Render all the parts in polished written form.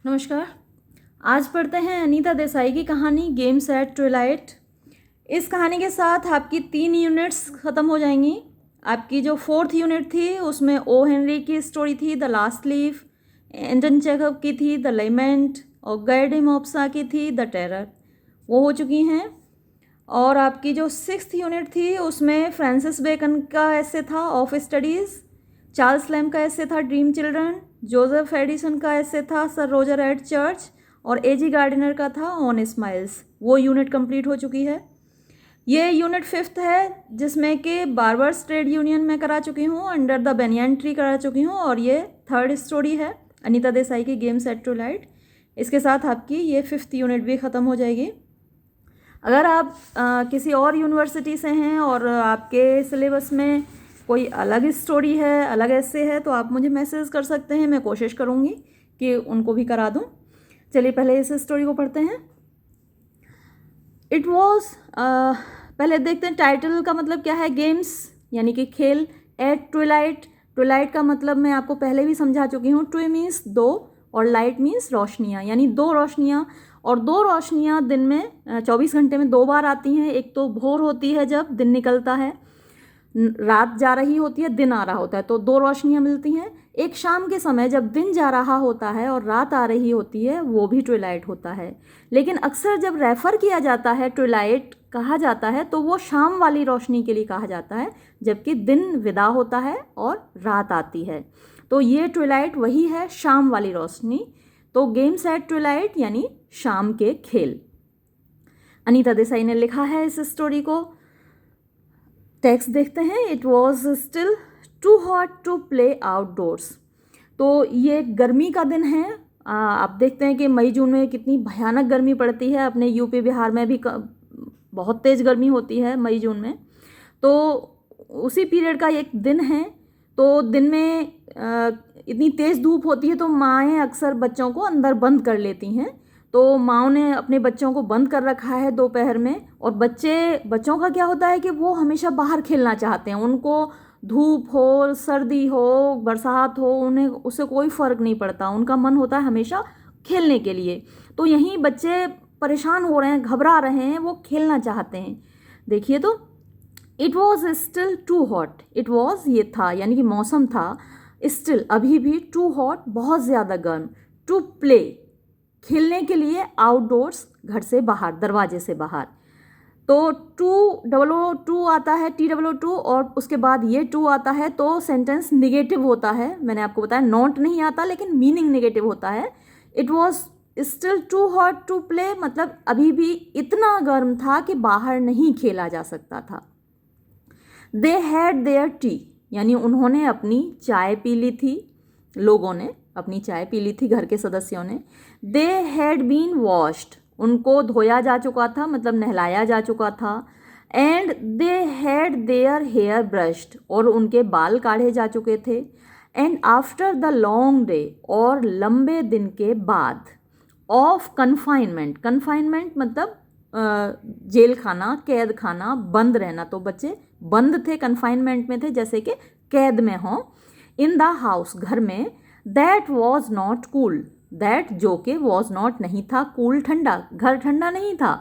नमस्कार। आज पढ़ते हैं अनीता देसाई की कहानी गेम्स एट ट्विलाइट। इस कहानी के साथ आपकी 3 यूनिट्स ख़त्म हो जाएंगी। आपकी जो 4th यूनिट थी उसमें ओ हेनरी की स्टोरी थी the last leaf, Anton Chekhov की थी द लेमेंट और गाइडी मोप्सा की थी द टेरर, वो हो चुकी हैं। और आपकी जो 6th यूनिट थी उसमें फ्रांसिस बेकन का ऐसे था ऑफ स्टडीज़, चार्ल्स लैम्ब का ऐसे था ड्रीम चिल्ड्रन, जोसेफ एडिसन का ऐसे था सर रोजर एट चर्च और एजी गार्डिनर का था ऑन स्माइल्स। वो यूनिट कंप्लीट हो चुकी है। ये यूनिट 5th है जिसमें कि बार्बर्स ट्रेड यूनियन में करा चुकी हूँ, अंडर द बेनियन ट्री करा चुकी हूँ और ये 3rd स्टोरी है अनीता देसाई की गेम्स एट ट्विलाइट। इसके साथ आपकी ये 5th यूनिट भी ख़त्म हो जाएगी। अगर आप किसी और यूनिवर्सिटी से हैं और आपके सिलेबस में कोई अलग स्टोरी है, अलग ऐसे है, तो आप मुझे मैसेज कर सकते हैं। मैं कोशिश करूँगी कि उनको भी करा दूँ। चलिए पहले इस स्टोरी को पढ़ते हैं। इट वॉज पहले देखते हैं टाइटल का मतलब क्या है। गेम्स यानी कि खेल, एट ट्विलाइट। ट्विलाइट का मतलब मैं आपको पहले भी समझा चुकी हूँ। ट्वी मीन्स दो और लाइट मीन्स रोशनियाँ, यानी 2 रोशनियाँ। और 2 रोशनियाँ दिन में 24 घंटे में 2 बार आती हैं। एक तो भोर होती है जब दिन निकलता है, रात जा रही होती है, दिन आ रहा होता है, तो 2 रोशनियाँ मिलती हैं। एक शाम के समय जब दिन जा रहा होता है और रात आ रही होती है, वो भी ट्विलाइट होता है। लेकिन अक्सर जब रेफ़र किया जाता है, ट्विलाइट कहा जाता है, तो वो शाम वाली रोशनी के लिए कहा जाता है, जबकि दिन विदा होता है और रात आती है। तो ये ट्विलाइट वही है, शाम वाली रोशनी। तो गेम्स एट ट्विलाइट यानी शाम के खेल। अनीता देसाई ने लिखा है इस स्टोरी को। टेक्स्ट देखते हैं। It was still too hot to play outdoors. तो ये गर्मी का दिन है। आप देखते हैं कि मई जून में कितनी भयानक गर्मी पड़ती है। अपने यूपी बिहार में भी बहुत तेज़ गर्मी होती है मई जून में। तो उसी पीरियड का एक दिन है। तो दिन में इतनी तेज़ धूप होती है तो माएँ अक्सर बच्चों को अंदर बंद कर लेती हैं। तो माँओं ने अपने बच्चों को बंद कर रखा है दोपहर में। और बच्चों का क्या होता है कि वो हमेशा बाहर खेलना चाहते हैं। उनको धूप हो, सर्दी हो, बरसात हो, उन्हें उससे कोई फ़र्क नहीं पड़ता। उनका मन होता है हमेशा खेलने के लिए। तो यहीं बच्चे परेशान हो रहे हैं, घबरा रहे हैं, वो खेलना चाहते हैं। देखिए तो it was still too hot. It was ये था यानी कि मौसम था, स्टिल अभी भी, टू हॉट बहुत ज़्यादा गर्म, टू प्ले खेलने के लिए, आउटडोर्स घर से बाहर, दरवाजे से बाहर। तो टू आता है, TOO, और उसके बाद ये टू आता है तो सेंटेंस निगेटिव होता है। मैंने आपको बताया नॉट नहीं आता, लेकिन मीनिंग निगेटिव होता है। It was still too hot to play मतलब अभी भी इतना गर्म था कि बाहर नहीं खेला जा सकता था। दे हैड देयर टी यानी उन्होंने अपनी चाय पी ली थी। लोगों ने अपनी चाय पी ली थी, घर के सदस्यों ने। दे हैड बीन वॉश्ड उनको धोया जा चुका था, मतलब नहलाया जा चुका था। And they had their hair brushed और उनके बाल काढ़े जा चुके थे। And after the long day और लंबे दिन के बाद, ऑफ कन्फाइनमेंट, कन्फाइनमेंट मतलब जेल खाना, कैद खाना, बंद रहना। तो बच्चे बंद थे, कन्फाइनमेंट में थे, जैसे कि कैद में हों। इन द हाउस घर में, that was not cool, that जो कि वॉज नॉट नहीं था, कूल ठंडा, घर ठंडा नहीं था।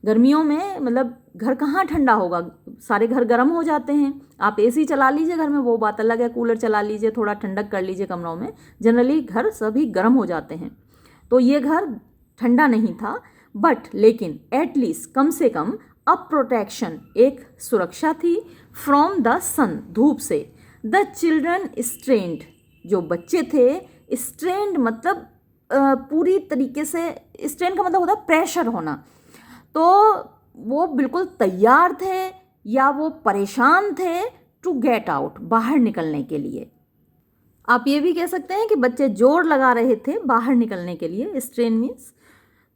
गर्मियों में मतलब घर कहाँ ठंडा होगा, सारे घर गर्म हो जाते हैं। आप एसी चला लीजिए घर में, वो बात अलग है, कूलर चला लीजिए, थोड़ा ठंडक कर लीजिए कमरों में, जनरली घर सभी गर्म हो जाते हैं। तो ये घर ठंडा नहीं था, बट लेकिन एटलीस्ट कम से कम अ प्रोटेक्शन एक सुरक्षा थी, फ्रॉम द सन धूप से। द चिल्ड्रन स्ट्रेन्ड जो बच्चे थे, स्ट्रेन्ड मतलब पूरी तरीके से, स्ट्रेन का मतलब होता है प्रेशर होना। तो वो बिल्कुल तैयार थे या वो परेशान थे टू गेट आउट बाहर निकलने के लिए। आप ये भी कह सकते हैं कि बच्चे जोर लगा रहे थे बाहर निकलने के लिए, स्ट्रेन मीन्स।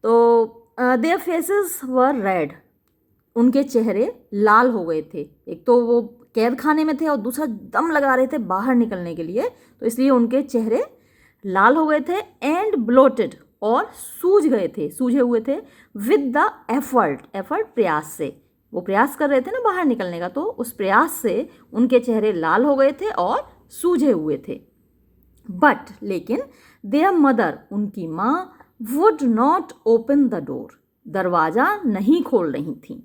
तो देयर फेसेस वर रेड उनके चेहरे लाल हो गए थे। एक तो वो कैद खाने में थे और दूसरा दम लगा रहे थे बाहर निकलने के लिए, तो इसलिए उनके चेहरे लाल हो गए थे। एंड ब्लोटेड और सूज गए थे, सूजे हुए थे। विद द एफर्ट, एफर्ट प्रयास से, वो प्रयास कर रहे थे ना बाहर निकलने का, तो उस प्रयास से उनके चेहरे लाल हो गए थे और सूजे हुए थे। बट लेकिन देयर मदर, उनकी माँ, would not open the door, दरवाज़ा नहीं खोल रही थी।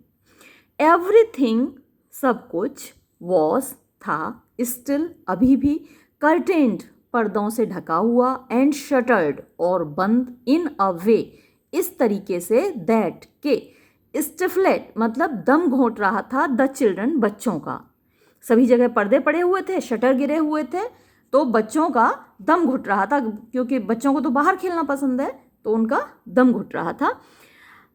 एवरीथिंग, सब कुछ, वॉज, था, स्टिल, अभी भी, कर्टेन्ड, पर्दों से ढका हुआ, एंड शटर्ड, और बंद, इन अ वे, इस तरीके से, दैट, के, स्टिफलेट मतलब दम घोंट रहा था, द चिल्ड्रन, बच्चों का। सभी जगह पर्दे पड़े हुए थे, शटर गिरे हुए थे, तो बच्चों का दम घुट रहा था, क्योंकि बच्चों को तो बाहर खेलना पसंद है, तो उनका दम घुट रहा था।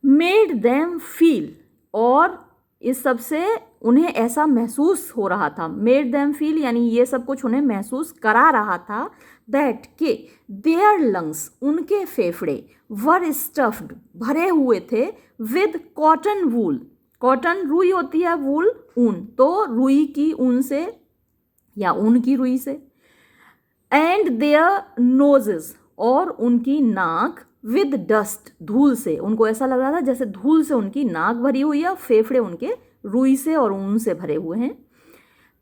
मेड देम फील, और इस सब से उन्हें ऐसा महसूस हो रहा था। मेड देम फील यानी ये सब कुछ उन्हें महसूस करा रहा था, दैट के देयर लंग्स, उनके फेफड़े, वर स्टफ्ड, भरे हुए थे, विद कॉटन वूल, कॉटन रुई होती है, वूल ऊन, तो रुई की ऊन से या ऊन की रुई से। एंड देयर नोजेस, और उनकी नाक, विद डस्ट, धूल से, उनको ऐसा लग रहा था जैसे धूल से उनकी नाक भरी हुई है, फेफड़े उनके रुई से और ऊन से भरे हुए हैं।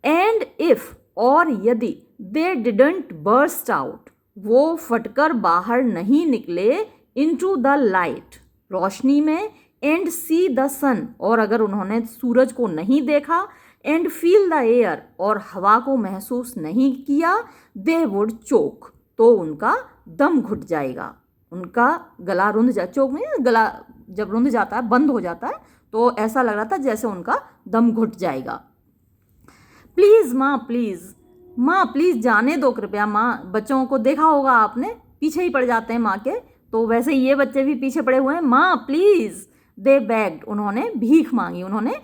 एंड इफ, और यदि, दे डिडंट बर्स्ट आउट, वो फटकर बाहर नहीं निकले, इनटू द लाइट, रोशनी में, एंड सी द सन, और अगर उन्होंने सूरज को नहीं देखा, एंड फील द एयर, और हवा को महसूस नहीं किया, दे वुड चोक, तो उनका दम घुट जाएगा, उनका गला रुंध जा, चोक में गला जब रुंध जाता है, बंद हो जाता है, तो ऐसा लग रहा था जैसे उनका दम घुट जाएगा। प्लीज़ माँ, प्लीज़ माँ, प्लीज़ जाने दो कृपया माँ। बच्चों को देखा होगा आपने, पीछे ही पड़ जाते हैं माँ के, तो वैसे ये बच्चे भी पीछे पड़े हुए हैं। माँ प्लीज़, दे बेग्ड, उन्होंने भीख मांगी, उन्होंने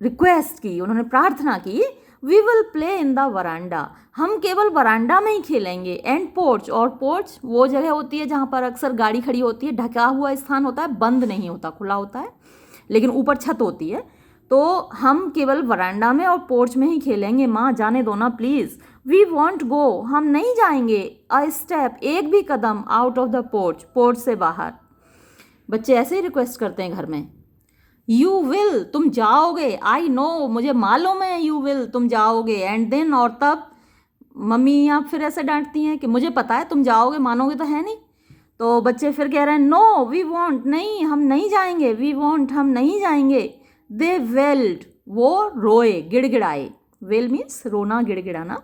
रिक्वेस्ट की, उन्होंने प्रार्थना की। We will play in the veranda, हम केवल वरांडा में ही खेलेंगे। एंड पोर्च, और पोर्च वो जगह होती है जहाँ पर अक्सर गाड़ी खड़ी होती है, ढका हुआ स्थान होता है, बंद नहीं होता, खुला होता है, लेकिन ऊपर छत होती है, तो हम केवल वरांडा में और पोर्च में ही खेलेंगे। माँ जाने दो ना प्लीज़। वी वॉन्ट गो, हम नहीं जाएंगे, अ स्टेप, एक भी कदम, out of the porch, porch से बाहर। बच्चे ऐसे ही रिक्वेस्ट करते हैं घर में। यू विल, तुम जाओगे, आई नो, मुझे मालूम है, यू विल, तुम जाओगे। एंड देन, और तब मम्मी यहाँ फिर ऐसे डांटती हैं कि मुझे पता है तुम जाओगे, मानोगे तो है नहीं। तो बच्चे फिर कह रहे हैं नो वी वॉन्ट, नहीं हम नहीं जाएंगे, वी वॉन्ट, हम नहीं जाएंगे। दे वेल्ड, वो रोए, गिड़गिड़ाए, वेल मीन्स रोना, गिड़गिड़ाना।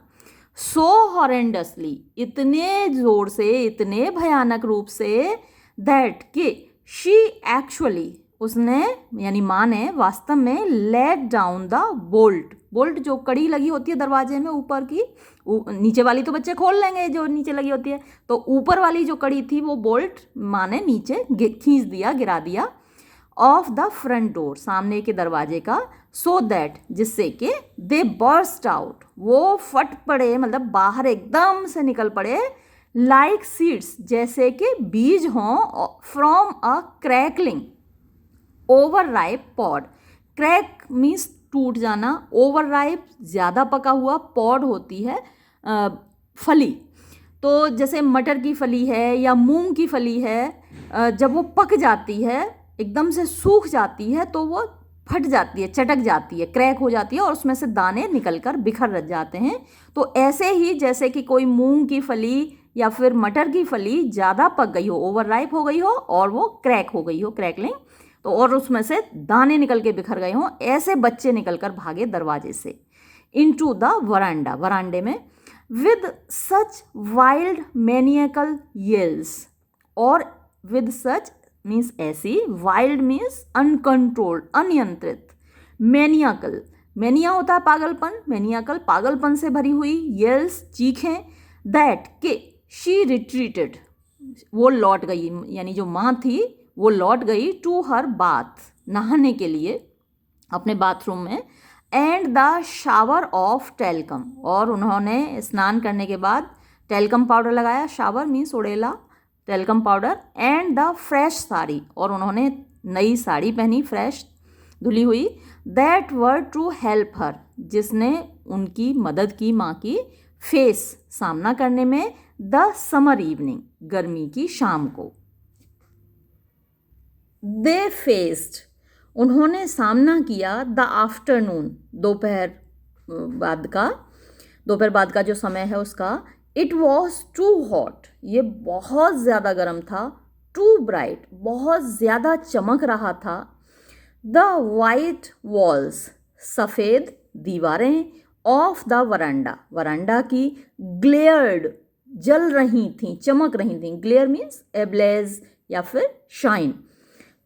सो हॉरेंडसली, इतने जोर से, इतने भयानक रूप से, दैट कि शी एक्चुअली, उसने यानी माँ ने वास्तव में let down the bolt, bolt जो कड़ी लगी होती है दरवाजे में ऊपर की, नीचे वाली तो बच्चे खोल लेंगे जो नीचे लगी होती है, तो ऊपर वाली जो कड़ी थी वो बोल्ट माँ ने नीचे खींच दिया, गिरा दिया। ऑफ द फ्रंट डोर, सामने के दरवाजे का। सो दैट, जिससे कि दे बर्स्ट आउट, वो फट पड़े, मतलब बाहर एकदम से निकल पड़े, लाइक सीड्स, जैसे कि बीज हों, from a crackling over ripe pod. Crack means टूट जाना, ओवर राइप ज़्यादा पका हुआ, पॉड होती है फली। तो जैसे मटर की फली है या मूंग की फली है, जब वो पक जाती है, एकदम से सूख जाती है, तो वो फट जाती है, चटक जाती है, क्रैक हो जाती है, और उसमें से दाने निकलकर बिखर जाते हैं। तो ऐसे ही जैसे कि कोई मूंग की फली या फिर मटर की फली ज़्यादा पक गई हो, ओवर राइप हो गई हो, और वो क्रैक हो गई हो, क्रैकलिंग, तो और उसमें से दाने निकल के बिखर गए हों, ऐसे बच्चे निकलकर भागे दरवाजे से, इनटू द वरांडा, वरांडे में, विद सच वाइल्ड मैनियकल येल्स, और विद सच मीन्स ऐसी, वाइल्ड मीन्स अनकंट्रोल्ड, अनियंत्रित, मैनियकल, मैनिया होता है पागलपन, मैनियकल पागलपन से भरी हुई, येल्स चीखें, दैट के शी रिट्रीटेड, वो लौट गई, यानी जो माँ थी वो लौट गई, टू हर बाथ, नहाने के लिए अपने बाथरूम में, and the shower of talcum, और उन्होंने स्नान करने के बाद टेलकम पाउडर लगाया, शावर मीन्स उड़ेला, talcum powder, and the fresh sari, और उन्होंने नई साड़ी पहनी, फ्रेश धुली हुई, that were to help her, जिसने उनकी मदद की, माँ की, फेस, सामना करने में, द समर इवनिंग, गर्मी की शाम को। दे फेस्ड, उन्होंने सामना किया, द आफ्टरनून, दोपहर बाद का जो समय है उसका, इट वॉज टू हॉट, ये बहुत ज़्यादा गर्म था। टू ब्राइट, बहुत ज़्यादा चमक रहा था। द वाइट वॉल्स, सफ़ेद दीवारें, ऑफ द वरांडा, वरांडा की, ग्लेयर्ड, जल रही थीं, चमक रही थीं। ग्लेयर मीन्स एब्लेज या फिर शाइन,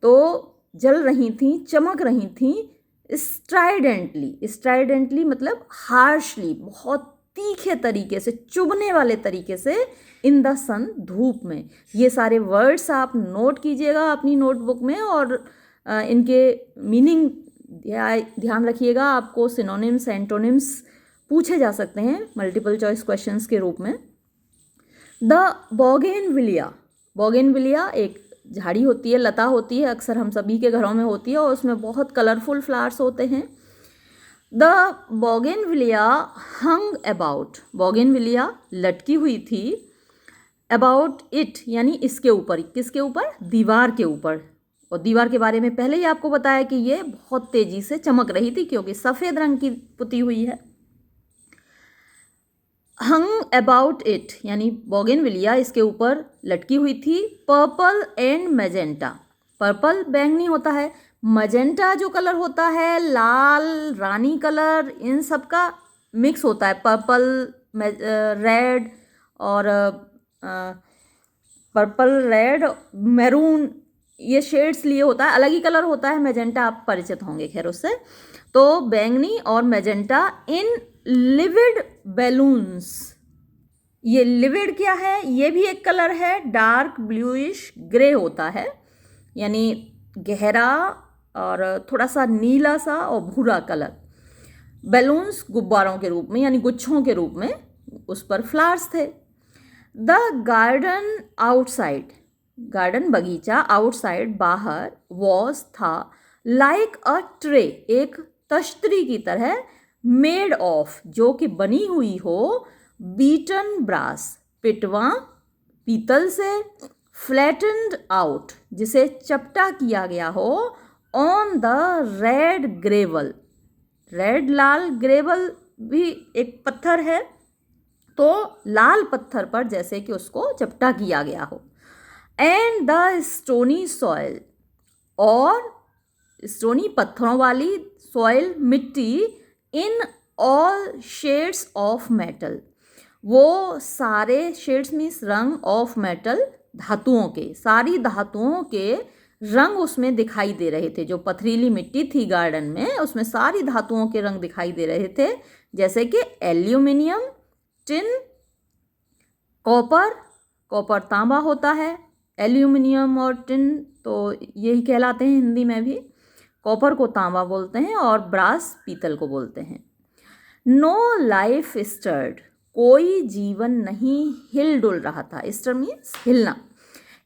तो जल रही थीं, चमक रही थीं। स्ट्राइडेंटली, स्ट्राइडेंटली मतलब हार्शली, बहुत तीखे तरीके से, चुभने वाले तरीके से, इन द सन, धूप में। ये सारे वर्ड्स आप नोट कीजिएगा अपनी नोटबुक में और इनके मीनिंग ध्यान रखिएगा। आपको सिनोनिम्स, एंटोनिम्स पूछे जा सकते हैं मल्टीपल चॉइस क्वेश्चंस के रूप में। द बोगेनविलिया, बोगेनविलिया एक झाड़ी होती है, लता होती है, अक्सर हम सभी के घरों में होती है और उसमें बहुत कलरफुल फ्लावर्स होते हैं। The bougainvillea hung about, bougainvillea लटकी हुई थी। अबाउट इट यानी इसके ऊपर, किसके ऊपर? दीवार के ऊपर। और दीवार के बारे में पहले ही आपको बताया कि ये बहुत तेजी से चमक रही थी क्योंकि सफ़ेद रंग की पुती हुई है। हंग अबाउट इट यानी बोगेनविलिया इसके ऊपर लटकी हुई थी। पर्पल एंड मैजेंटा, पर्पल बैंगनी होता है, मजेंटा जो कलर होता है लाल, रानी कलर, इन सब का मिक्स होता है। पर्पल, रेड और पर्पल, रेड, मैरून, ये शेड्स लिए होता है, अलग ही कलर होता है। मैजेंटा आप परिचित होंगे खैर उससे। तो बैंगनी और मैजेंटा इन लिविड बैलून्स, ये लिविड क्या है? ये भी एक कलर है, डार्क ब्लूइश ग्रे होता है, यानी गहरा और थोड़ा सा नीला सा और भूरा कलर। बैलून्स गुब्बारों के रूप में यानी गुच्छों के रूप में, उस पर फ्लावर्स थे। द गार्डन आउटसाइड, गार्डन बगीचा, आउटसाइड बाहर, वॉज था, लाइक अ ट्रे एक तश्तरी की तरह, मेड ऑफ जो कि बनी हुई हो, बीटन ब्रास पिटवा पीतल से, फ्लैटेंड आउट जिसे चपटा किया गया हो, on the red gravel, red Lal, gravel भी एक पत्थर है, तो लाल पत्थर पर जैसे कि उसको चपटा किया गया हो। एंड द स्टोनी सॉइल, और स्टोनी पत्थरों वाली, सॉइल मिट्टी, in all shades of metal, वो सारे शेड्स मीन्स रंग, ऑफ मेटल धातुओं के, सारी धातुओं के रंग उसमें दिखाई दे रहे थे। जो पथरीली मिट्टी थी गार्डन में उसमें सारी धातुओं के रंग दिखाई दे रहे थे, जैसे कि एल्यूमिनियम, टिन, कॉपर, कॉपर तांबा होता है, एल्यूमिनियम और टिन तो यही कहलाते हैं हिंदी में भी। कॉपर को तांबा बोलते हैं और ब्रास पीतल को बोलते हैं। नो लाइफ स्टर्ड, कोई जीवन नहीं हिल डुल रहा था। स्टर मीन्स हिलना।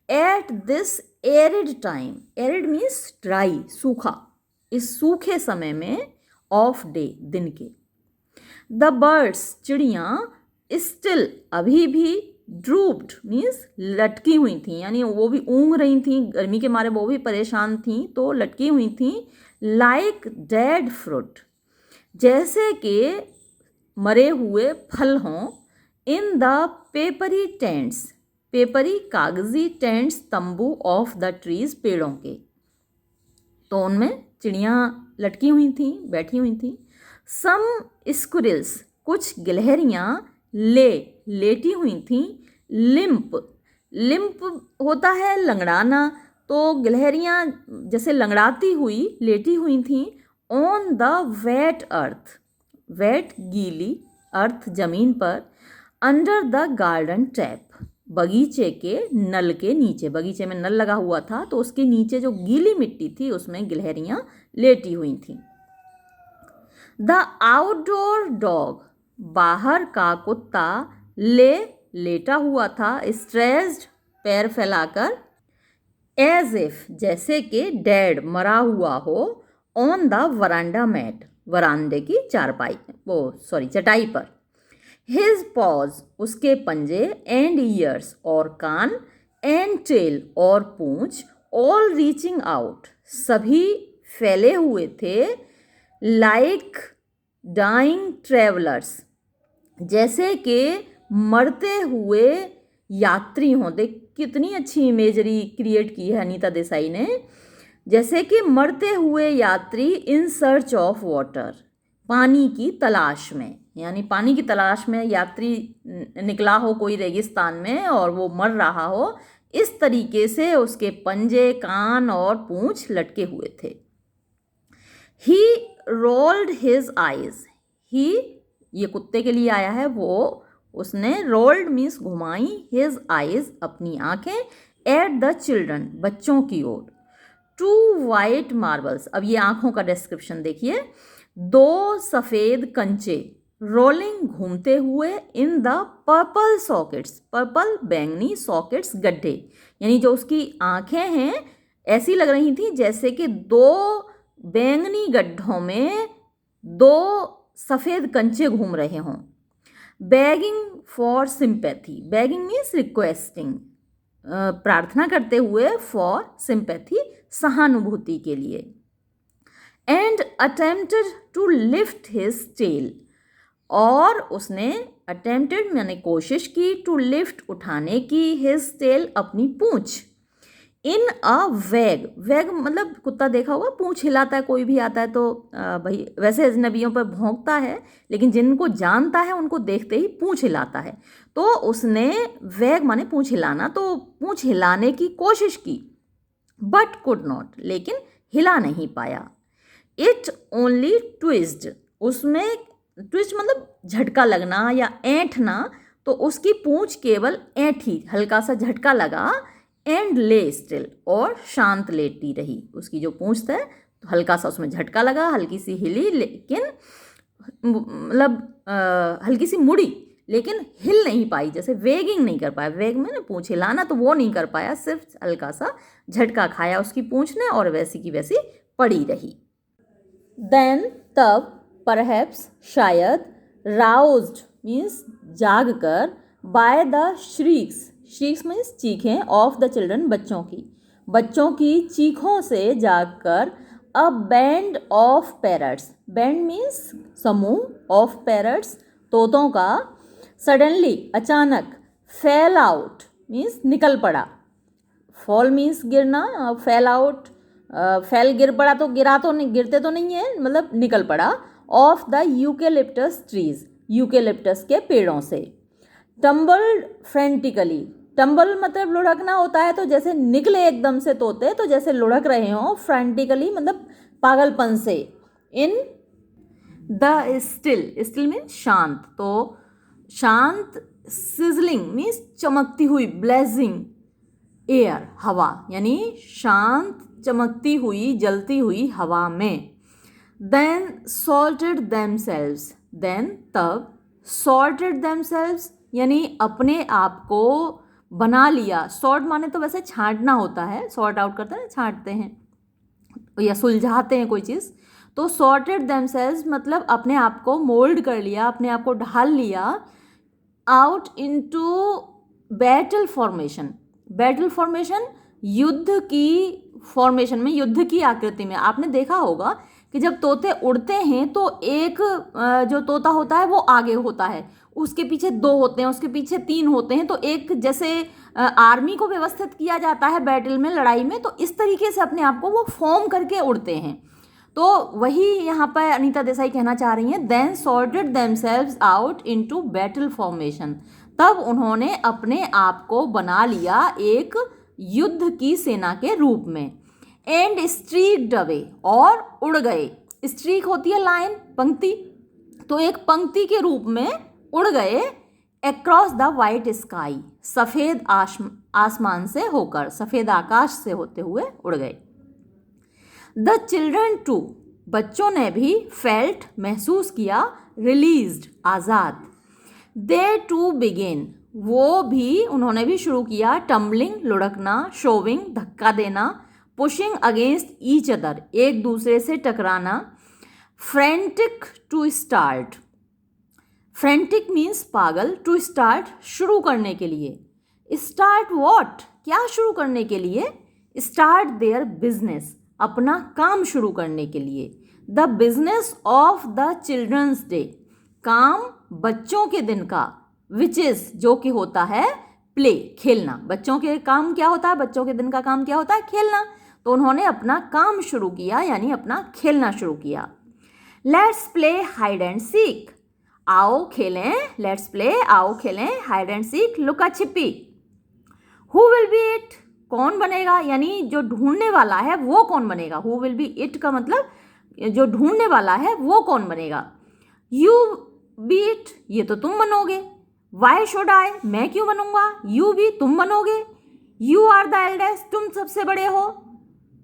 At this arid time, arid means dry, सूखा, इस सूखे समय में, ऑफ डे दिन के। द बर्ड्स चिड़ियाँ, स्टिल अभी भी, ड्रूप्ड मीन्स लटकी हुई थी, यानी वो भी ऊँग रही थी, गर्मी के मारे वो भी परेशान थी तो लटकी हुई थी। लाइक डेड फ्रूट, जैसे कि मरे हुए फल हों। In the peppery tents, peppery कागजी, टेंट्स तंबू, ऑफ द ट्रीज पेड़ों के, तो उनमें चिड़ियाँ लटकी हुई थी, बैठी हुई थी। सम स्क्विरल्स, कुछ गिलहरियाँ, लेटी हुई थीं। लिम्प, लिम्प होता है लंगड़ाना, तो गिलहरियाँ जैसे लंगड़ाती हुई लेटी हुई थीं। On the wet earth, wet गीली, अर्थ जमीन पर। अंडर द गार्डन टैप, बगीचे के नल के नीचे, बगीचे में नल लगा हुआ था तो उसके नीचे जो गीली मिट्टी थी उसमें गिलहरियाँ लेटी हुई थीं। द आउटडोर डॉग, बाहर का कुत्ता, लेटा हुआ था, स्ट्रेस्ड, पैर फैलाकर, एज इफ जैसे कि डेड मरा हुआ हो, on the veranda mat Varande की चारपाई, चटाई पर। हिज पॉज उसके पंजे, एंड ईयर्स और कान, एंड टेल और पूंछ, ऑल रीचिंग आउट सभी फैले हुए थे। लाइक डाइंग ट्रेवलर्स जैसे कि मरते हुए यात्री हों। देख कितनी अच्छी इमेजरी क्रिएट की है अनीता देसाई ने। जैसे कि मरते हुए यात्री इन सर्च ऑफ वाटर, पानी की तलाश में, यानी पानी की तलाश में यात्री निकला हो कोई रेगिस्तान में और वो मर रहा हो, इस तरीके से उसके पंजे, कान और पूंछ लटके हुए थे। ही रोल्ड हिज आइज, ही ये कुत्ते के लिए आया है, वो उसने रोल्ड मीन्स घुमाई, हिज आइज अपनी आंखें, एट द चिल्ड्रन बच्चों की ओर, टू वाइट मार्बल्स। अब ये आंखों का डिस्क्रिप्शन देखिए। 2 सफ़ेद कंचे रोलिंग घूमते हुए in the purple sockets, purple बैंगनी, सॉकेट्स गड्ढे, यानी जो उसकी आंखें हैं ऐसी लग रही थी जैसे कि 2 बैंगनी गड्ढों में 2 सफ़ेद कंचे घूम रहे हों। Begging for sympathy, begging means requesting, प्रार्थना करते हुए, फॉर सिंपैथी सहानुभूति के लिए। And attempted to lift his tail, और उसने अटेम्प्टेड मैंने कोशिश की, टू लिफ्ट उठाने की, हिज टेल अपनी पूंछ, इन अ वैग, वैग मतलब कुत्ता देखा होगा पूंछ हिलाता है, कोई भी आता है तो भाई वैसे अजनबियों पर भौंकता है, लेकिन जिनको जानता है उनको देखते ही पूंछ हिलाता है। तो उसने वैग माने पूंछ हिलाना, तो पूंछ हिलाने की कोशिश की, बट कुड नॉट, लेकिन हिला नहीं पाया। इट ओनली ट्विस्ड, उसमें ट्विस्ट मतलब झटका लगना या ऐंठना, तो उसकी पूंछ केवल ऐंठी, हल्का सा झटका लगा, एंड ले स्टिल, और शांत लेटी रही। उसकी जो पूंछ था तो हल्का सा उसमें झटका लगा, हल्की सी हिली, लेकिन मतलब हल्की सी मुड़ी, लेकिन हिल नहीं पाई, जैसे वेगिंग नहीं कर पाया। वेग में ना पूंछ हिलाना, तो वो नहीं कर पाया, सिर्फ हल्का सा झटका खाया उसकी पूंछ ने और वैसी की वैसी पड़ी रही। देन तब, परहैप्स शायद, राउज्ड मीन्स जाग कर, by the shrieks, shrieks means चीखें, ऑफ द चिल्ड्रन बच्चों की चीखों से जागकर, a band of parrots, band means समूह, ऑफ पैरट्स तोतों का, सडनली अचानक, फेल आउट मीन्स निकल पड़ा, फॉल मीन्स गिरना, फेल आउट, फेल गिर पड़ा तो गिरा तो नहीं, गिरते तो नहीं है, मतलब निकल पड़ा, of the eucalyptus trees, eucalyptus के पेड़ों से। टम्बल्ड फ्रेंटिकली, टम्बल मतलब लुढ़कना होता है, तो जैसे निकले एकदम से तोते, तो जैसे लुढ़क रहे हों, फ्रेंटिकली मतलब पागलपन से। In the still, still means शांत, तो शांत, सिजलिंग मीन्स चमकती हुई, ब्लेजिंग एयर हवा, यानी शांत चमकती हुई जलती हुई हवा में। देन सॉर्टेड देमसेल्व्स, देन तब, सॉर्टेड देमसेल्व्स यानी अपने आप को बना लिया। सॉर्ट माने तो वैसे छांटना होता है, सॉर्ट आउट करते हैं, छांटते हैं या सुलझाते हैं कोई चीज़, तो सॉर्टेड देमसेल्व्स मतलब अपने आप को मोल्ड कर लिया, अपने आप को ढाल लिया, out into battle formation, battle formation युद्ध की फॉर्मेशन में, युद्ध की आकृति में। आपने देखा होगा कि जब तोते उड़ते हैं तो एक जो तोता होता है वो आगे होता है, उसके पीछे 2 होते हैं, उसके पीछे 3 होते हैं, तो एक जैसे आर्मी को व्यवस्थित किया जाता है बैटल में, लड़ाई में, तो इस तरीके से अपने आप को वो फॉर्म करके उड़ते हैं। तो वही यहाँ पर अनीता देसाई कहना चाह रही हैं, then sorted themselves out into battle formation, तब उन्होंने अपने आप को बना लिया एक युद्ध की सेना के रूप में। एंड स्ट्रीक्ड अवे, और उड़ गए, स्ट्रीक होती है लाइन, पंक्ति, तो एक पंक्ति के रूप में उड़ गए, अक्रॉस द वाइट स्काई, सफ़ेद आसमान से होकर, सफ़ेद आकाश से होते हुए उड़ गए। द चिल्ड्रन टू, बच्चों ने भी, फेल्ट महसूस किया, रिलीज्ड आज़ाद, दे टू बिगेन, वो भी, उन्होंने भी शुरू किया, टम्बलिंग लुढ़कना, शोविंग धक्का देना, पुशिंग अगेंस्ट ईच अदर एक दूसरे से टकराना, frantic to start, frantic means पागल, टू स्टार्ट शुरू करने के लिए, स्टार्ट व्हाट क्या शुरू करने के लिए, स्टार्ट देयर बिजनेस अपना काम शुरू करने के लिए, the business of the children's day काम बच्चों के दिन का, विच इज जो कि होता है प्ले, खेलना। बच्चों के काम क्या होता है, बच्चों के दिन का काम क्या होता है, खेलना। तो उन्होंने अपना काम शुरू किया, यानी अपना खेलना शुरू किया। Let's play hide and seek, आओ खेलें, लेट्स प्ले, आओ खेलें हाइड एंड सीक, लुका छिपी। हु विल बी इट, कौन बनेगा, यानी जो ढूंढने वाला है वो कौन बनेगा। हु विल बी इट का मतलब जो ढूंढने वाला है वो कौन बनेगा। यू बी इट, ये तो तुम बनोगे। वाई शुड आई, मैं क्यों बनूंगा। यू बी, तुम बनोगे। यू आर द एल्डेस्ट, तुम सबसे बड़े हो।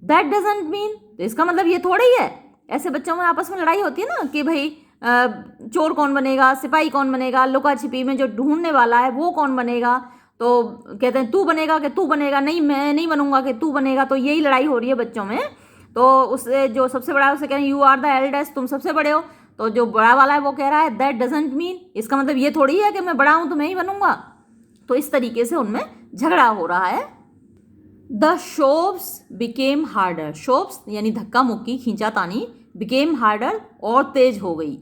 दैट डजंट मीन, तो इसका मतलब ये थोड़ा ही है। ऐसे बच्चों में आपस में लड़ाई होती है ना कि भाई चोर कौन बनेगा, सिपाही कौन बनेगा, लुका छिपी में जो ढूंढने वाला है वो कौन बनेगा। तो कहते हैं तू बनेगा कि तू बनेगा, नहीं मैं नहीं बनूंगा कि तू बनेगा। तो यही लड़ाई हो रही है बच्चों में। तो उससे जो सबसे बड़ा है उसे कह रहे हैं यू आर द एल्डेस्ट, तुम सबसे बड़े हो। तो जो बड़ा वाला है वो कह रहा है दैट डजंट मीन, इसका मतलब ये थोड़ी है कि मैं बड़ा हूं तो मैं ही बनूंगा। तो इस तरीके से उनमें झगड़ा हो रहा है। द शोव्स बिकेम हार्डर, शोव्स यानी धक्का मुक्की, खींचातानी, बिकेम हार्डर और तेज हो गई।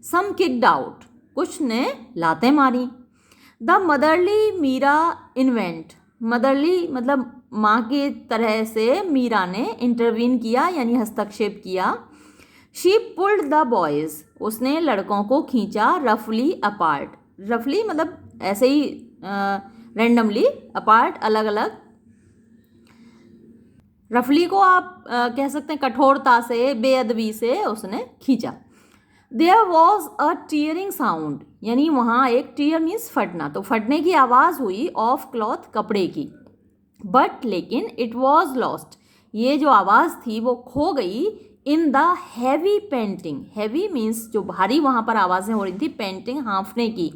सम किक्ड आउट, कुछ ने लातें मारी। द मदरली मीरा इन्वेंट, मदरली मतलब माँ की तरह से मीरा ने इंटरवीन किया यानी हस्तक्षेप किया। शी पुल्ड द बॉयज, उसने लड़कों को खींचा रफली अपार्ट, रफली मतलब ऐसे ही रैंडमली, अपार्ट अलग अलग। रफली को आप कह सकते हैं कठोरता से, बेअदबी से उसने खींचा। There was a tearing sound, यानी वहाँ एक टीयर मीन्स फटना, तो फटने की आवाज़ हुई ऑफ क्लॉथ, कपड़े की। बट लेकिन इट वॉज लॉस्ट, ये जो आवाज़ थी वो खो गई in the heavy painting, heavy means जो भारी वहाँ पर आवाज़ें हो रही थी, पेंटिंग हाँफने की।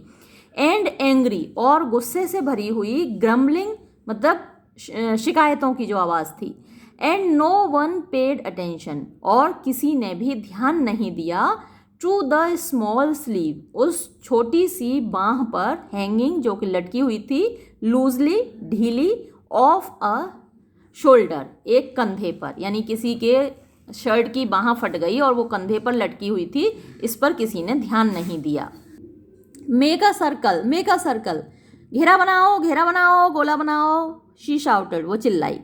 एंड एंग्री, और गुस्से से भरी हुई, ग्रम्बलिंग मतलब शिकायतों की जो आवाज़ थी। And no one paid attention, और किसी ने भी ध्यान नहीं दिया। टू द स्मॉल स्लीव, उस छोटी सी बाँह पर, हैंगिंग जो कि लटकी हुई थी, लूजली ढीली, ऑफ अ शोल्डर एक कंधे पर, यानी किसी के शर्ट की बाँह फट गई और वो कंधे पर लटकी हुई थी, इस पर किसी ने ध्यान नहीं दिया। Make a circle, make a circle, घेरा बनाओ, गोला बनाओ, शी शाउटेड, वो चिल्लाई।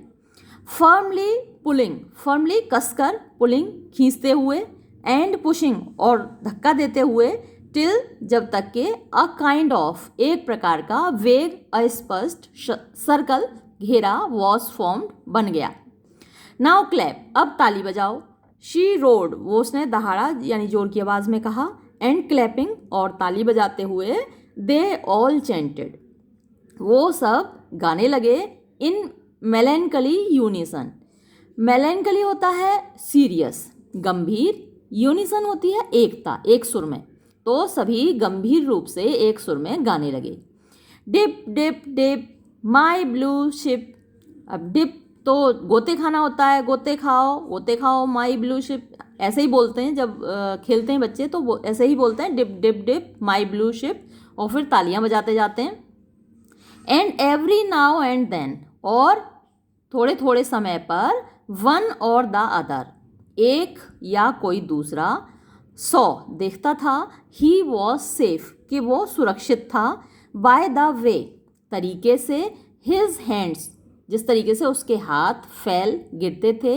फर्मली पुलिंग, फर्मली कसकर, पुलिंग खींचते हुए, एंड पुशिंग और धक्का देते हुए, टिल जब तक के, अ काइंड ऑफ एक प्रकार का, वेग अस्पष्ट, सर्कल घेरा, वॉज फॉर्म्ड बन गया। नाउ क्लैप, अब ताली बजाओ। शी रोड, वो उसने दहाड़ा यानी जोर की आवाज़ में कहा। एंड क्लैपिंग, और ताली बजाते हुए, दे ऑल चेंटेड, वो सब गाने लगे। इन मेलेंकली यूनिसन, मेलेंकली होता है सीरियस, गंभीर, यूनिसन होती है एकता, एक सुर में। तो सभी गंभीर रूप से एक सुर में गाने लगे। Dip dip dip my blue ship, अब डिप तो गोते खाना होता है, गोते खाओ माई ब्लू शिप, ऐसे ही बोलते हैं जब खेलते हैं बच्चे, तो वो ऐसे ही बोलते हैं dip dip dip my blue ship, और फिर तालियां बजाते जाते हैं। And every now and then, और थोड़े थोड़े समय पर, वन और द अदर, एक या कोई दूसरा, सॉ देखता था, ही वॉज सेफ कि वो सुरक्षित था, बाय द वे तरीके से, हिज हैंड्स जिस तरीके से उसके हाथ फेल गिरते थे,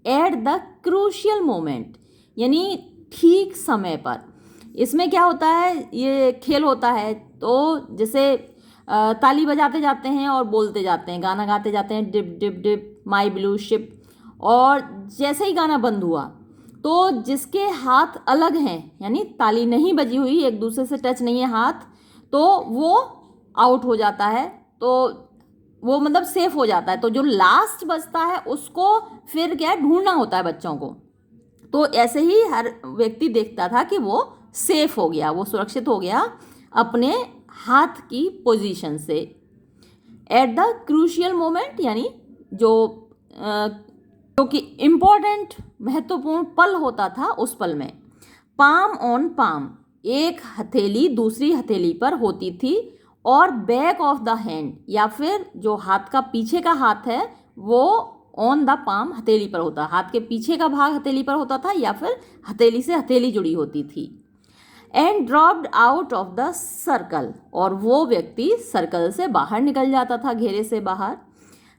एट द क्रूशियल मोमेंट यानी ठीक समय पर। इसमें क्या होता है, ये खेल होता है, तो जैसे ताली बजाते जाते हैं और बोलते जाते हैं, गाना गाते जाते हैं, dip dip dip my blue ship, और जैसे ही गाना बंद हुआ तो जिसके हाथ अलग हैं यानी ताली नहीं बजी हुई, एक दूसरे से टच नहीं है हाथ, तो वो आउट हो जाता है, तो वो मतलब सेफ हो जाता है। तो जो लास्ट बचता है उसको फिर क्या ढूंढना होता है बच्चों को। तो ऐसे ही हर व्यक्ति देखता था कि वो सेफ हो गया, वो सुरक्षित हो गया अपने हाथ की पोजीशन से। एट द क्रूशियल मोमेंट यानी जो कि इम्पोर्टेंट महत्वपूर्ण पल होता था, उस पल में। पाम ऑन पाम, एक हथेली दूसरी हथेली पर होती थी, और बैक ऑफ द हैंड या फिर जो हाथ का पीछे का हाथ है वो ऑन द पाम हथेली पर होता, हाथ के पीछे का भाग हथेली पर होता था, या फिर हथेली से हथेली जुड़ी होती थी। And dropped out of the circle, और वो व्यक्ति सर्कल से बाहर निकल जाता था, घेरे से बाहर,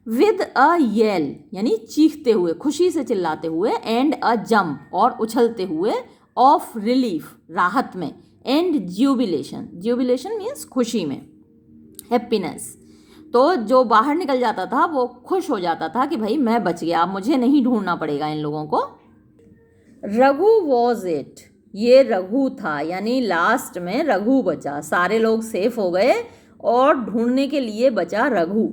विद अ येल यानी चीखते हुए, खुशी से चिल्लाते हुए, एंड अ जंप और उछलते हुए, ऑफ रिलीफ राहत में, एंड ज्यूबिलेशन, ज्यूबिलेशन मीन्स खुशी में, हैप्पीनेस। तो जो बाहर निकल जाता था वो खुश हो जाता था कि भाई मैं बच गया, मुझे नहीं ढूंढना पड़ेगा इन लोगों को। रघु वॉज इट, ये रघु था, यानी लास्ट में रघु बचा, सारे लोग सेफ हो गए और ढूंढने के लिए बचा Raghu.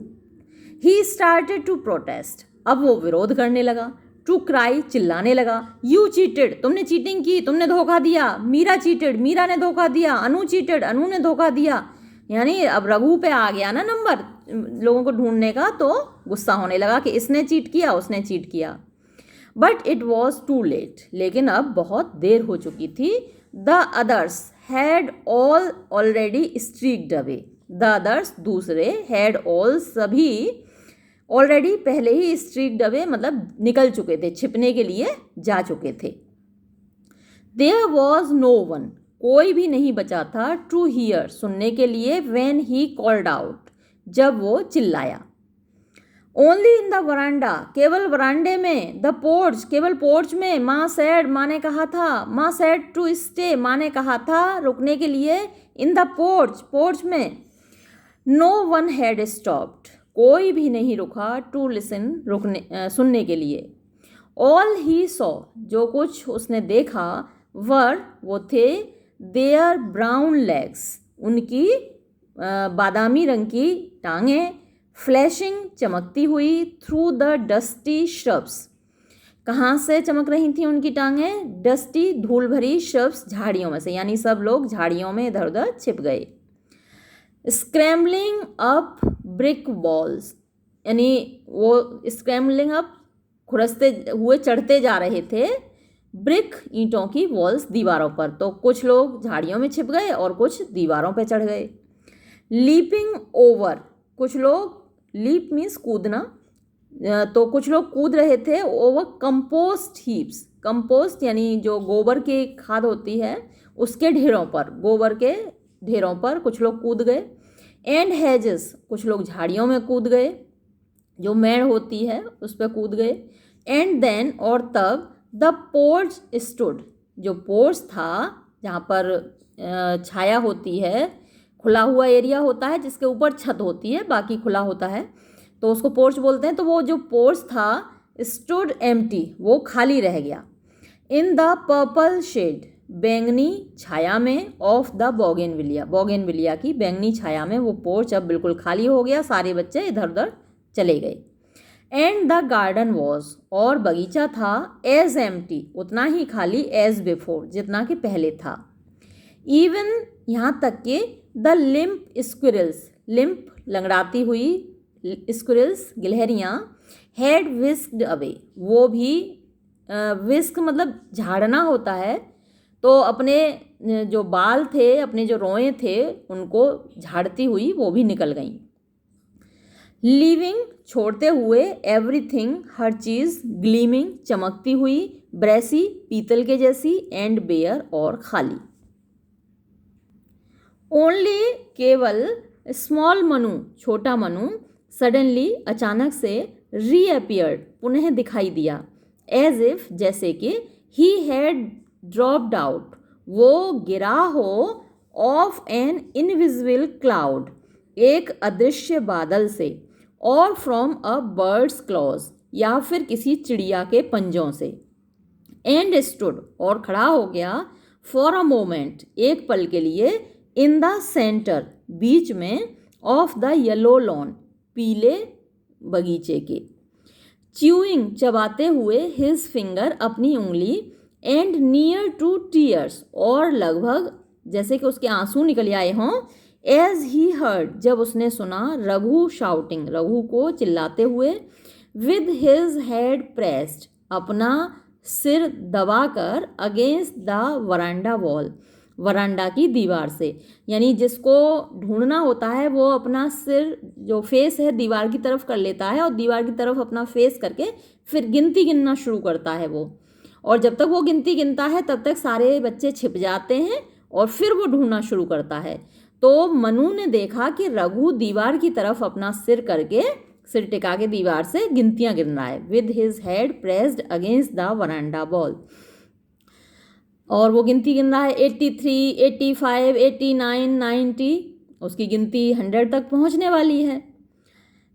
He started to protest, अब वो विरोध करने लगा, टू क्राई चिल्लाने लगा, यू चीटेड, तुमने चीटिंग की, तुमने धोखा दिया, मीरा चीटेड, मीरा ने धोखा दिया, अनु चीटेड, अनु ने धोखा दिया। यानी अब रघु पे आ गया ना नंबर लोगों को ढूंढने का, तो गुस्सा होने लगा कि इसने चीट किया, उसने चीट किया। But it was too late, लेकिन अब बहुत देर हो चुकी थी। The others had all already streaked away, the others दूसरे, हैड ऑल सभी, ऑलरेडी पहले ही स्ट्रीक्ड अवे मतलब निकल चुके थे, छिपने के लिए जा चुके थे। देयर वॉज नो वन, कोई भी नहीं बचा था, टू हियर सुनने के लिए, व्हेन ही कॉल्ड आउट जब वो चिल्लाया। ओनली इन द वरांडा, केवल वरांडे में, द पोर्च केवल पोर्च में, माँ सैड माँ ने कहा था, माँ सैड टू स्टे माँ ने कहा था रुकने के लिए, इन द पोर्च पोर्च में, नो वन हैड स्टॉप्ड कोई भी नहीं रुका, टू लिसन रुकने सुनने के लिए। ऑल ही सॉ जो कुछ उसने देखा, वर वो थे, देयर ब्राउन लेग्स उनकी बादामी रंग की टांगें, फ्लैशिंग चमकती हुई, थ्रू द डस्टी श्रब्स, कहाँ से चमक रही थी उनकी टांगें, डस्टी धूल भरी, श्रब्स झाड़ियों में से, यानी सब लोग झाड़ियों में इधर उधर छिप गए। स्क्रैम्बलिंग अप ब्रिक वॉल्स, यानी वो स्क्रैम्बलिंग अप खुरसते हुए चढ़ते जा रहे थे, ब्रिक ईंटों की वॉल्स दीवारों पर, तो कुछ लोग झाड़ियों में छिप गए और कुछ दीवारों पर चढ़ गए। लीपिंग ओवर, कुछ लोग, लीप मीन्स कूदना, तो कुछ लोग कूद रहे थे, ओवर कंपोस्ट हीप्स, कंपोस्ट यानी जो गोबर की खाद होती है उसके ढेरों पर, गोबर के ढेरों पर कुछ लोग कूद गए। एंड हेजेस, कुछ लोग झाड़ियों में कूद गए, जो मेड़ होती है उस पर कूद गए। एंड देन और तब, द पोर्च स्टूड, जो पोर्च था जहाँ पर छाया होती है, खुला हुआ एरिया होता है जिसके ऊपर छत होती है, बाकी खुला होता है, तो उसको पोर्च बोलते हैं। तो वो जो पोर्च था, स्टूड एम्प्टी, वो खाली रह गया। इन द पर्पल शेड, बैंगनी छाया में, ऑफ द बोगेनविलिया, बोगेनविलिया की बैंगनी छाया में वो पोर्च अब बिल्कुल खाली हो गया, सारे बच्चे इधर उधर चले गए। एंड द गार्डन वॉज, और बगीचा था, एज एम्प्टी उतना ही खाली, एज बिफोर जितना कि पहले था। इवन यहाँ तक कि द लिम्प स्क्विरल्स, लिम्प लंगड़ाती हुई, स्क्विरल्स गिलहरियाँ, हैड विस्क्ड अवे, वो भी विस्क मतलब झाड़ना होता है, तो अपने जो बाल थे, अपने जो रोए थे, उनको झाड़ती हुई वो भी निकल गईं। लीविंग छोड़ते हुए, एवरीथिंग हर चीज़, ग्लीमिंग चमकती हुई, ब्रेसी पीतल के जैसी, एंड बेयर और खाली। ओनली केवल, स्मॉल मनु छोटा मनु, सडनली अचानक से, रीअपियर्ड पुनः दिखाई दिया, एज इफ जैसे कि, ही हैड ड्रॉप्ड आउट वो गिरा हो, ऑफ एन इनविजिबल क्लाउड एक अदृश्य बादल से, और फ्रॉम अ बर्ड्स क्लॉज या फिर किसी चिड़िया के पंजों से। एंड स्टूड और खड़ा हो गया, फॉर अ मोमेंट एक पल के लिए, इन द सेंटर बीच में, ऑफ द येलो लॉन पीले बगीचे के, च्यूइंग चबाते हुए, हिज फिंगर अपनी उंगली, एंड नियर टू टीयर्स और लगभग जैसे कि उसके आंसू निकल आए हों, एज ही हर्ड जब उसने सुना, रघु शाउटिंग रघु को चिल्लाते हुए, विद हिज हेड प्रेस्ड अपना सिर दबाकर, अगेंस्ट द वरांडा वॉल वरांडा की दीवार से, यानी जिसको ढूंढना होता है वो अपना सिर जो फेस है दीवार की तरफ कर लेता है और दीवार की तरफ अपना फेस करके फिर गिनती गिनना शुरू करता है वो, और जब तक वो गिनती गिनता है तब तक सारे बच्चे छिप जाते हैं और फिर वो ढूंढना शुरू करता है। तो मनु ने देखा कि रघु दीवार की तरफ अपना सिर टिका के दीवार से गिनतियां गिन रहा है, with his head pressed against the veranda wall. और वो गिनती गिन रहा है 83, 85, 89, 90, उसकी गिनती 100 तक पहुंचने वाली है।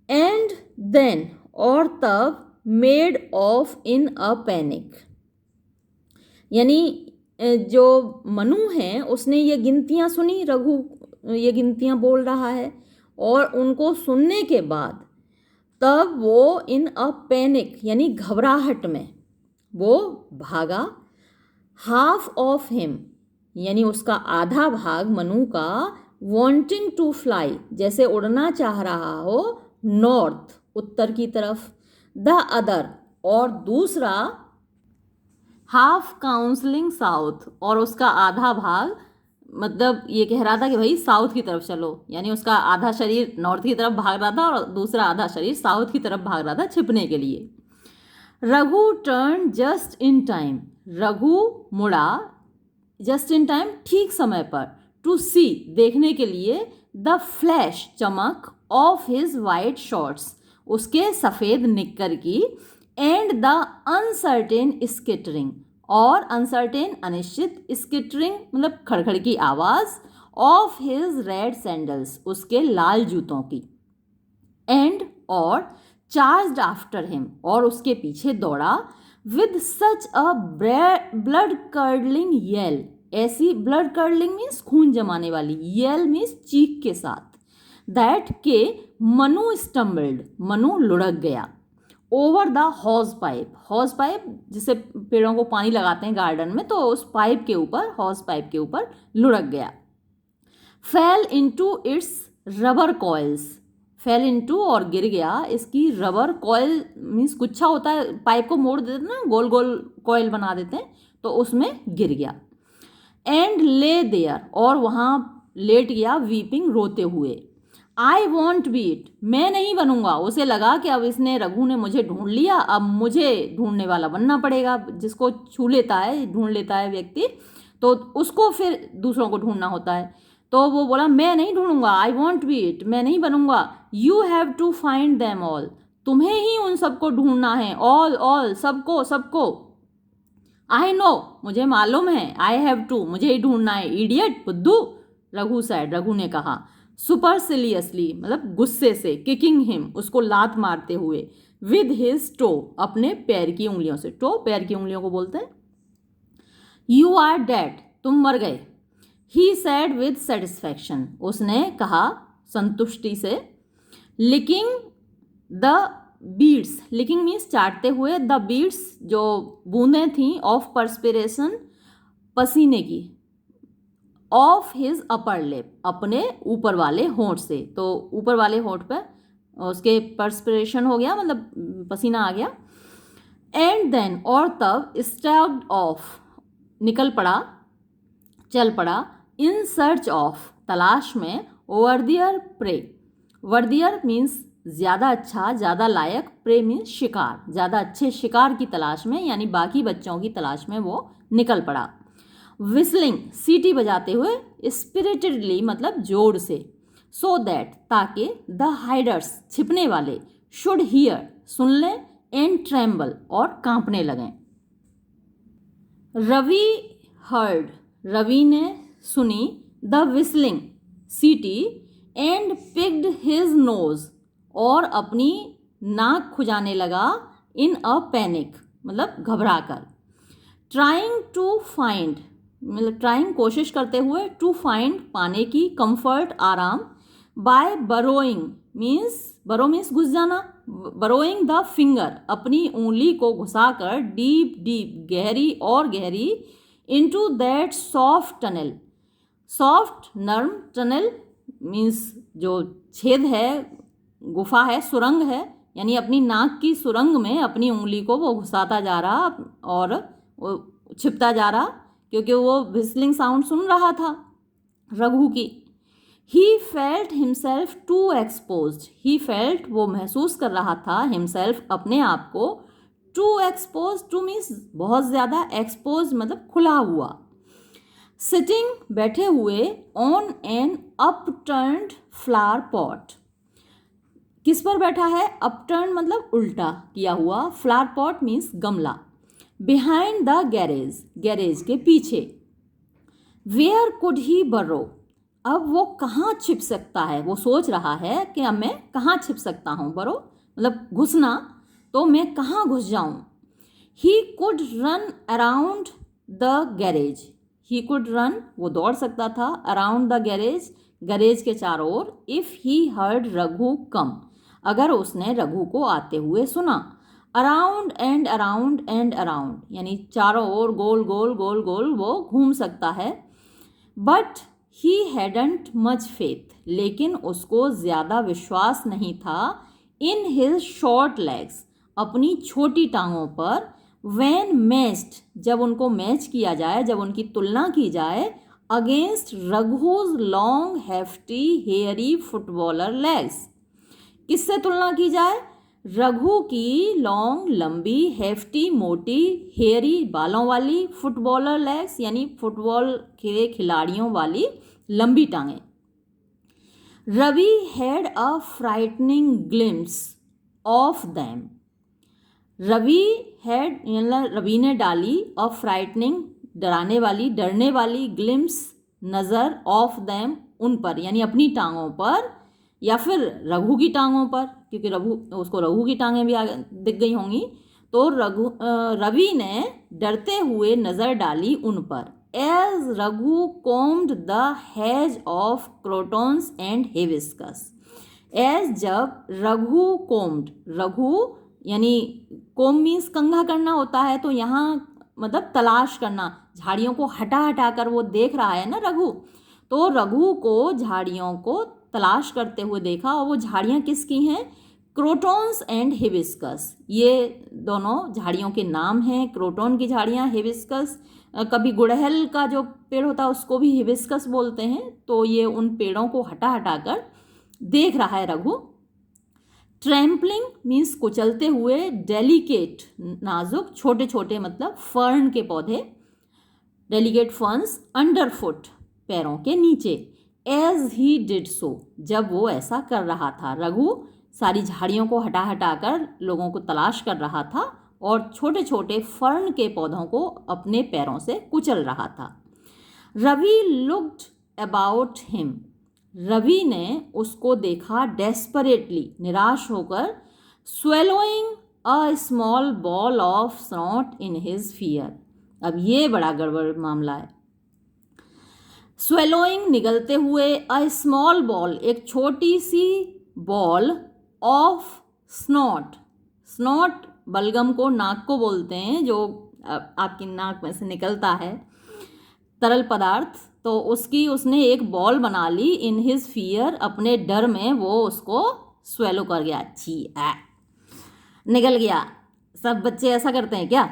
एंड देन, और तब, made of in a panic, यानी जो मनु है उसने ये गिनतियां सुनी, रघु ये गिनतियां बोल रहा है, और उनको सुनने के बाद तब वो इन अ पैनिक यानी घबराहट में वो भागा। हाफ ऑफ हिम यानी उसका आधा भाग मनु का, वॉन्टिंग टू फ्लाई जैसे उड़ना चाह रहा हो, नॉर्थ उत्तर की तरफ, द अदर और दूसरा, हाफ काउंसलिंग साउथ और उसका आधा भाग मतलब ये कह रहा था कि भाई साउथ की तरफ चलो, यानी उसका आधा शरीर नॉर्थ की तरफ भाग रहा था और दूसरा आधा शरीर साउथ की तरफ भाग रहा था छिपने के लिए। Raghu turn just in time, Raghu मुड़ा जस्ट इन टाइम ठीक समय पर, टू सी देखने के लिए, द फ्लैश चमक, ऑफ हिज वाइट शॉर्ट्स उसके सफ़ेद निक्कर की, एंड द अनसर्टेन स्किटरिंग और अनसर्टेन अनिश्चित, स्किटरिंग मतलब खड़खड़ की आवाज़, ऑफ हिज रेड सैंडल्स उसके लाल जूतों की, एंड और चार्ज्ड आफ्टर हिम और उसके पीछे दौड़ा, with such a blood curdling yell, ऐसी ब्लड कर्डलिंग मीन्स खून जमाने वाली, येल मीन्स चीख के साथ, दैट के मनु स्टम्बल्ड मनु लुढ़क गया, ओवर द हॉज पाइप जिसे पेड़ों को पानी लगाते हैं गार्डन में, तो उस पाइप के ऊपर, हॉज पाइप के ऊपर लुढ़क गया। Fail into its rubber coils, fail into और गिर गया, इसकी रबर कॉइल मीन्स गुच्छा होता है, पाइप को मोड़ देते हैं ना, गोल गोल कॉइल बना देते हैं, तो उसमें गिर गया। एंड ले देयर और वहाँ लेट गया, वीपिंग रोते हुए, आई वॉन्ट बी इट मैं नहीं बनूंगा, उसे लगा कि अब इसने रघु ने मुझे ढूंढ लिया, अब मुझे ढूंढने वाला बनना पड़ेगा, जिसको छू लेता है ढूंढ लेता है व्यक्ति तो उसको फिर दूसरों को ढूंढना होता है। तो वो बोला मैं नहीं ढूंढूंगा, आई वॉन्ट बी इट मैं नहीं बनूंगा, you have to find them all तुम्हें ही उन सबको ढूंढना है, ऑल सबको सबको, आई नो मुझे मालूम है, आई हैव टू मुझे ही ढूंढना है, इडियट बुद्धू, रघु ने कहा, सुपरसिलियसली मतलब गुस्से से, किकिंग हिम उसको लात मारते हुए, विद हिज टो अपने पैर की उंगलियों से, टो पैर की उंगलियों को बोलते हैं। यू आर डेड तुम मर गए, ही सैड विद सेटिस्फैक्शन उसने कहा संतुष्टि से, licking the beads, licking means चाटते हुए, द बीड्स जो बूंदें थीं, ऑफ पर्सपिरेशन पसीने की, ऑफ हिज अपर लिप अपने ऊपर वाले होंठ से, तो ऊपर वाले होंठ पर उसके पर्सपिरेशन हो गया मतलब पसीना आ गया। एंड देन और तब, स्टैग्ड ऑफ निकल पड़ा चल पड़ा, इन सर्च ऑफ तलाश में, वर्दियर प्रे, वर्दियर मीन्स ज़्यादा अच्छा ज़्यादा लायक, प्रे मीन्स शिकार, ज़्यादा अच्छे शिकार की तलाश में यानी बाकी बच्चों की तलाश में वो निकल पड़ा। विस्लिंग सीटी बजाते हुए, स्पिरिटेडली मतलब जोर से, सो दैट ताकि, द हाइडर्स छिपने वाले, शुड हियर सुन लें, एंड ट्रेम्बल और कांपने लगें। रवि हर्ड रवि ने सुनी, द विस्लिंग सीटी, एंड पिक्ड हिज नोज और अपनी नाक खुजाने लगा, इन अ पैनिक मतलब घबरा कर, ट्राइंग टू फाइंड मतलब ट्राइंग कोशिश करते हुए, टू फाइंड पाने की, कंफर्ट आराम, बाय बरोइंग मीन्स बरो मीन्स घुस जाना, बरोइंग द फिंगर अपनी उंगली को घुसाकर, डीप डीप गहरी और गहरी, into that soft tunnel, soft नर्म, टनल मीन्स जो छेद है, गुफा है, सुरंग है, यानी अपनी नाक की सुरंग में अपनी उंगली को वो घुसाता जा रहा और वो छिपता जा रहा, क्योंकि वो विस्लिंग साउंड सुन रहा था रघु की। He felt himself too exposed, he felt वो महसूस कर रहा था, हिमसेल्फ अपने आप को, टू एक्सपोज, टू मीन्स बहुत ज़्यादा, एक्सपोज मतलब खुला हुआ, सिटिंग बैठे हुए ऑन एन अपटर्न्ड फ्लावर पॉट। किस पर बैठा है? अपटर्न मतलब उल्टा किया हुआ, फ्लावर पॉट मीन्स गमला। बिहाइंड द गैरेज, गैरेज के पीछे। वेयर कुड ही बरो, अब वो कहाँ छिप सकता है? वो सोच रहा है कि अब मैं कहाँ छिप सकता हूँ। बरो मतलब घुसना, तो मैं कहाँ घुस जाऊँ। He could run around the garage, he could run वो दौड़ सकता था, अराउंड द गैरेज गैरेज के चारों ओर, इफ़ ही हर्ड रघु कम, अगर उसने रघु को आते हुए सुना। Around and around and around यानी चारों ओर गोल गोल गोल गोल वो घूम सकता है। But he hadn't much faith, लेकिन उसको ज़्यादा विश्वास नहीं था, इन हिज शॉर्ट लेग्स, अपनी छोटी टांगों पर। व्हेन मैच्ड, जब उनको मैच किया जाए, जब उनकी तुलना की जाए, against Raghu's long hefty hairy footballer legs, किससे तुलना की जाए? रघु की लॉन्ग लंबी, हेफ्टी मोटी, हेयरी बालों वाली, फुटबॉलर लेग्स यानी फुटबॉल के खिलाड़ियों वाली लंबी टांगें। Ravi had a frightening glimpse of them, Ravi had Ravi ने डाली, अ फ्राइटनिंग डराने वाली, डरने वाली, ग्लिम्स नज़र, ऑफ दैम उन पर यानी अपनी टांगों पर, या फिर रघु की टांगों पर, क्योंकि उसको रघु की टांगें भी दिख गई होंगी। तो रवि ने डरते हुए नज़र डाली उन पर। As Raghu combed the hedge of crotons and hibiscus, as जब रघु कोम्ड, रघु यानी कोम मीन्स कंघा करना होता है, तो यहाँ मतलब तलाश करना, झाड़ियों को हटा हटा कर वो देख रहा है ना रघु, तो रघु को झाड़ियों को तलाश करते हुए देखा। और वो झाड़ियाँ किसकी हैं? क्रोटॉन्स एंड हिबिस्कस, ये दोनों झाड़ियों के नाम हैं। क्रोटॉन की झाड़ियाँ, हिबिस्कस, कभी गुड़हल का जो पेड़ होता है उसको भी हिबिस्कस बोलते हैं। तो ये उन पेड़ों को हटा हटा कर देख रहा है रघु। ट्रैम्पलिंग मीन्स कुचलते हुए, डेलिकेट नाजुक, छोटे छोटे मतलब फर्न के पौधे, डेलिकेट फर्न्स, अंडरफुट पैरों के नीचे। एज ही डिड सो, जब वो ऐसा कर रहा था, रघु सारी झाड़ियों को हटा हटा कर लोगों को तलाश कर रहा था और छोटे छोटे फर्न के पौधों को अपने पैरों से कुचल रहा था। Ravi looked about him, Ravi ने उसको देखा, डेस्परेटली निराश होकर, swallowing a small ball of snot in his fear. अब ये बड़ा गड़बड़ मामला है। स्वेलोइंग निगलते हुए, अ स्मॉल बॉल एक छोटी सी बॉल, ऑफ स्नॉट, स्नॉट बलगम को नाक को बोलते हैं, जो आपकी नाक में से निकलता है तरल पदार्थ, तो उसने एक बॉल बना ली, इन हिज फियर अपने डर में वो उसको स्वेलो कर गया, निकल गया। सब बच्चे ऐसा करते हैं क्या?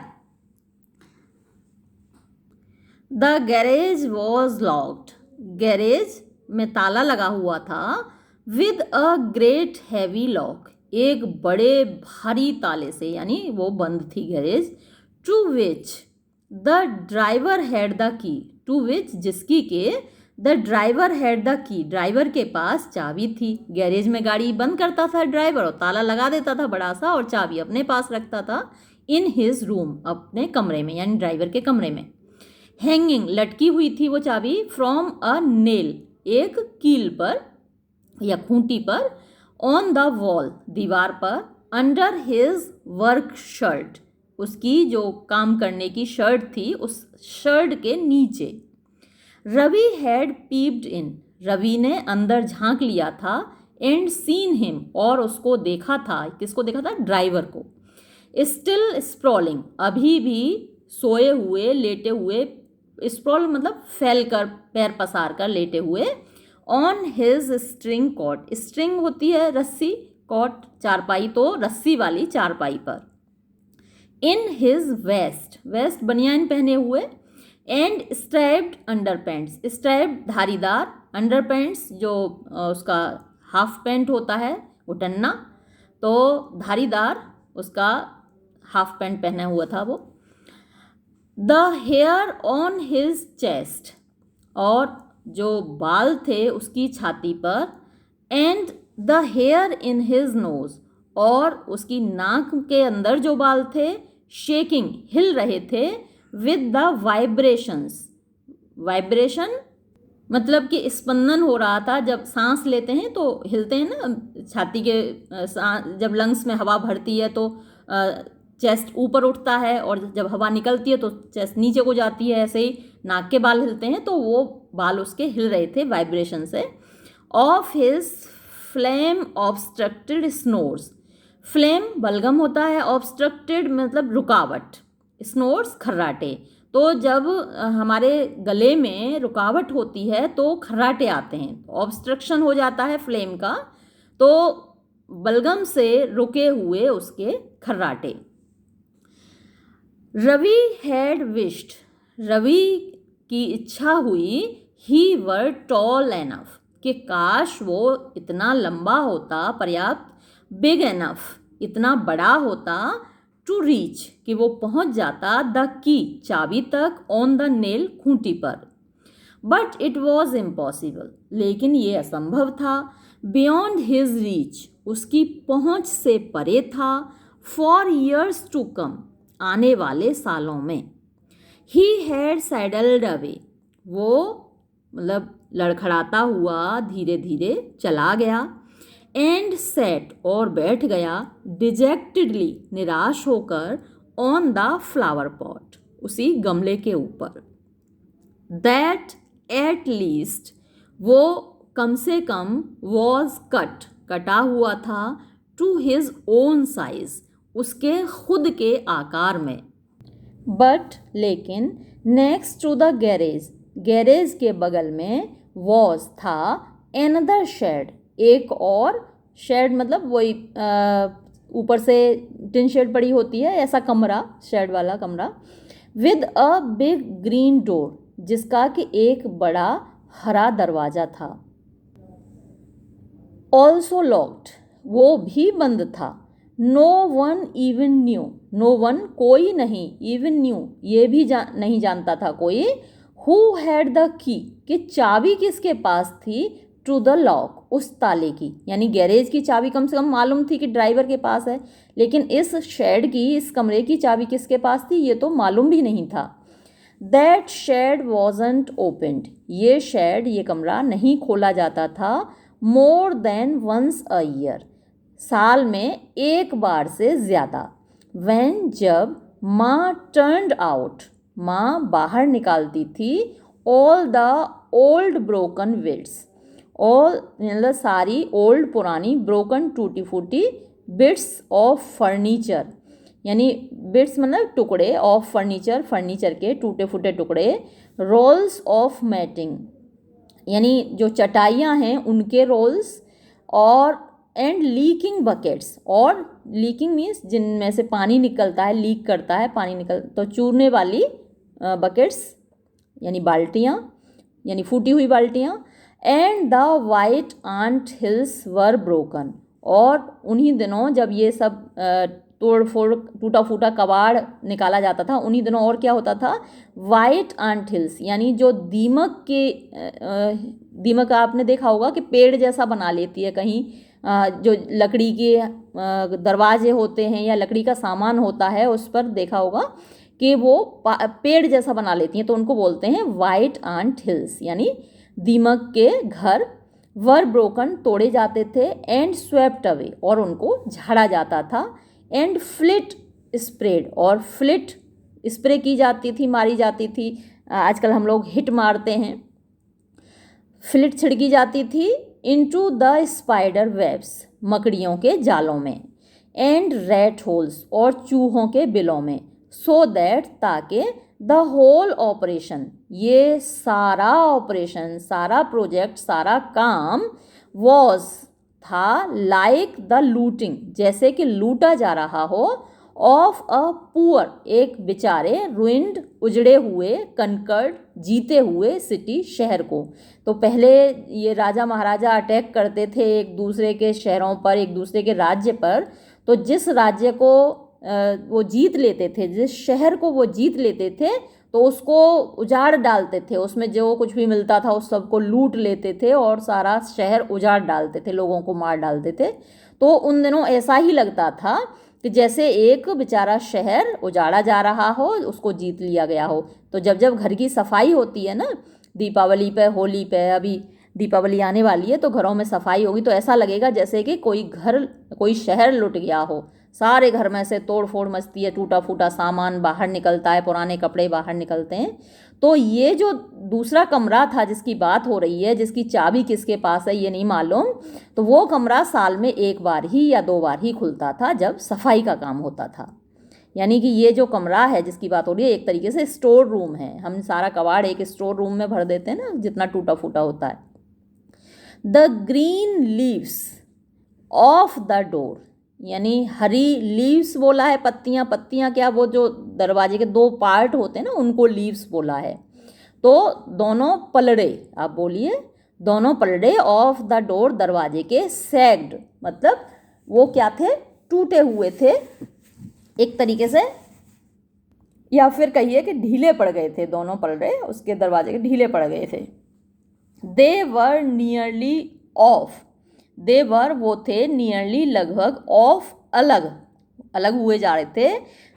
The garage was locked, garage में ताला लगा हुआ था, with a great heavy lock, एक बड़े भारी ताले से, यानी वो बंद थी garage. To which the driver had the key, to which जिसकी के the driver had the key, driver के पास चाबी थी। गैरेज में गाड़ी बंद करता था ड्राइवर और ताला लगा देता था बड़ा सा, और चाबी अपने पास रखता था। इन हिज रूम, अपने कमरे में, यानी ड्राइवर के कमरे में। हैंगिंग लटकी हुई थी वो चाबी, फ्रॉम अ नेल एक कील पर या खूंटी पर, ऑन द वॉल दीवार पर, अंडर हिज वर्क शर्ट उसकी जो काम करने की शर्ट थी उस शर्ट के नीचे। रवि हैड पीप्ड इन, रवि ने अंदर झांक लिया था, एंड सीन हिम और उसको देखा था, किसको देखा था? ड्राइवर को। स्टिल स्प्रॉलिंग अभी भी सोए हुए, लेटे हुए, स्प्रॉल मतलब फैल कर, पैर पसार कर लेटे हुए, on his string cot, string होती है रस्सी, कॉट चारपाई, तो रस्सी वाली चारपाई पर। इन हिज वेस्ट, वेस्ट बनियान पहने हुए, and strapped under pants, strapped धारीदार, अंडर पैंट्स जो उसका हाफ पैंट होता है वो टन्ना, तो धारीदार उसका हाफ पैंट पहना हुआ था वो। The hair on his chest, और जो बाल थे उसकी छाती पर, and the hair in his nose, और उसकी नाक के अंदर जो बाल थे शेकिंग, हिल रहे थे, विद द वाइब्रेशंस, वाइब्रेशन मतलब कि स्पंदन हो रहा था। जब सांस लेते हैं तो हिलते हैं ना छाती के, जब लंग्स में हवा भरती है तो चेस्ट ऊपर उठता है, और जब हवा निकलती है तो चेस्ट नीचे को जाती है, ऐसे ही नाक के बाल हिलते हैं, तो वो बाल उसके हिल रहे थे वाइब्रेशन से। Of his flame obstructed snores, flame बलगम होता है, ऑब्स्ट्रक्टेड मतलब रुकावट, स्नोर्स खर्राटे। तो जब हमारे गले में रुकावट होती है तो खर्राटे आते हैं, ऑब्स्ट्रक्शन हो जाता है फ्लेम का, तो बलगम से रुके हुए उसके खर्राटे। रवि हैड विश्ड, रवि की इच्छा हुई, ही वर टॉल एनफ, कि काश वो इतना लंबा होता, पर्याप्त, बिग एनफ, इतना बड़ा होता, टू रीच, कि वो पहुंच जाता, द की, चाबी तक, ऑन द नेल, खूंटी पर। बट इट वॉज इम्पॉसिबल, लेकिन ये असंभव था, बियॉन्ड हिज रीच, उसकी पहुंच से परे था, फॉर ईयर्स टू कम, आने वाले सालों में। ही हैड सैडल्ड अवे, वो मतलब लड़खड़ाता हुआ धीरे धीरे चला गया, एंड सेट, और बैठ गया, डिजेक्टेडली, निराश होकर, ऑन द फ्लावर पॉट, उसी गमले के ऊपर। दैट एट लीस्ट, वो कम से कम, वॉज कट, कटा हुआ था, टू हिज ओन साइज, उसके खुद के आकार में। बट लेकिन, next to the garage, garage के बगल में, वॉज था, एनदर शेड, एक और शेड मतलब वही ऊपर से टिन शेड पड़ी होती है, ऐसा कमरा, शेड वाला कमरा, with a big green door, जिसका कि एक बड़ा हरा दरवाज़ा था। ऑल्सो लॉक्ड, वो भी बंद था। No one even knew, no one कोई नहीं, इवन न्यू ये भी नहीं जानता था कोई, हु हैड द की, कि चाबी किसके पास थी, टू द लॉक, उस ताले की, यानी गैरेज की चाबी कम से कम मालूम थी कि ड्राइवर के पास है, लेकिन इस शेड की, इस कमरे की चाबी किसके पास थी ये तो मालूम भी नहीं था। दैट शेड वॉजंट ओपनड, ये शेड, ये कमरा नहीं खोला जाता था, more than once a year, साल में एक बार से ज़्यादा। व्हेन, जब, माँ टर्नड आउट, माँ बाहर निकालती थी, all the old broken bits, all मतलब सारी ओल्ड पुरानी, ब्रोकन टूटी फूटी, बिट्स ऑफ फर्नीचर, यानी बिट्स मतलब टुकड़े, ऑफ फर्नीचर, फर्नीचर के टूटे फूटे टुकड़े, रोल्स ऑफ मैटिंग, यानी जो चटाइयाँ हैं उनके रोल्स, और एंड लीकिंग बकेट्स, और लीकिंग मीन्स जिनमें से पानी निकलता है, लीक करता है पानी निकल, तो चूरने वाली बकेट्स यानी बाल्टियाँ, यानी फूटी हुई बाल्टियाँ। And the white ant hills were broken, और उन्हीं दिनों जब ये सब तोड़ फोड़ टूटा फूटा कबाड़ निकाला जाता था, उन्हीं दिनों और क्या होता था, वाइट आंट हिल्स, यानी जो दीमक के, दीमक आपने देखा होगा कि पेड़ जैसा बना लेती है कहीं, जो लकड़ी के दरवाजे होते हैं या लकड़ी का सामान होता है उस पर देखा होगा कि वो पेड़ जैसा बना लेती हैं, तो उनको बोलते हैं वाइट आंट हिल्स, यानी दीमक के घर। वर ब्रोकन, तोड़े जाते थे, एंड स्वेप्ट अवे, और उनको झाड़ा जाता था, एंड फ्लिट स्प्रेड, और फ्लिट स्प्रे की जाती थी, मारी जाती थी, आजकल हम लोग हिट मारते हैं, फ्लिट छिड़की जाती थी, इनटू द स्पाइडर वेब्स, मकड़ियों के जालों में, एंड रैट होल्स, और चूहों के बिलों में, सो दैट, ताकि, द होल ऑपरेशन, ये सारा ऑपरेशन, सारा प्रोजेक्ट, सारा काम, वॉज, था, लाइक द लूटिंग, जैसे कि लूटा जा रहा हो, ऑफ अ पुअर, एक बेचारे, रुइंड, उजड़े हुए, कनकर्ड, जीते हुए, सिटी, शहर को। तो पहले ये राजा महाराजा अटैक करते थे एक दूसरे के शहरों पर, एक दूसरे के राज्य पर, तो जिस राज्य को वो जीत लेते थे, जिस शहर को वो जीत लेते थे, तो उसको उजाड़ डालते थे, उसमें जो कुछ भी मिलता था उस सबको लूट लेते थे और सारा शहर उजाड़ डालते थे, लोगों को मार डालते थे। तो उन दिनों ऐसा ही लगता था कि जैसे एक बेचारा शहर उजाड़ा जा रहा हो, उसको जीत लिया गया हो। तो जब जब घर की सफाई होती है ना, दीपावली पे, होली पे, अभी दीपावली आने वाली है तो घरों में सफाई होगी, तो ऐसा लगेगा जैसे कि कोई शहर लुट गया हो। सारे घर में से तोड़ फोड़ मचती है, टूटा फूटा सामान बाहर निकलता है, पुराने कपड़े बाहर निकलते हैं। तो ये जो दूसरा कमरा था जिसकी बात हो रही है, जिसकी चाबी किसके पास है ये नहीं मालूम, तो वो कमरा साल में एक बार ही या 2 बार ही खुलता था जब सफाई का काम होता था। यानी कि ये जो कमरा है जिसकी बात हो रही है एक तरीके से स्टोर रूम है। हम सारा कबाड़ एक स्टोर रूम में भर देते हैं ना, जितना टूटा फूटा होता है। The green leaves of the door, यानी हरी लीव्स बोला है, पत्तियां, पत्तियां क्या, वो जो दरवाजे के 2 पार्ट होते हैं ना उनको लीव्स बोला है। तो दोनों पलड़े, आप बोलिए, दोनों पलड़े ऑफ द डोर, दरवाजे के, सैग्ड मतलब वो क्या थे, टूटे हुए थे एक तरीके से, या फिर कहिए कि ढीले पड़ गए थे, दोनों पलड़े उसके दरवाजे के ढीले पड़ गए थे। दे वर नियरली ऑफ, दे वर वो थे, नियरली लगभग, ऑफ अलग, अलग हुए जा रहे थे,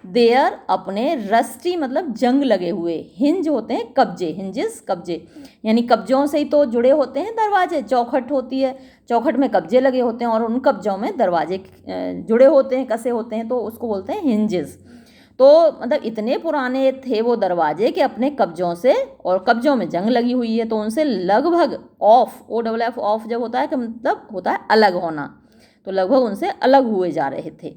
देयर अपने, रस्टी मतलब जंग लगे हुए, हिंज होते हैं कब्जे, हिंजेस कब्जे, यानी कब्जों से ही तो जुड़े होते हैं दरवाजे, चौखट होती है, चौखट में कब्जे लगे होते हैं और उन कब्जों में दरवाजे जुड़े होते हैं, कसे होते हैं, तो उसको बोलते हैं हिंजेस। तो मतलब इतने पुराने थे वो दरवाजे कि अपने कब्जों से, और कब्जों में जंग लगी हुई है तो उनसे लगभग, ऑफ, OFF ऑफ जब होता है कि मतलब होता है अलग होना, तो लगभग उनसे अलग हुए जा रहे थे।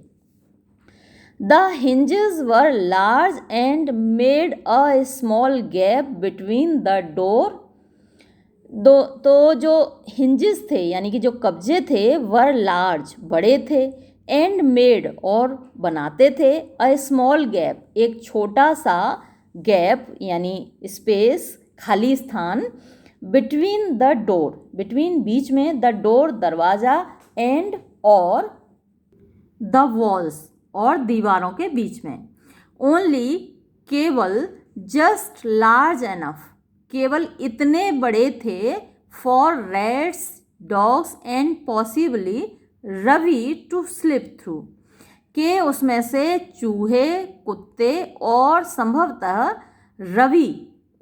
The hinges were large and made a small gap between the door, तो जो hinges थे यानी कि जो कब्जे थे, were large बड़े थे, and made और बनाते थे, a small gap एक छोटा सा गैप यानी स्पेस, खाली स्थान, between the door, between बीच में, the door दरवाज़ा, and और the walls और दीवारों के बीच में, ओनली केवल, जस्ट लार्ज एनफ केवल इतने बड़े थे, for rats, dogs and possibly Ravi to slip through, के उसमें से चूहे, कुत्ते और संभवतः रवि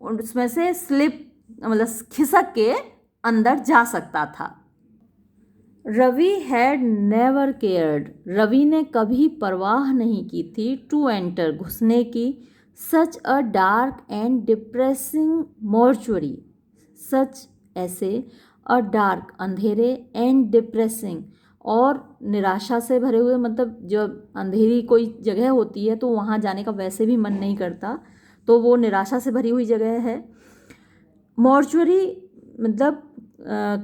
उसमें से स्लिप मतलब खिसक के अंदर जा सकता था। Ravi had never cared, Ravi ने कभी परवाह नहीं की थी, टू एंटर घुसने की, such a dark and depressing mortuary, such ऐसे, अ डार्क अंधेरे, एंड डिप्रेसिंग और निराशा से भरे हुए, मतलब जब अंधेरी कोई जगह होती है तो वहाँ जाने का वैसे भी मन नहीं करता, तो वो निराशा से भरी हुई जगह है। मॉर्चुरी मतलब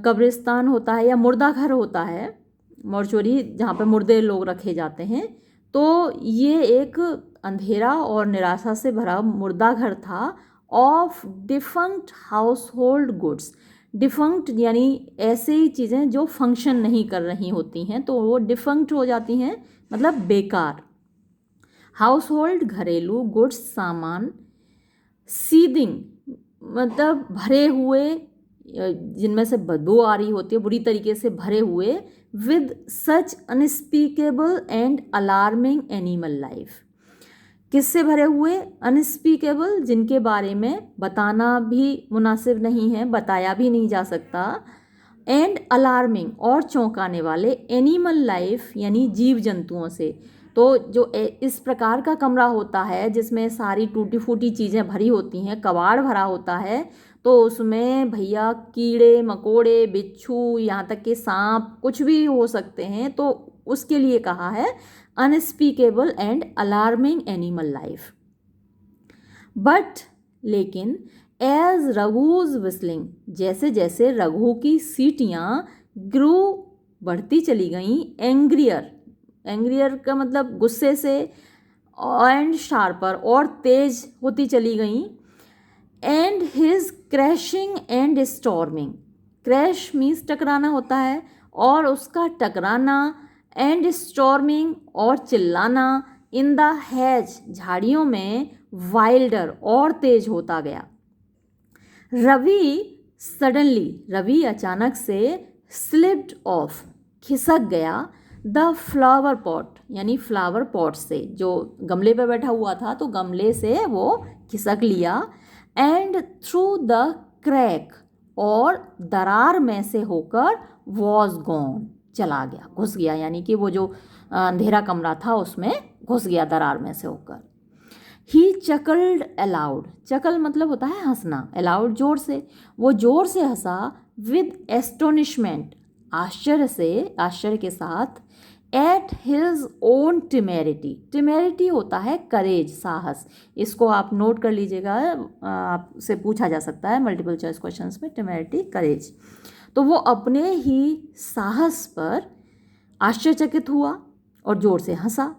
कब्रिस्तान होता है या मुर्दा घर होता है, मॉर्चुरी जहाँ पे मुर्दे लोग रखे जाते हैं, तो ये एक अंधेरा और निराशा से भरा मुर्दा घर था, of defunct house hold goods, defunct यानी ऐसे ही चीज़ें जो फंक्शन नहीं कर रही होती हैं तो वो डिफंक्ट हो जाती हैं, मतलब बेकार। हाउस होल्ड घरेलू, गुड्स सामान, सीदिंग मतलब भरे हुए, जिनमें से बदबू आ रही होती है, बुरी तरीके से भरे हुए, with such unspeakable and alarming animal life, किससे भरे हुए, अनस्पीकेबल जिनके बारे में बताना भी मुनासिब नहीं है, बताया भी नहीं जा सकता, एंड अलार्मिंग और चौंकाने वाले, एनिमल लाइफ यानी जीव जंतुओं से। तो जो इस प्रकार का कमरा होता है जिसमें सारी टूटी फूटी चीज़ें भरी होती हैं, कबाड़ भरा होता है, तो उसमें भैया कीड़े मकोड़े, बिच्छू, यहाँ तक कि सांप कुछ भी हो सकते हैं, तो उसके लिए कहा है unspeakable and alarming animal life. But लेकिन, एज रघुज विस्लिंग जैसे जैसे रघु की सीटियाँ ग्रू बढ़ती चली गईं, एंग्रियर, एंग्रियर का मतलब गुस्से से, एंड शार्पर और तेज होती चली गईं, and his crashing and storming, crash means टकराना होता है, और उसका टकराना, एंड स्टॉर्मिंग और चिल्लाना, इन द हैज झाड़ियों में, वाइल्डर, और तेज होता गया। रवि अचानक से स्लिप्ड ऑफ, खिसक गया, द फ्लावर पॉट, यानी फ्लावर पॉट से, जो गमले पे बैठा हुआ था तो गमले से वो खिसक लिया, एंड थ्रू द क्रैक, और दरार में से होकर वॉज गॉन, चला गया, घुस गया, यानी कि वो जो अंधेरा कमरा था उसमें घुस गया दरार में से होकर। ही चकल्ड अलाउड, चकल मतलब होता है हंसना, अलाउड जोर से, वो जोर से हंसा, विद एस्टोनिशमेंट, आश्चर्य के साथ, एट हिज ओन टिमेरिटी, टिमेरिटी होता है करेज, साहस, इसको आप नोट कर लीजिएगा, आपसे पूछा जा सकता है मल्टीपल चॉइस क्वेश्चंस में, टिमेरिटी करेज। तो वो अपने ही साहस पर आश्चर्यचकित हुआ और जोर से हंसा,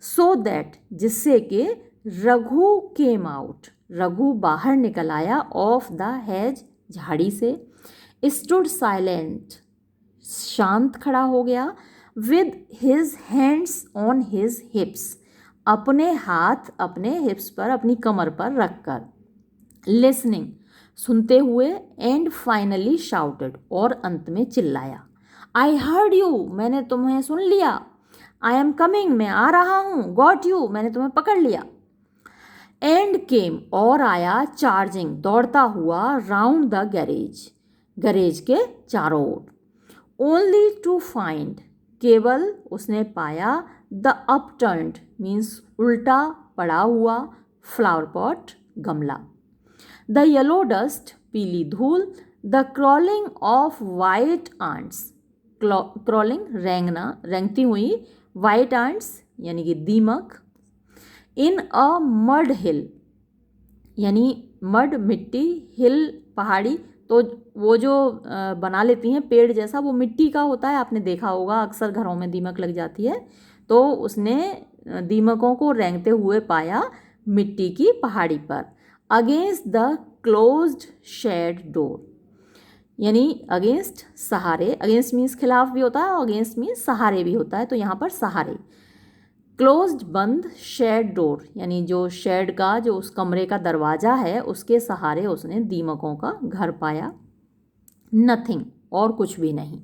सो दैट, जिससे कि रघु केम आउट, रघु बाहर निकल आया, ऑफ द हेज, झाड़ी से, स्टूड साइलेंट, शांत खड़ा हो गया, with his hands on his हिप्स, अपने हाथ अपने हिप्स पर, अपनी कमर पर रखकर, लिसनिंग, सुनते हुए, एंड फाइनली शाउटेड, और अंत में चिल्लाया, आई हर्ड यू, मैंने तुम्हें सुन लिया, आई एम कमिंग, मैं आ रहा हूँ, गॉट यू, मैंने तुम्हें पकड़ लिया, एंड केम, और आया, चार्जिंग, दौड़ता हुआ, राउंड द गैरेज, गैरेज के चारों ओर, ओनली टू फाइंड, केवल उसने पाया, द अपटर्न्ड मीन्स उल्टा पड़ा हुआ, फ्लावर पॉट, गमला, द येलो डस्ट, पीली धूल, the crawling of white ants, crawling रेंगना, रेंगती हुई, वाइट आंट्स यानी कि दीमक, इन अ मड हिल, यानी मड मिट्टी, हिल पहाड़ी, तो वो जो बना लेती हैं पेड़ जैसा, वो मिट्टी का होता है, आपने देखा होगा, अक्सर घरों में दीमक लग जाती है, तो उसने दीमकों को रेंगते हुए पाया मिट्टी की पहाड़ी पर, against the closed shed door, यानी अगेंस्ट, सहारे, अगेंस्ट मीन्स खिलाफ भी होता है और अगेंस्ट मीन्स सहारे भी होता है, तो यहाँ पर सहारे, क्लोज्ड बंद, शेड डोर यानी जो शेड का, जो उस कमरे का दरवाज़ा है, उसके सहारे उसने दीमकों का घर पाया, नथिंग, और कुछ भी नहीं,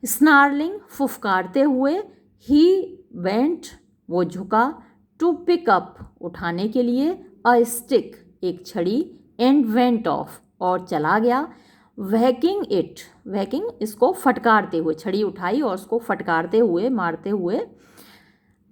स्नार्लिंग, फुफकारते हुए, ही वेंट, वो झुका, टू पिक अप, उठाने के लिए, अ स्टिक, एक छड़ी, एंड वेंट ऑफ, और चला गया, वैकिंग इट, वैकिंग इसको फटकारते हुए, छड़ी उठाई और उसको फटकारते हुए, मारते हुए,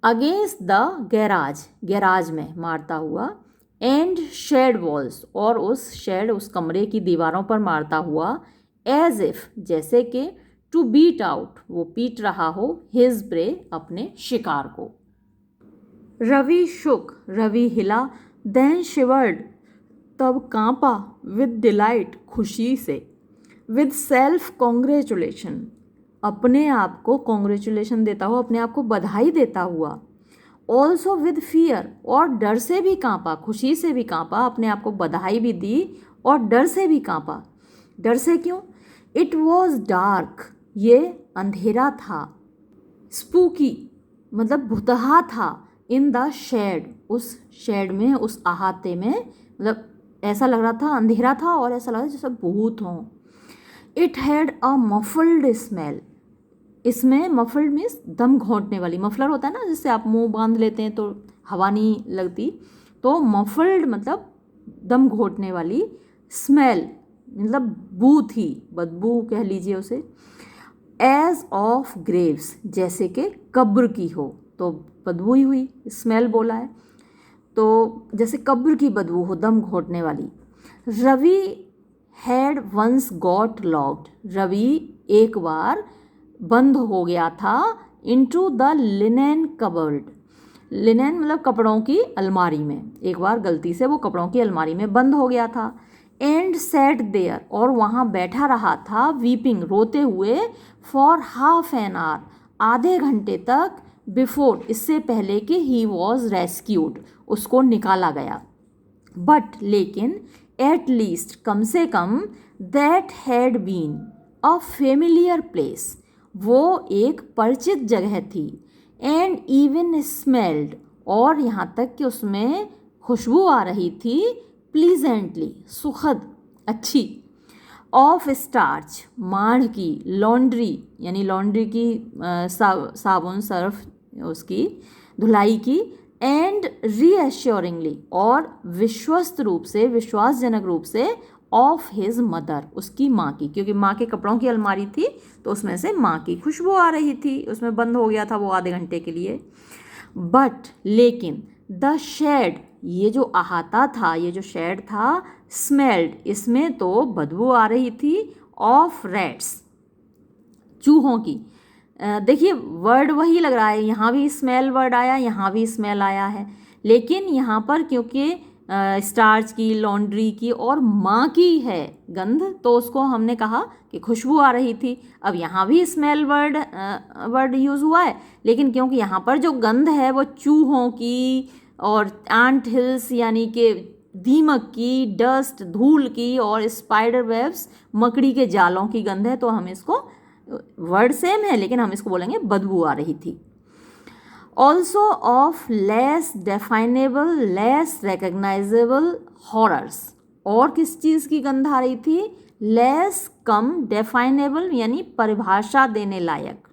अगेंस्ट द गैराज, गैराज में मारता हुआ, एंड शेड वॉल्स, और उस शेड, उस कमरे की दीवारों पर मारता हुआ, एज इफ, जैसे कि, टू बीट आउट, वो पीट रहा हो, हिज प्रे, अपने शिकार को। रवि शुक, रवि हिला, देन शिवर्ड, तब कांपा, विद डिलाइट, खुशी से, विद सेल्फ कॉन्ग्रेचुलेशन, अपने आप को कॉन्ग्रेचुलेशन देता हुआ, अपने आप को बधाई देता हुआ, ऑल्सो विद फियर, और डर से भी कांपा, खुशी से भी कांपा, अपने आप को बधाई भी दी और डर से भी कांपा, डर से क्यों, इट वॉज डार्क, ये अंधेरा था, स्पूकी मतलब भुतहा था, इन द शेड, उस शेड में, उस अहाते में, मतलब ऐसा लग रहा था, अंधेरा था और ऐसा लग रहा था जैसे भूत हों, it had a muffled smell, इसमें मफल्ड मीन्स दम घोंटने वाली, मफलर होता है ना जिससे आप मुंह बांध लेते हैं तो हवा नहीं लगती, तो मफल्ड मतलब दम घोंटने वाली, स्मेल मतलब बू थी, बदबू कह लीजिए उसे, एज ऑफ ग्रेव्स, जैसे कि कब्र की हो, तो बदबू ही हुई, स्मेल बोला है, तो जैसे कब्र की बदबू हो, दम घोंटने वाली। Ravi had once got locked, Ravi एक बार बंद हो गया था, into the linen cupboard, linen मतलब कपड़ों की अलमारी में, एक बार गलती से वो कपड़ों की अलमारी में बंद हो गया था, एंड सैट देयर, और वहाँ बैठा रहा था, वीपिंग, रोते हुए, फॉर हाफ एन आवर, आधे घंटे तक, बिफोर, इससे पहले कि ही वॉज रेस्क्यूड, उसको निकाला गया, बट लेकिन, एट लीस्ट, कम से कम, that had been a familiar place, वो एक परिचित जगह थी, एंड इवन स्मेल्ड, और यहाँ तक कि उसमें खुशबू आ रही थी, प्लीजेंटली सुखद, अच्छी, ऑफ स्टार्च माढ़ की, लॉन्ड्री यानी लॉन्ड्री की साबुन सर्फ उसकी धुलाई की, एंड रीएश्योरिंगली और विश्वस्त रूप से, विश्वासजनक रूप से, ऑफ हिज मदर उसकी माँ की, क्योंकि माँ के कपड़ों की अलमारी थी तो उसमें से माँ की खुशबू आ रही थी, उसमें बंद हो गया था वो आधे घंटे के लिए। बट लेकिन द शेड, ये जो अहाता था, ये जो शेड था, स्मेल्ड, इसमें तो बदबू आ रही थी, ऑफ रैट्स, चूहों की। देखिए वर्ड वही लग रहा है, यहाँ भी स्मेल वर्ड आया, यहाँ भी स्मेल आया है, लेकिन यहाँ पर क्योंकि स्टार्च की, लॉन्ड्री की और माँ की है गंध, तो उसको हमने कहा कि खुशबू आ रही थी। अब यहाँ भी स्मेल वर्ड यूज़ हुआ है, लेकिन क्योंकि यहाँ पर जो गंध है वो चूहों की और एंट हिल्स यानी कि दीमक की, डस्ट धूल की, और स्पाइडर वेब्स मकड़ी के जालों की गंध है, तो हम इसको, वर्ड सेम है लेकिन हम इसको बोलेंगे बदबू आ रही थी। Also of less definable, less recognisable horrors, और किस चीज़ की गंध आ रही थी, लेस कम डेफाइनेबल यानी परिभाषा देने लायक,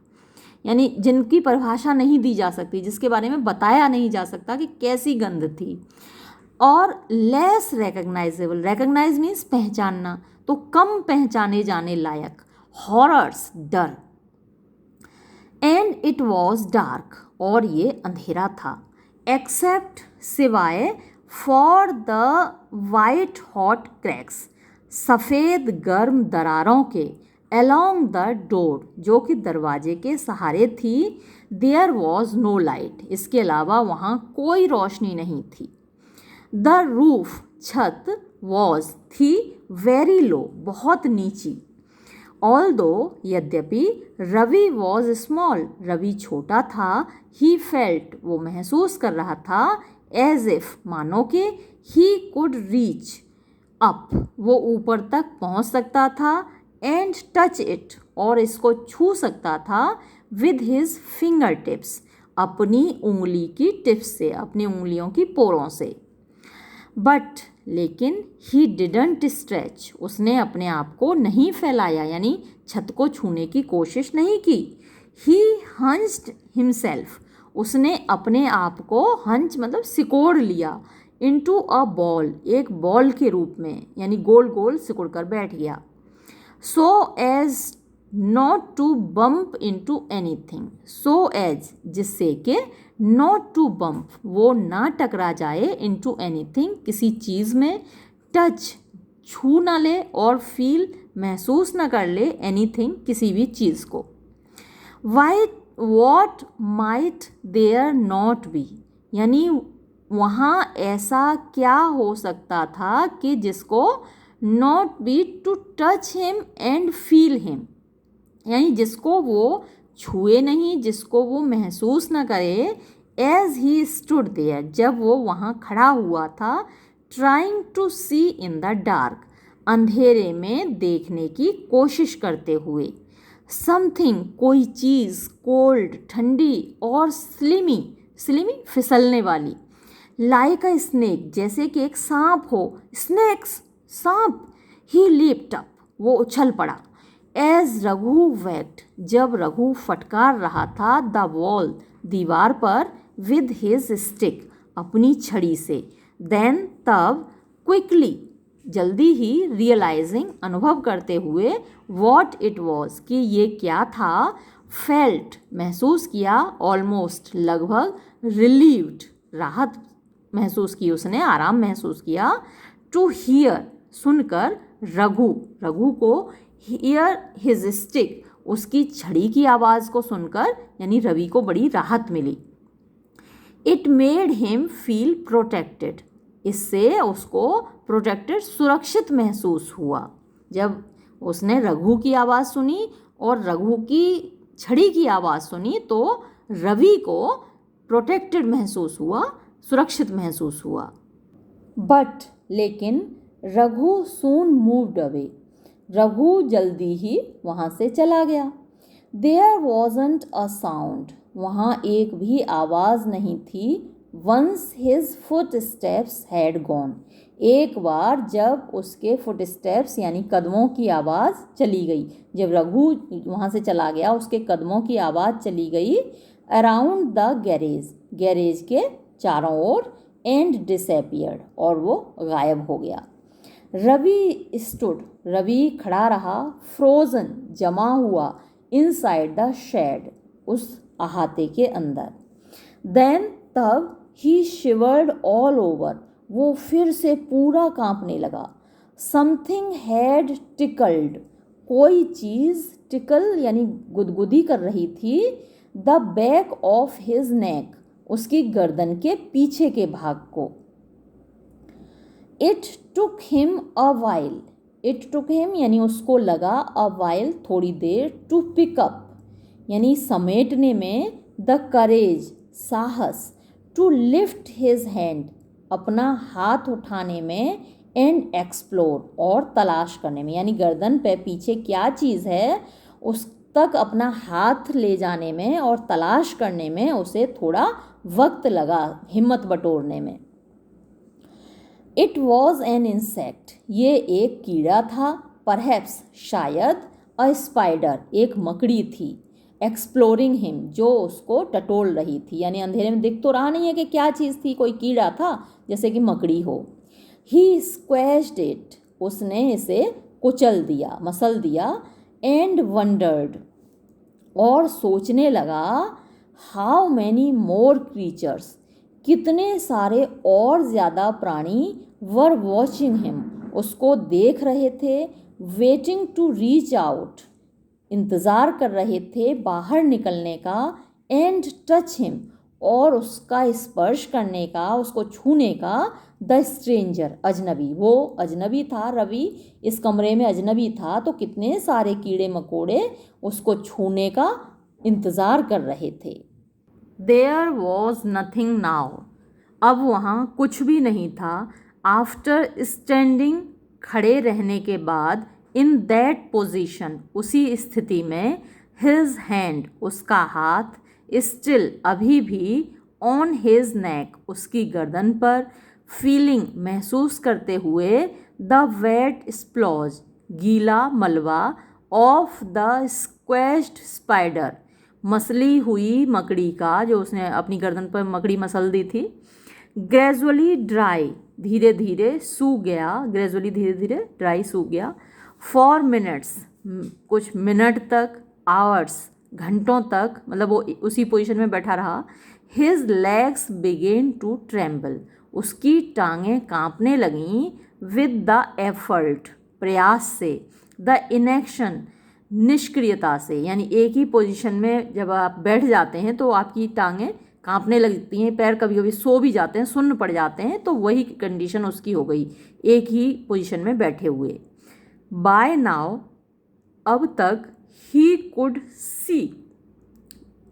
यानी जिनकी परिभाषा नहीं दी जा सकती, जिसके बारे में बताया नहीं जा सकता कि कैसी गंध थी, और लेस रिकग्नाइजेबल, रिकग्नाइज मीन्स पहचानना, तो कम पहचाने जाने लायक, हॉरर्स डर, एंड इट वॉज डार्क, और ये अंधेरा था, एक्सेप्ट सिवाय, for the white hot cracks, सफ़ेद गर्म दरारों के, अलोंग द डोर, जो कि दरवाजे के सहारे थी, देयर वॉज नो लाइट, इसके अलावा वहाँ कोई रोशनी नहीं थी, द रूफ छत, वॉज थी, वेरी लो बहुत नीची, ऑल्दो यद्यपि, रवि वॉज स्मॉल, रवि छोटा था, ही फेल्ट वो महसूस कर रहा था, एज इफ मानो के, ही कुड रीच अप वो ऊपर तक पहुंच सकता था, एंड टच इट और इसको छू सकता था, विद हिज फिंगर टिप्स अपनी उंगली की टिप्स से, अपनी उंगलियों की पोरों से, बट लेकिन ही डिडंट स्ट्रेच उसने अपने आप को नहीं फैलाया, यानी छत को छूने की कोशिश नहीं की, ही हंच्ड हिमसेल्फ उसने अपने आप को, हंच मतलब सिकोड़ लिया, इनटू अ बॉल एक बॉल के रूप में, यानी गोल गोल सिकुड़ कर बैठ गया, so as not to bump into anything, so as जिससे कि, नॉट टू बम्प वो ना टकरा जाए, इनटू एनीथिंग किसी चीज़ में, टच छू ना ले, और फील महसूस ना कर ले, एनीथिंग किसी भी चीज़ को, why what might there not be यानी वहाँ ऐसा क्या हो सकता था कि जिसको, not be to touch him and feel him यानी जिसको वो छुए नहीं, जिसको वो महसूस ना करे, एज ही स्टूड देयर जब वो वहाँ खड़ा हुआ था, trying to see in the dark अंधेरे में देखने की कोशिश करते हुए, समथिंग कोई चीज़, कोल्ड ठंडी, और स्लिमी स्लिमी फिसलने वाली, लाइक अ स्नेक जैसे कि एक सांप हो, स्नेक्स सांप, ही लीप्ड अप वो उछल पड़ा, एज रघु वैक्ट जब रघु फटकार रहा था, द वॉल दीवार पर, विद हिज स्टिक अपनी छड़ी से, देन तब, क्विकली जल्दी ही, रियलाइजिंग अनुभव करते हुए, वॉट इट वॉज कि ये क्या था, फेल्ट महसूस किया, ऑलमोस्ट लगभग, रिलीव्ड राहत महसूस की उसने, आराम महसूस किया, टू हियर सुनकर, रघु रघु को, हियर हिज स्टिक उसकी छड़ी की आवाज़ को सुनकर, यानी रवि को बड़ी राहत मिली, it made him feel protected इससे उसको प्रोटेक्टेड सुरक्षित महसूस हुआ, जब उसने रघु की आवाज़ सुनी और रघु की छड़ी की आवाज़ सुनी तो रवि को प्रोटेक्टेड महसूस हुआ, सुरक्षित महसूस हुआ, बट लेकिन रघु सून मूव्ड अवे रघु जल्दी ही वहाँ से चला गया, देयर वॉजंट अ साउंड वहाँ एक भी आवाज़ नहीं थी, once his footsteps had gone, एक बार जब उसके फुट स्टेप्स यानी कदमों की आवाज़ चली गई, जब रघु वहाँ से चला गया उसके कदमों की आवाज़ चली गई, अराउंड द गैरेज, गैरेज के चारों ओर, एंड डिसअपियर्ड, और वो गायब हो गया। रवि स्टूड, रवि खड़ा रहा, फ्रोजन, जमा हुआ, इनसाइड द शेड, उस अहाते के अंदर। देन, तब, ही शिवर्ड ऑल ओवर, वो फिर से पूरा कांपने लगा। समथिंग हैड टिकल्ड, कोई चीज़, टिकल यानी गुदगुदी कर रही थी, the back of his neck, उसकी गर्दन के पीछे के भाग को। It took him a while, it took him यानी उसको लगा, अ वाइल थोड़ी देर, टू पिकअप यानी समेटने में, द करेज साहस, टू लिफ्ट हिज हैंड अपना हाथ उठाने में, एंड एक्सप्लोर और तलाश करने में, यानी गर्दन पे पीछे क्या चीज़ है उस तक अपना हाथ ले जाने में और तलाश करने में उसे थोड़ा वक्त लगा, हिम्मत बटोरने में। इट वॉज एन इंसेक्ट, ये एक कीड़ा था, परहैप्स शायद, अ स्पाइडर एक मकड़ी थी, एक्सप्लोरिंग हिम जो उसको टटोल रही थी, यानी अंधेरे में दिख तो रहा नहीं है कि क्या चीज़ थी, कोई कीड़ा था जैसे कि मकड़ी हो। ही स्क्वैश्ड इट, उसने इसे कुचल दिया, मसल दिया, एंड वंडर्ड, और सोचने लगा, हाउ मैनी मोर क्रीचर्स, कितने सारे और ज़्यादा प्राणी, वर वॉचिंग हिम, उसको देख रहे थे, वेटिंग टू रीच आउट, इंतज़ार कर रहे थे बाहर निकलने का, एंड टच हिम, और उसका स्पर्श करने का, उसको छूने का, द स्ट्रेंजर अजनबी, वो अजनबी था, रवि इस कमरे में अजनबी था, तो कितने सारे कीड़े मकोड़े उसको छूने का इंतज़ार कर रहे थे। देयर वॉज नथिंग नाउ, अब वहाँ कुछ भी नहीं था, आफ्टर स्टैंडिंग खड़े रहने के बाद, इन दैट पोजीशन उसी स्थिति में, हिज हैंड उसका हाथ, स्टिल अभी भी, ऑन हिज नेक उसकी गर्दन पर, फीलिंग महसूस करते हुए, द वेट स्प्लॉज गीला मलबा, ऑफ द स्क्वैश्ड स्पाइडर मसली हुई मकड़ी का, जो उसने अपनी गर्दन पर मकड़ी मसल दी थी, ग्रेजुअली ड्राई धीरे धीरे सूख गया, ग्रेजुअली धीरे धीरे ड्राई सूख गया, फॉर मिनट्स कुछ मिनट तक, आवर्स घंटों तक, मतलब वो उसी पोजीशन में बैठा रहा, his legs began to tremble, उसकी टांगें कांपने लगीं, विद द एफर्ट प्रयास से, द इनएक्शन निष्क्रियता से, यानी एक ही पोजीशन में जब आप बैठ जाते हैं तो आपकी टांगें कांपने लगती हैं, पैर कभी कभी सो भी जाते हैं, सुन्न पड़ जाते हैं, तो वही कंडीशन उसकी हो गई एक ही पोजीशन में बैठे हुए। बाय नाउ, अब तक, ही कुड सी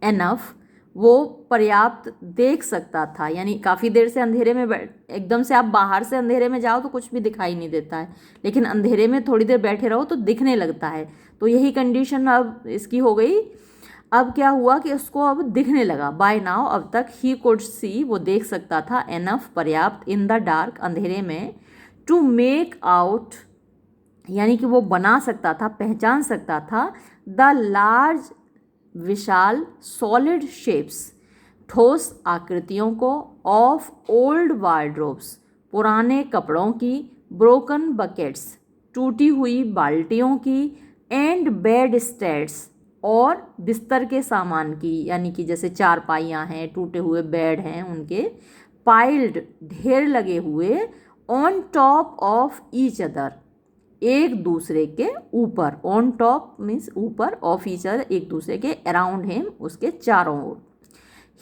एनफ, वो पर्याप्त देख सकता था, यानी काफ़ी देर से अंधेरे में एकदम से आप बाहर से अंधेरे में जाओ तो कुछ भी दिखाई नहीं देता है, लेकिन अंधेरे में थोड़ी देर बैठे रहो तो दिखने लगता है, तो यही कंडीशन अब इसकी हो गई। अब क्या हुआ कि उसको अब दिखने लगा, बाय नाउ अब तक, ही कुड सी वो देख सकता था, एनफ पर्याप्त, इन द डार्क अंधेरे में, टू मेक आउट यानी कि वो बना सकता था, पहचान सकता था, the large Vishal, solid shapes ठोस आकृतियों को, ऑफ ओल्ड वार्ड्रोब्स पुराने कपड़ों की, ब्रोकन बकेट्स टूटी हुई बाल्टियों की, एंड बेड स्टैट्स और बिस्तर के सामान की, यानी कि जैसे चारपाइयाँ हैं, टूटे हुए बेड हैं उनके, पाइल्ड ढेर लगे हुए, on top of each other एक दूसरे के ऊपर, ऑन टॉप मीन्स ऊपर, ऑफ ईच अदर एक दूसरे के, अराउंड हिम उसके चारों ओर।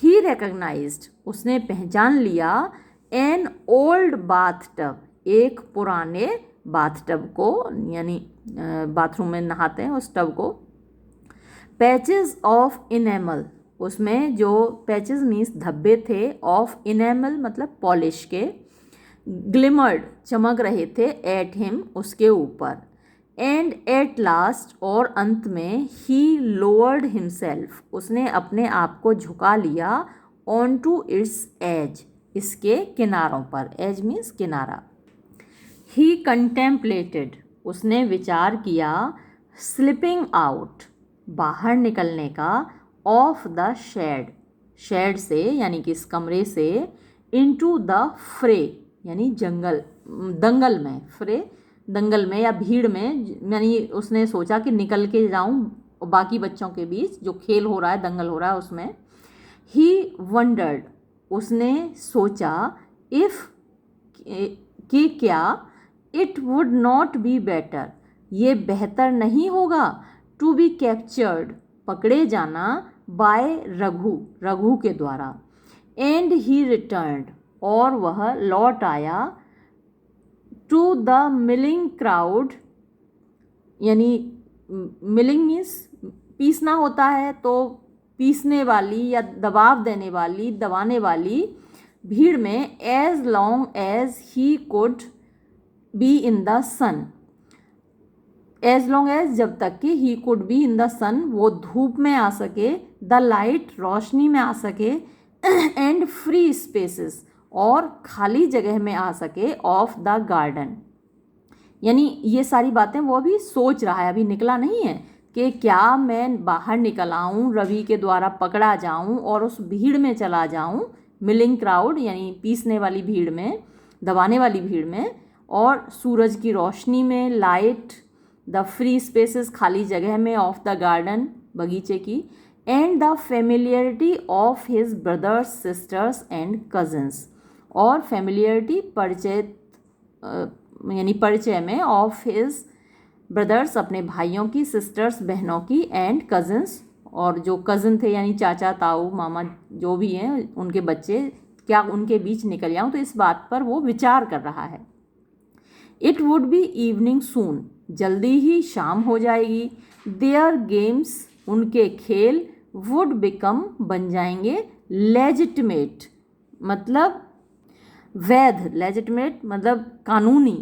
ही रिकग्नाइज्ड उसने पहचान लिया, एन ओल्ड बाथटब एक पुराने बाथटब को, यानी बाथरूम में नहाते हैं उस टब को, पैचेस ऑफ इनेमल उसमें जो पैचेस मीन्स धब्बे थे, ऑफ इनेमल मतलब पॉलिश के, ग्लिमर्ड चमक रहे थे, एट हिम उसके ऊपर, एंड एट लास्ट और अंत में, ही लोअर्ड हिमसेल्फ उसने अपने आप को झुका लिया, ऑन टू इट्स एज, इसके किनारों पर, एज मीन्स किनारा। ही कंटेम्पलेटेड, उसने विचार किया, स्लिपिंग आउट, बाहर निकलने का, ऑफ द शेड, शेड से यानी कि इस कमरे से, इनटू द फ्रे यानी जंगल, दंगल में, फ्रे दंगल में या भीड़ में, यानी उसने सोचा कि निकल के जाऊं बाकी बच्चों के बीच, जो खेल हो रहा है, दंगल हो रहा है उसमें। ही वंडर्ड, उसने सोचा, इफ, कि क्या, it would not be better, ये बेहतर नहीं होगा, टू बी कैप्चर्ड, पकड़े जाना, बाय रघु, रघु के द्वारा। एंड ही रिटर्न्ड, और वह लौट आया, टू द मिलिंग क्राउड, यानी मिलिंग मीन्स पीसना होता है, तो पीसने वाली या दबाव देने वाली, दबाने वाली भीड़ में, as long as he could be in the sun, as long as, जब तक कि he could be in the sun, वो धूप में आ सके, द लाइट, रोशनी में आ सके, एंड फ्री स्पेसेस, और खाली जगह में आ सके, ऑफ द गार्डन, यानी ये सारी बातें वो अभी सोच रहा है, अभी निकला नहीं है कि क्या मैं बाहर निकल आऊँ, रवि के द्वारा पकड़ा जाऊँ और उस भीड़ में चला जाऊँ, मिलिंग क्राउड यानी पीसने वाली भीड़ में, दबाने वाली भीड़ में, और सूरज की रोशनी में, लाइट, द फ्री स्पेसेस, खाली जगह में, ऑफ द गार्डन, बगीचे की, and the familiarity of his brothers, sisters and cousins, और फेमिलियरिटी, परिचय, यानी परिचय में, ऑफ हिज ब्रदर्स, अपने भाइयों की, सिस्टर्स, बहनों की, एंड कजन्स, और जो कज़न थे यानी चाचा, ताऊ, मामा, जो भी हैं उनके बच्चे, क्या उनके बीच निकल जाऊँ, तो इस बात पर वो विचार कर रहा है। इट वुड बी इवनिंग सून, जल्दी ही शाम हो जाएगी। देयर गेम्स, उनके खेल, वुड बिकम, बन जाएंगे, लेजिटिमेट, मतलब वैध, लेजिटिमेट मतलब कानूनी,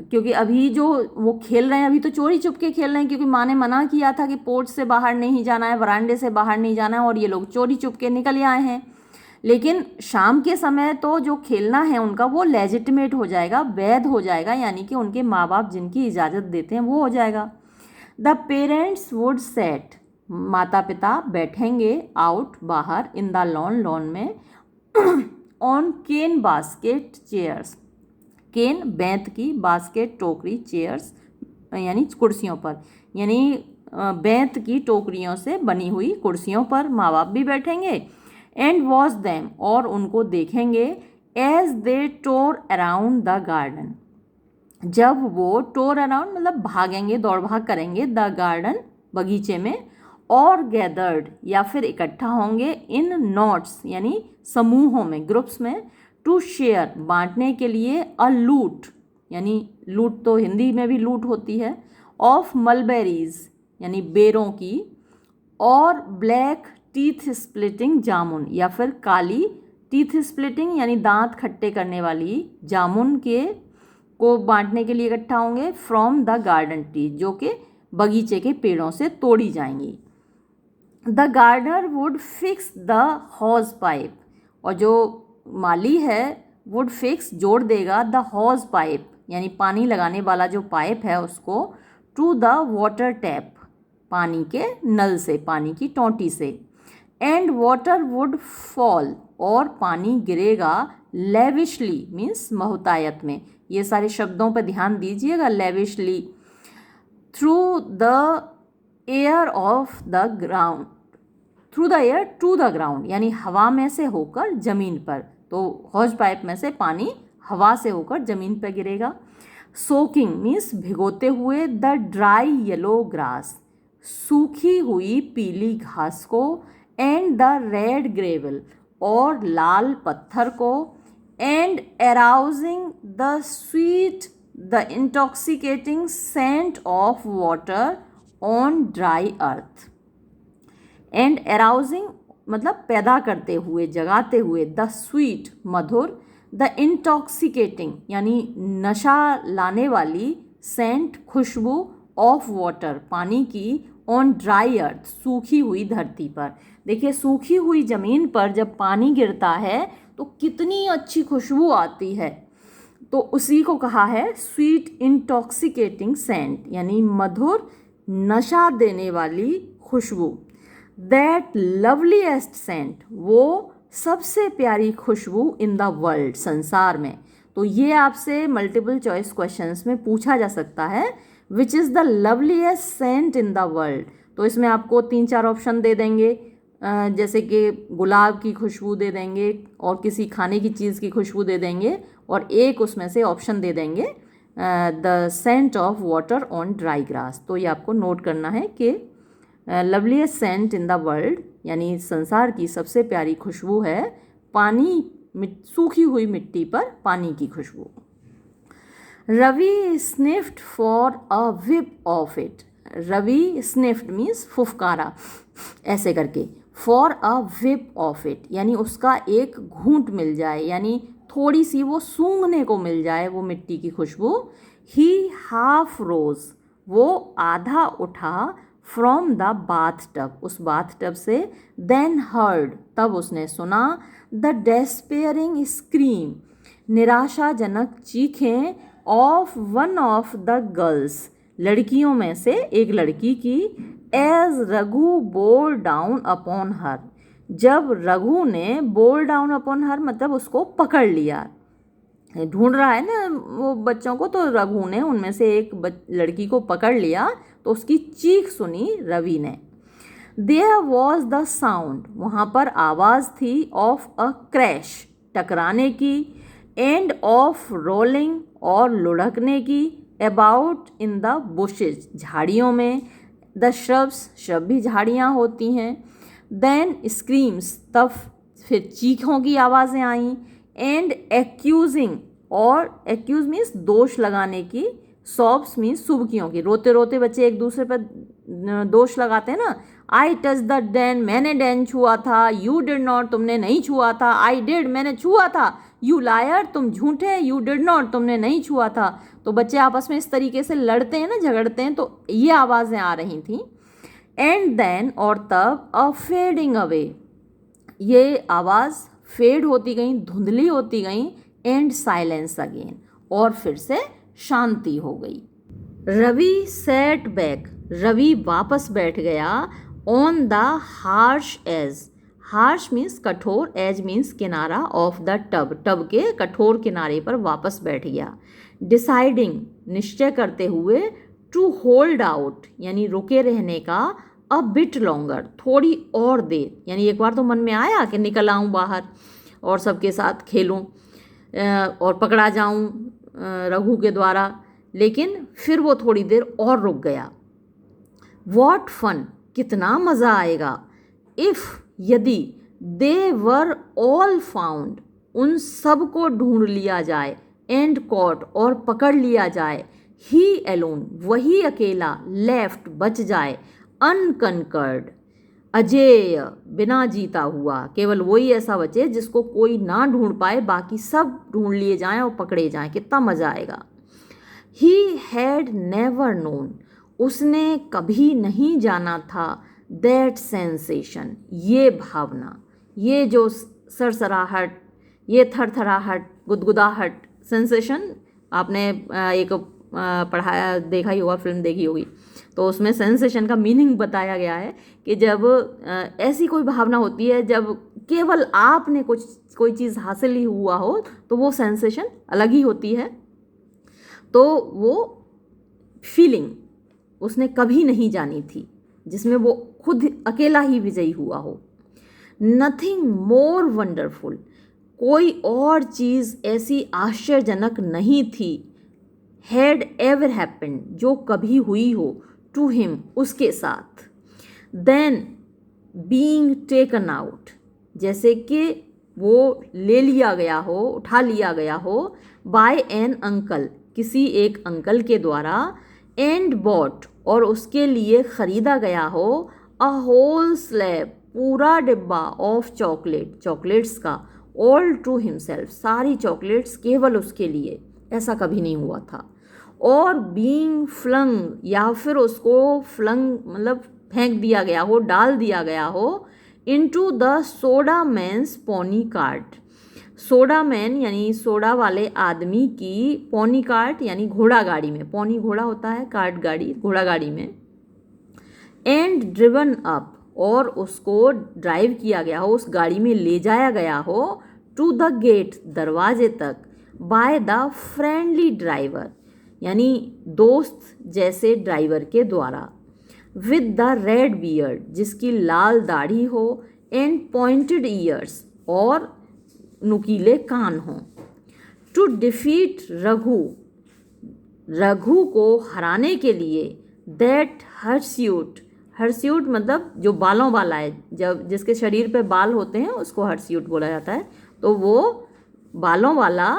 क्योंकि अभी जो वो खेल रहे हैं अभी तो चोरी चुप के खेल रहे हैं, क्योंकि माँ ने मना किया था कि पोर्च से बाहर नहीं जाना है, वरांडे से बाहर नहीं जाना है, और ये लोग चोरी चुप के निकल आए हैं। लेकिन शाम के समय तो जो खेलना है उनका वो लेजिटिमेट हो जाएगा, वैध हो जाएगा, यानी कि उनके माँ बाप जिनकी इजाज़त देते हैं वो हो जाएगा। द पेरेंट्स वुड सेट, माता पिता बैठेंगे, आउट, बाहर, इन द लॉन, लॉन में, ऑन केन बास्केट चेयर्स, केन बेंत की, बास्केट टोकरी, चेयर्स यानी कुर्सियों पर, यानी बेंत की टोकरियों से बनी हुई कुर्सियों पर माँ बाप भी बैठेंगे। एंड वॉच देम, और उनको देखेंगे, as they tore around the garden, जब वो टोर अराउंड मतलब भागेंगे, दौड़ भाग करेंगे, द गार्डन, बगीचे में, और गैदर्ड या फिर इकट्ठा होंगे, इन नॉट्स यानी समूहों में, ग्रुप्स में, टू शेयर, बांटने के लिए, अ लूट, यानी लूट तो हिंदी में भी लूट होती है, ऑफ मलबेरीज यानी बेरों की, और ब्लैक टीथ स्प्लिटिंग जामुन या फिर काली टीथ स्प्लिटिंग यानी दांत खट्टे करने वाली जामुन के को बांटने के लिए इकट्ठा होंगे, फ्रॉम द गार्डन ट्री, जो कि बगीचे के पेड़ों से तोड़ी जाएंगी। The gardener would fix the hose pipe, और जो माली है वुड फिक्स, जोड़ देगा, द हॉज पाइप यानी पानी लगाने वाला जो पाइप है उसको, टू द वाटर टैप, पानी के नल से, पानी की टोंटी से, एंड वाटर वुड फॉल, और पानी गिरेगा, लेविशली मीन्स बहुतायत में, ये सारे शब्दों पर ध्यान दीजिएगा, lavishly, through the air of the ground, through the air to the ground यानी हवा में से होकर जमीन पर, तो हॉज पाइप में से पानी हवा से होकर जमीन पर गिरेगा। सोकिंग मीन्स भिगोते हुए, द ड्राई येलो ग्रास, सूखी हुई पीली घास को, एंड द रेड ग्रेवल, और लाल पत्थर को, and arousing the sweet, the intoxicating scent of water on dry earth, and arousing मतलब पैदा करते हुए, जगाते हुए, द स्वीट मधुर, द इंटॉक्सिकेटिंग यानी नशा लाने वाली, सेंट खुशबू, ऑफ वाटर पानी की, ऑन ड्राई अर्थ, सूखी हुई धरती पर। देखिए सूखी हुई ज़मीन पर जब पानी गिरता है तो कितनी अच्छी खुशबू आती है, तो उसी को कहा है स्वीट इंटॉक्सिकेटिंग सेंट, यानी मधुर नशा देने वाली खुशबू। दैट लवलीएस्ट सेंट, वो सबसे प्यारी खुशबू इन द वर्ल्ड, संसार में। तो ये आपसे मल्टीपल चॉइस क्वेश्चंस में पूछा जा सकता है, which is the loveliest scent in the world. तो इसमें आपको 3-4 ऑप्शन दे देंगे, जैसे कि गुलाब की खुशबू दे देंगे और किसी खाने की चीज़ की खुशबू दे देंगे, और एक उसमें से ऑप्शन दे देंगे the scent of water on dry grass. तो ये आपको नोट करना है कि loveliest scent in the world यानी संसार की सबसे प्यारी खुशबू है पानी, सूखी हुई मिट्टी पर पानी की खुशबू। Ravi sniffed for a whiff of it. Ravi sniffed means फुफकारा ऐसे करके, for a whiff of it यानी उसका एक घूंट मिल जाए, यानी थोड़ी सी वो सूंघने को मिल जाए वो मिट्टी की खुशबू। ही हाफ रोज, वो आधा उठा, फ्रॉम द बाथ टब, उस बाथ टब से। देन हर्ड, तब उसने सुना, द डेस्पेयरिंग स्क्रीम, निराशाजनक चीखें, of one of the girls, लड़कियों में से एक लड़की की। As Raghu bore down upon her, जब रघु ने बोर डाउन अपॉन हर मतलब उसको पकड़ लिया, ढूंढ रहा है ना वो बच्चों को, तो रघु ने उनमें से एक लड़की को पकड़ लिया तो उसकी चीख सुनी रवि ने। देयर वॉज द साउंड, वहाँ पर आवाज़ थी, ऑफ अ क्रैश, टकराने की, एंड ऑफ रोलिंग, और लुढ़कने की, अबाउट इन द बुशेज, झाड़ियों में, द श्रब्स, श्रब भी झाड़ियाँ होती हैं। देन स्क्रीम्स, तब फिर चीखों की आवाज़ें आईं, एंड एक्यूजिंग, और एक्यूज मीन्स दोष लगाने की, सॉब्स मीन्स सुबकियों की, रोते रोते बच्चे एक दूसरे पर दोष लगाते हैं ना। आई टच द डैन, मैंने डैन छुआ था, यू डिड नॉट, तुमने नहीं छुआ था, आई डिड, मैंने छुआ था, यू लायर, तुम झूठे, यू डिड नॉट, तुमने नहीं छुआ था। तो बच्चे आपस में इस तरीके से लड़ते हैं ना, झगड़ते हैं, तो ये आवाज़ें आ रही थी। एंड देन, और तब, अ फेडिंग अवे, ये आवाज़ फेड होती गई, धुंधली होती गई, एंड साइलेंस अगेन, और फिर से शांति हो गई। रवि सेट बैक, रवि वापस बैठ गया, on the harsh edge, harsh means कठोर, एज मीन्स किनारा, ऑफ द टब, टब के कठोर किनारे पर वापस बैठ गया। डिसाइडिंग, निश्चय करते हुए, टू होल्ड आउट यानी रुके रहने का, अ बिट लॉन्गर, थोड़ी और देर, यानी एक बार तो मन में आया कि निकल आऊँ बाहर और सबके साथ खेलूँ और पकड़ा जाऊँ रघु के द्वारा, लेकिन फिर वो थोड़ी देर और रुक गया। वॉट फन, कितना मज़ा आएगा, इफ़, यदि, दे वर ऑल फाउंड, उन सब को ढूंढ लिया जाए, एंड कॉट, और पकड़ लिया जाए, ही एलोन, वही अकेला, लेफ्ट, बच जाए, अनकनकर्ड, अजेय, बिना जीता हुआ, केवल वही ऐसा बचे जिसको कोई ना ढूंढ पाए, बाकी सब ढूंढ लिए जाएं और पकड़े जाएं, कितना मज़ा आएगा। ही हैड नेवर नोन, उसने कभी नहीं जाना था, दैट सेंसेशन, ये भावना, ये जो सरसराहट, ये थरथराहट, गुदगुदाहट, सेंसेशन। आपने एक पढ़ाया, देखा ही होगा, फिल्म देखी होगी, तो उसमें सेंसेशन का मीनिंग बताया गया है कि जब ऐसी कोई भावना होती है जब केवल आपने कोई चीज़ हासिल ही हुआ हो, तो वो सेंसेशन अलग ही होती है। तो वो फीलिंग उसने कभी नहीं जानी थी, जिसमें वो खुद अकेला ही विजयी हुआ हो। नथिंग मोर वंडरफुल, कोई और चीज़ ऐसी आश्चर्यजनक नहीं थी, हैड एवर हैपेंड, जो कभी हुई हो, टू हिम, उसके साथ, देन बीइंग टेकन आउट, जैसे कि वो ले लिया गया हो, उठा लिया गया हो, बाय एन अंकल, किसी एक अंकल के द्वारा, एंड बॉट, और उसके लिए ख़रीदा गया हो, अ होल स्लैब, पूरा डिब्बा, ऑफ चॉकलेट, चॉकलेट्स का, ऑल टू हिमसेल्फ, सारी चॉकलेट्स केवल उसके लिए, ऐसा कभी नहीं हुआ था। और बीइंग फ्लंग, या फिर उसको फ्लंग मतलब फेंक दिया गया हो, डाल दिया गया हो, into the soda man's pony cart, soda man यानी सोडा वाले आदमी की पोनी कार्ट यानी घोड़ा गाड़ी में, पोनी घोड़ा होता है, कार्ट गाड़ी, घोड़ा गाड़ी में, एंड ड्रिवन अप, और उसको ड्राइव किया गया हो, उस गाड़ी में ले जाया गया हो, टू द गेट, दरवाजे तक, बाय द फ्रेंडली ड्राइवर यानी दोस्त जैसे ड्राइवर के द्वारा, विद द रेड बियर्ड जिसकी लाल दाढ़ी हो, एंड पॉइंटेड ईयर्स और नुकीले कान हों, टू डिफीट रघु, रघु को हराने के लिए, दैट हर्स्यूट, हर्स्यूट मतलब जो बालों वाला है, जब जिसके शरीर पे बाल होते हैं उसको हर्स्यूट बोला जाता है, तो वो बालों वाला,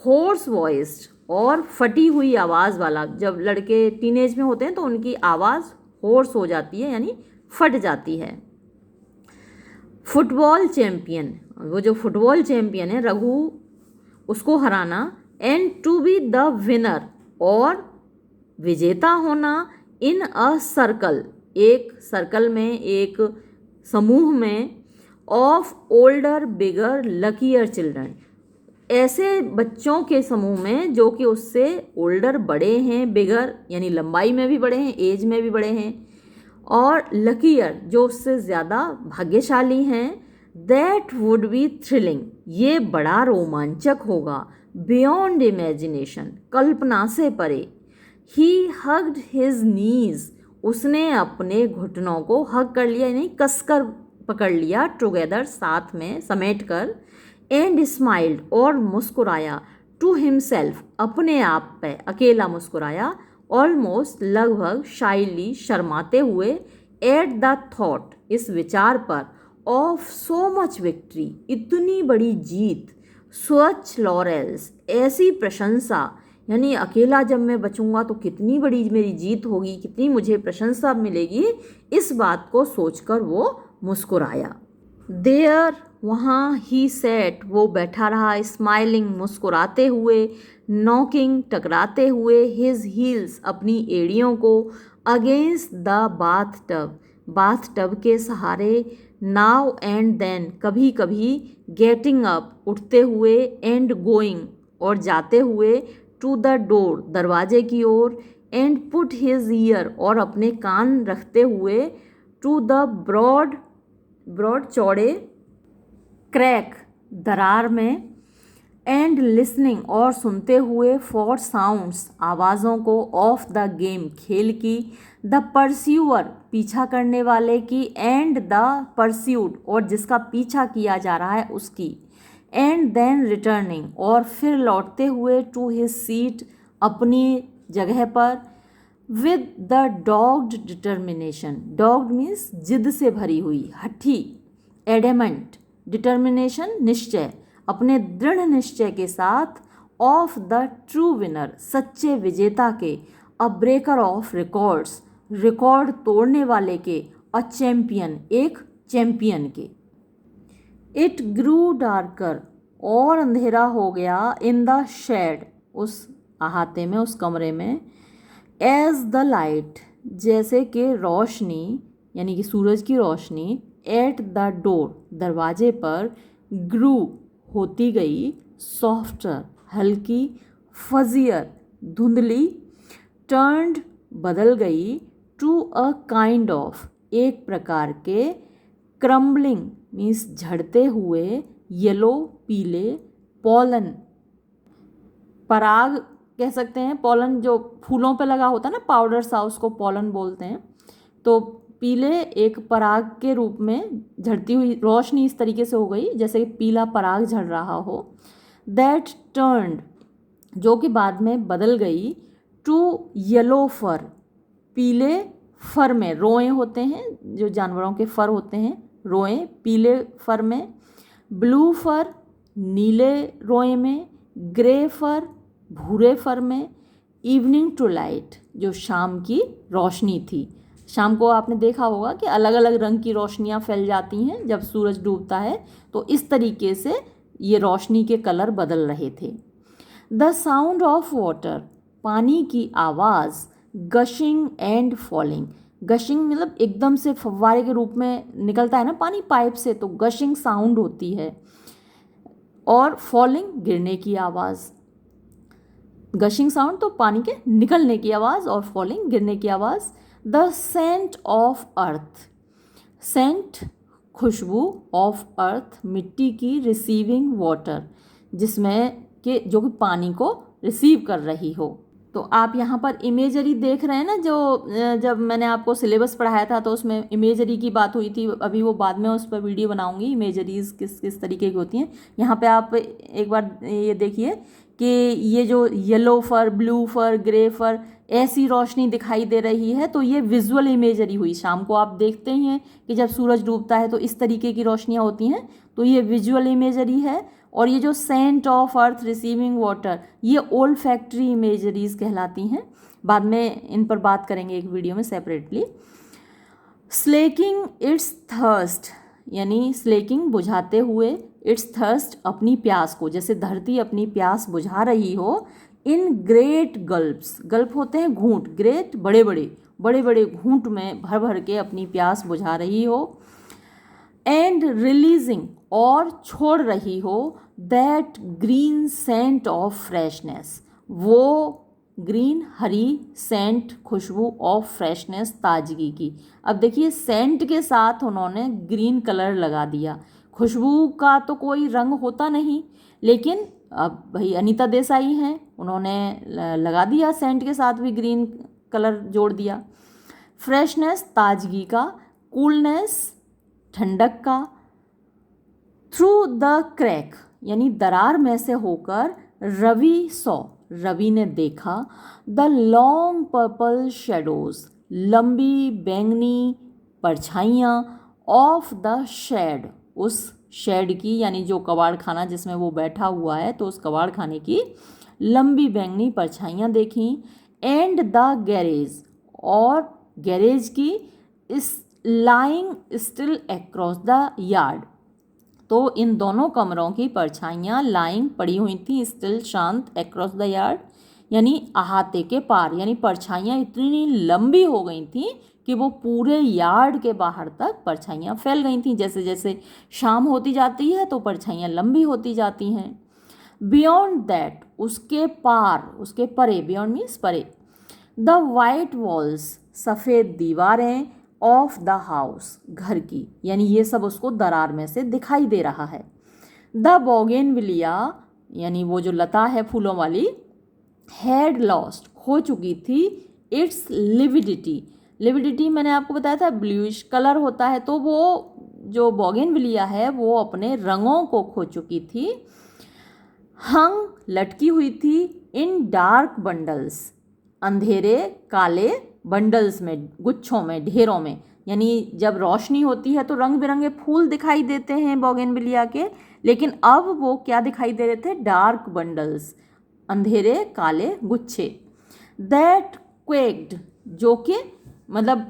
होर्स वॉइस्ड और फटी हुई आवाज़ वाला, जब लड़के टीनेज में होते हैं तो उनकी आवाज़ होर्स हो जाती है यानी फट जाती है। फुटबॉल चैम्पियन, वो जो फुटबॉल चैम्पियन है रघु, उसको हराना, and to be the winner, और विजेता होना, इन अ सर्कल, एक सर्कल में, एक समूह में, of older bigger luckier children, ऐसे बच्चों के समूह में जो कि उससे ओल्डर बड़े हैं, बिगर यानी लंबाई में भी बड़े हैं, एज में भी बड़े हैं, और लकीयर जो उससे ज़्यादा भाग्यशाली हैं, दैट वुड बी थ्रिलिंग, ये बड़ा रोमांचक होगा, बियॉन्ड इमेजिनेशन, कल्पना से परे, ही हग्ड हिज नीज, उसने अपने घुटनों को हग कर लिया यानी कसकर पकड़ लिया, टुगेदर साथ में समेट कर, एंड स्माइल्ड और मुस्कुराया, टू हिमसेल्फ अपने आप पे अकेला मुस्कुराया, ऑलमोस्ट लगभग शाइली शर्माते हुए, एट द थॉट इस विचार पर, ऑफ सो मच विक्ट्री इतनी बड़ी जीत, स्वच्छ लॉरेल्स ऐसी प्रशंसा यानी अकेला जब मैं बचूंगा तो कितनी बड़ी मेरी जीत होगी, कितनी मुझे प्रशंसा मिलेगी, इस बात को सोचकर वो मुस्कुराया। देयर वहाँ, ही सेट वो बैठा रहा, स्माइलिंग मुस्कुराते हुए, नॉकिंग टकराते हुए, हिज हील्स अपनी एड़ियों को, against the bath tub bath tub के सहारे, नाउ एंड देन कभी कभी, गेटिंग अप उठते हुए, एंड गोइंग और जाते हुए, टू द डोर दरवाजे की ओर, एंड पुट हिज ईयर और अपने कान रखते हुए, टू द ब्रॉड ब्रॉड चौड़े, क्रैक दरार में, एंड लिसनिंग और सुनते हुए, फॉर साउंड्स आवाज़ों को, ऑफ द गेम खेल की, द परस्यूअर पीछा करने वाले की, एंड द परस्यूड और जिसका पीछा किया जा रहा है उसकी, एंड देन रिटर्निंग और फिर लौटते हुए, टू हिज सीट अपनी जगह पर, विद द डॉग्ड डिटर्मिनेशन, डॉग्ड मीन्स जिद से भरी हुई, हठी, एडेमेंट, डिटर्मिनेशन निश्चय, अपने दृढ़ निश्चय के साथ, ऑफ द ट्रू विनर सच्चे विजेता के, अ ब्रेकर ऑफ रिकॉर्ड्स रिकॉर्ड तोड़ने वाले के, अ चैम्पियन एक चैम्पियन के। इट ग्रू डार्कर और अंधेरा हो गया, इन द शेड उस अहाते में, उस कमरे में, एज द लाइट जैसे कि रोशनी यानी कि सूरज की रोशनी, एट द डोर दरवाजे पर, ग्रू होती गई, सॉफ्टर हल्की, फजियर धुंधली, टर्न्ड बदल गई, टू अ काइंड ऑफ एक प्रकार के, क्रम्बलिंग मीन्स झड़ते हुए, येलो पीले, पॉलन पराग कह सकते हैं, पॉलन जो फूलों पे लगा होता है ना पाउडर सा, उसको पॉलन बोलते हैं, तो पीले एक पराग के रूप में झड़ती हुई रोशनी इस तरीके से हो गई जैसे कि पीला पराग झड़ रहा हो, दैट टर्न्ड जो कि बाद में बदल गई, टू येलो फर पीले फर में, रोए होते हैं जो जानवरों के फर होते हैं, रोए पीले फर में, ब्लू फर नीले रोए में, ग्रे फर भूरे फर में, इवनिंग टू लाइट जो शाम की रोशनी थी। शाम को आपने देखा होगा कि अलग अलग रंग की रोशनियाँ फैल जाती हैं जब सूरज डूबता है, तो इस तरीके से ये रोशनी के कलर बदल रहे थे। द साउंड ऑफ वाटर पानी की आवाज़, गशिंग एंड फॉलिंग गशिंग मतलब एकदम से फव्वारे के रूप में निकलता है ना पानी पाइप से, तो गशिंग साउंड होती है। और फॉलिंग गिरने की आवाज़, गशिंग साउंड तो पानी के निकलने की आवाज़ और फॉलिंग गिरने की आवाज़। The scent of earth, scent खुशबू, ऑफ अर्थ मिट्टी की, रिसीविंग वाटर जिसमें कि जो कि पानी को रिसीव कर रही हो। तो आप यहाँ पर इमेजरी देख रहे हैं ना, जो जब मैंने आपको सिलेबस पढ़ाया था तो उसमें इमेजरी की बात हुई थी। अभी वो बाद में उस पर वीडियो बनाऊंगी, इमेजरीज किस किस तरीके की होती हैं। यहाँ पे आप एक बार ये देखिए कि ये जो येलो फर, ब्लू फर, ग्रे फर ऐसी रोशनी दिखाई दे रही है, तो ये विजुअल इमेजरी हुई। शाम को आप देखते ही हैं कि जब सूरज डूबता है तो इस तरीके की रोशनियाँ होती हैं, तो ये विजुअल इमेजरी है। और ये जो scent of earth receiving water, ये ओल्ड फैक्ट्री इमेजरीज कहलाती हैं। बाद में इन पर बात करेंगे एक वीडियो में सेपरेटली। स्लेकिंग इट्स थर्स्ट, यानी स्लेकिंग बुझाते हुए, इट्स थर्स्ट अपनी प्यास को, जैसे धरती अपनी प्यास बुझा रही हो। इन ग्रेट गल्प्स, गल्प होते हैं घूंट, ग्रेट बड़े बड़े घूंट में भर भर के अपनी प्यास बुझा रही हो। एंड रिलीजिंग, और छोड़ रही हो, that green scent of freshness, वो ग्रीन हरी सेंट खुशबू ऑफ फ्रेशनेस, ताजगी की। अब देखिए सेंट के साथ उन्होंने ग्रीन कलर लगा दिया। खुशबू का तो कोई रंग होता नहीं, लेकिन अब भाई अनीता देसाई हैं, उन्होंने लगा दिया सेंट के साथ भी ग्रीन कलर जोड़ दिया। फ्रेशनेस ताजगी का, कूलनेस ठंडक का। थ्रू द क्रैक, यानी दरार में से होकर, रवि सॉ, रवि ने देखा, द लॉन्ग पर्पल शेडोज, लंबी बैंगनी परछाइयाँ, ऑफ द शेड, उस शेड की, यानी जो कबाड़ खाना जिसमें वो बैठा हुआ है, तो उस कबाड़ खाने की लंबी बैंगनी परछाइयाँ देखीं। एंड द गैरेज, और गैरेज की, इस lying still across the yard, तो इन दोनों कमरों की परछाइयाँ लाइंग पड़ी हुई थी, स्टिल शांत, अक्रॉस द यार्ड यानी अहाते के पार, यानी परछाइयाँ इतनी लंबी हो गई थी कि वो पूरे यार्ड के बाहर तक परछाइयाँ फैल गई थी। जैसे जैसे शाम होती जाती है तो परछाइयाँ लंबी होती जाती हैं। बियॉन्ड दैट, उसके पार, उसके परे, बियॉन्ड मीन्स परे। द वाइट वॉल्स, सफ़ेद दीवारें, ऑफ द हाउस, घर की, यानी ये सब उसको दरार में से दिखाई दे रहा है। द बोगेनविलिया, यानी वो जो लता है फूलों वाली, हैड लॉस्ट, खो चुकी थी, इट्स लिविडिटी, लिविडिटी मैंने आपको बताया था ब्लूइश कलर होता है, तो वो जो बोगेनविलिया है वो अपने रंगों को खो चुकी थी। हंग, लटकी हुई थी, इन डार्क बंडल्स, अंधेरे काले बंडल्स में, गुच्छों में, ढेरों में, यानी जब रोशनी होती है तो रंग बिरंगे फूल दिखाई देते हैं बोगेनविलिया के, लेकिन अब वो क्या दिखाई दे रहे थे, डार्क बंडल्स, अंधेरे काले गुच्छे। दैट क्वेक्ड, जो कि मतलब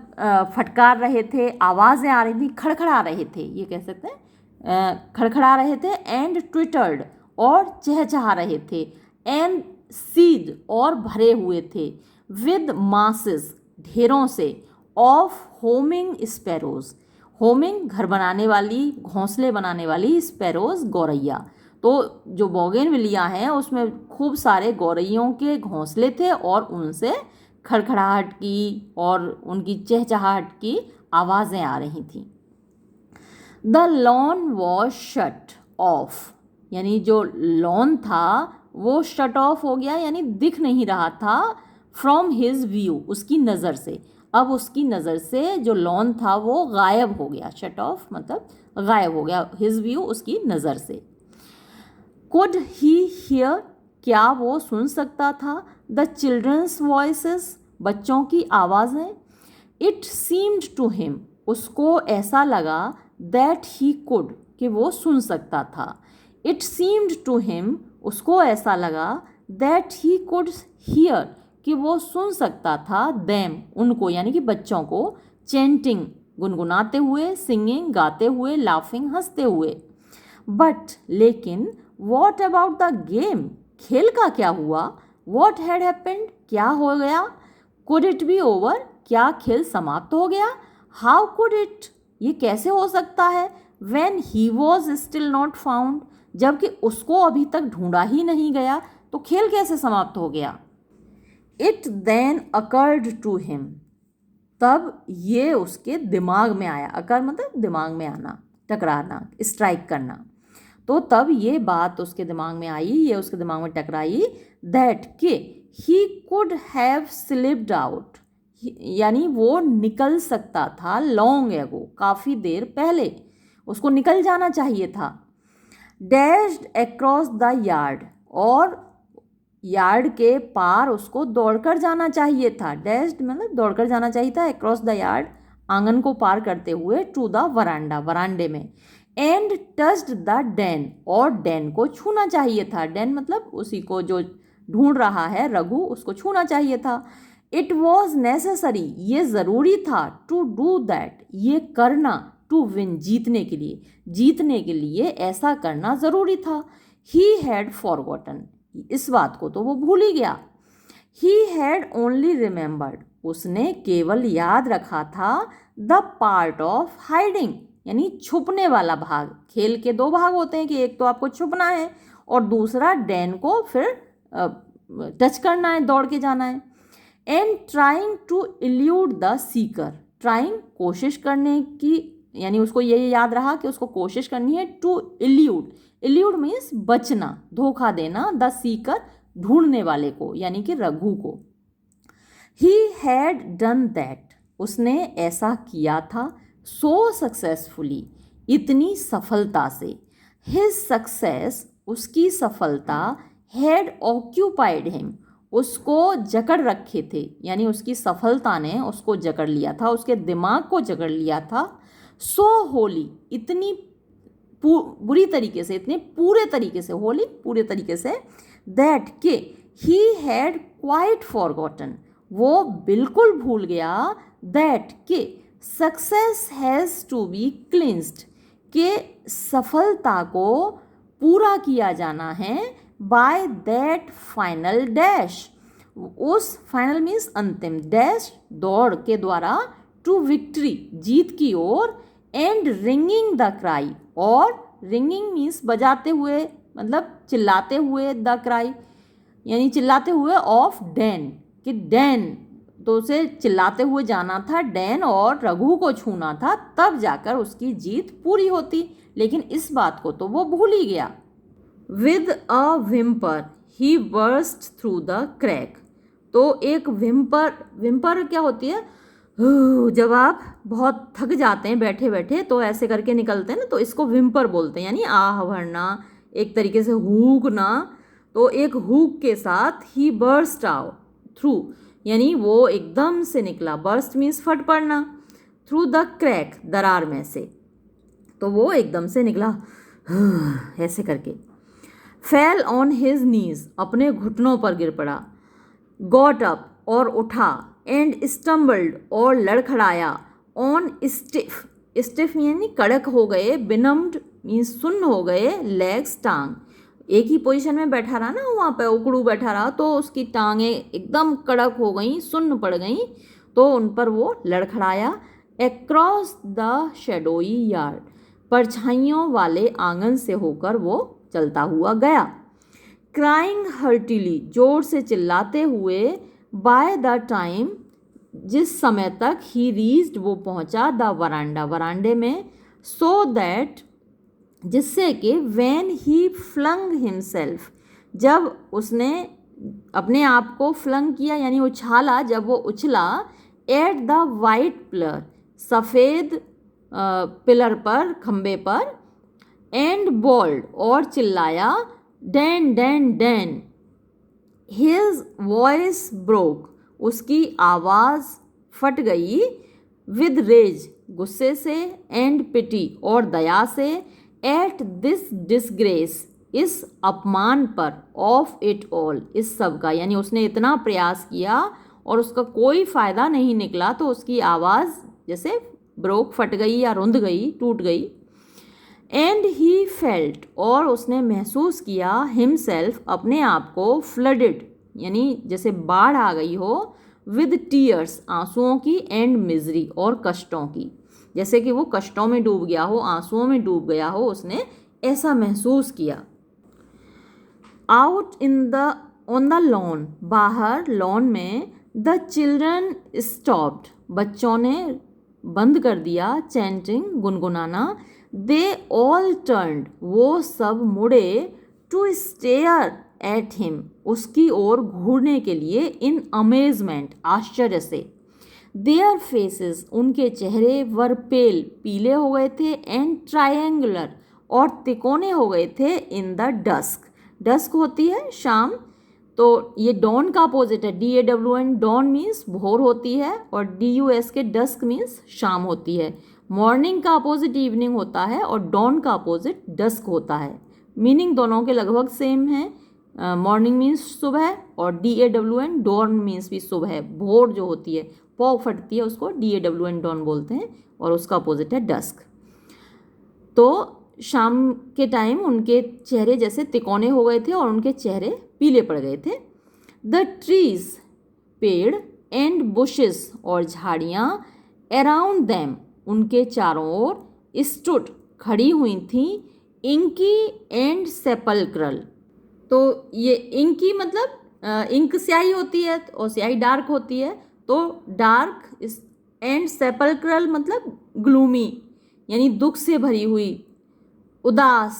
फटकार रहे थे, आवाज़ें आ रही थी, खड़खड़ा रहे थे, ये कह सकते हैं खड़खड़ा रहे थे। एंड ट्विटर्ड, और चहचहा रहे थे। एंड सीड, और भरे हुए थे। विद मासेस, ढेरों से। ऑफ होमिंग स्पैरोज, होमिंग घर बनाने वाली, घोंसले बनाने वाली, स्पैरोज गौरैया, तो जो बोगेनविलिया है उसमें खूब सारे गौरैयों के घोंसले थे और उनसे खड़खड़ाहट की और उनकी चहचहाहट की आवाज़ें आ रही थीं। The lawn was shut off, यानी जो लॉन था वो शट ऑफ हो गया, यानी दिख नहीं रहा था। फ्रॉम हिज व्यू, उसकी नज़र से, अब उसकी नज़र से जो लॉन था वो गायब हो गया, शट ऑफ मतलब गायब हो गया, हिज व्यू उसकी नज़र से। कुड ही हियर, क्या वो सुन सकता था, द चिल्ड्रंस वॉइसेस, बच्चों की आवाज़ें। इट सीम्ड टू हिम, उसको ऐसा लगा, दैट ही कुड, कि वो सुन सकता था। इट सीम्ड टू हिम, उसको ऐसा लगा, दैट ही कुड हियर, कि वो सुन सकता था, देम, उनको, यानी कि बच्चों को, चैंटिंग, गुनगुनाते हुए, सिंगिंग, गाते हुए, लाफिंग, हंसते हुए। बट, लेकिन, वॉट अबाउट द गेम, खेल का क्या हुआ, वॉट हैड हैपेंड, क्या हो गया, कुड इट बी ओवर, क्या खेल समाप्त हो गया? हाउ कुड इट, ये कैसे हो सकता है? When he was still not found, जबकि उसको अभी तक ढूंढा ही नहीं गया, तो खेल कैसे समाप्त हो गया? It then occurred to him, तब ये उसके दिमाग में आया। अकर मतलब दिमाग में आना, टकराना, स्ट्राइक करना। तो तब ये बात उसके दिमाग में आई, ये उसके दिमाग में टकराई, दैट के he could have slipped out, यानी वो निकल सकता था लॉन्ग एगो, काफ़ी देर पहले उसको निकल जाना चाहिए था। डैश्ड अक्रॉस द यार्ड, और यार्ड के पार उसको दौड़कर जाना चाहिए था। डैश्ड मतलब दौड़कर जाना चाहिए था, अक्रॉस द यार्ड आंगन को पार करते हुए, टू द वरांडा वरांडे में। एंड टच्ड द डैन, और डैन को छूना चाहिए था। डैन मतलब उसी को जो ढूंढ रहा है रघु, उसको छूना चाहिए था। इट वॉज नेसेसरी, ये ज़रूरी था, टू डू दैट, ये करना, टू विन, जीतने के लिए, जीतने के लिए ऐसा करना ज़रूरी था। ही हैड फॉरगॉटन, इस बात को तो वो भूल ही गया। ही हैड ओनली रिमेंबर्ड, उसने केवल याद रखा था, द पार्ट ऑफ हाइडिंग, यानी छुपने वाला भाग। खेल के दो भाग होते हैं कि एक तो आपको छुपना है और दूसरा डैन को फिर टच करना है, दौड़ के जाना है। And trying to elude the seeker, trying कोशिश करने की, यानी उसको ये याद रहा कि उसको कोशिश करनी है, टू इल्यूड, इल्यूड मीन्स बचना, धोखा देना, द सीकर ढूंढने वाले को, यानी कि रघु को। ही हैड डन दैट, उसने ऐसा किया था, सो सक्सेसफुली, इतनी सफलता से। हिज सक्सेस, उसकी सफलता, हैड ऑक्यूपाइड हिम, उसको जकड़ रखे थे, यानी उसकी सफलता ने उसको जकड़ लिया था, उसके दिमाग को जकड़ लिया था। सो होली, इतनी बुरी तरीके से, इतने पूरे तरीके से, होली पूरे तरीके से, दैट के ही हैड क्वाइट फॉरगॉटन, वो बिल्कुल भूल गया, दैट के success has to be clinched, के सफलता को पूरा किया जाना है, बाय दैट फाइनल डैश, उस फाइनल मीन्स अंतिम, डैश दौड़ के द्वारा, टू विक्ट्री, जीत की ओर, एंड रिंगिंग द क्राई, और रिंगिंग मीन्स बजाते हुए, मतलब चिल्लाते हुए, द क्राई यानी चिल्लाते हुए, ऑफ डैन, कि डैन, तो उसे चिल्लाते हुए जाना था डैन और रघु को छूना था, तब जाकर उसकी जीत पूरी होती, लेकिन इस बात को तो वो भूल ही गया। With a whimper he burst through the crack, तो एक विम्पर, विम्पर क्या होती है, जब आप बहुत थक जाते हैं बैठे बैठे तो ऐसे करके निकलते हैं ना, तो इसको विम्पर बोलते हैं, यानी आह भरना, एक तरीके से हूकना। तो एक हुक के साथ ही बर्स्ट आउट थ्रू, यानी वो एकदम से निकला, बर्स्ट मीन्स फट पड़ना, थ्रू द क्रैक, दरार में से, तो वो एकदम से निकला ऐसे करके। फेल ऑन हिज नीज, अपने घुटनों पर गिर पड़ा। गॉट अप, और उठा। एंड स्टम्बल्ड, और लड़खड़ाया। ऑन स्टिफ, स्टिफ यानी कड़क हो गए, बिनम्ड मीन्स सुन्न हो गए, लेग्स टांग, एक ही पोजीशन में बैठा रहा ना, वहाँ पे उकड़ू बैठा रहा, तो उसकी टांगें एकदम कड़क हो गई, सुन्न पड़ गई, तो उन पर वो लड़खड़ाया। एक्रॉस द शेडोई यार्ड, परछाइयों वाले आंगन से होकर वो चलता हुआ गया। क्राइंग हर्टिली, जोर से चिल्लाते हुए, बाय द टाइम, जिस समय तक, ही रीच्ड, वो पहुंचा, द वरांडा, वरांडे में, सो दैट, जिससे कि व्हेन ही फ्लंग हिमसेल्फ, जब उसने अपने आप को फ्लंग किया यानी उछाला, जब वो उछला, एट द वाइट पिलर, सफ़ेद पिलर पर, खंबे पर, एंड बॉल्ड, और चिल्लाया, Dan Dan Dan, his voice broke, उसकी आवाज़ फट गई, विद रेज, गुस्से से, एंड पिटी, और दया से, एट दिस डिसग्रेस, इस अपमान पर, ऑफ इट ऑल, इस सब का, यानी उसने इतना प्रयास किया और उसका कोई फ़ायदा नहीं निकला, तो उसकी आवाज़ जैसे ब्रोक, फट गई या रुंध गई, टूट गई। एंड ही फेल्ट, और उसने महसूस किया, हिमसेल्फ, अपने आप को, फ्लडेड, यानी जैसे बाढ़ आ गई हो, विद टीयर्स, आंसुओं की, एंड मिजरी, और कष्टों की। जैसे कि वो कष्टों में डूब गया हो, आंसुओं में डूब गया हो, उसने ऐसा महसूस किया। Out in the on the lawn, बाहर लॉन में, द चिल्ड्रन स्टॉप्ड, बच्चों ने बंद कर दिया, चैंटिंग, गुनगुनाना। दे ऑल टर्न्ड, वो सब मुड़े, टू स्टेयर एट हिम, उसकी ओर घूरने के लिए, इन अमेजमेंट, आश्चर्य से। देयर फेसेस, उनके चेहरे, वर पेल, पीले हो गए थे, एंड ट्रायंगुलर, और तिकोने हो गए थे, इन द डस्क, डस्क होती है शाम, तो ये डॉन का अपोजिट है, DAWN, डॉन मीन्स भोर होती है, और DUSK डस्क मीन्स शाम होती है। मॉर्निंग का अपोजिट इवनिंग होता है, और डॉन का अपोजिट डस्क होता है। मीनिंग दोनों के लगभग सेम है। मॉर्निंग मीन्स सुबह, और DAWN डॉन मीन्स भी सुबह, भोर जो होती है, पौ फटती है, उसको DAWN डॉन बोलते हैं, और उसका अपोजिट है डस्क। तो शाम के टाइम उनके चेहरे जैसे तिकोने हो गए थे, और उनके चेहरे पीले पड़ गए थे। द ट्रीज, पेड़, एंड बुशेस, और झाड़ियाँ, अराउंड देम, उनके चारों ओर, स्टूड, खड़ी हुई थी, इंकी एंड सेपल्क्रल। तो ये इंकी मतलब इंक स्याही होती है, और स्याही डार्क होती है, तो डार्क, एंड सेपल्क्रल मतलब ग्लूमी, यानी दुख से भरी हुई, उदास,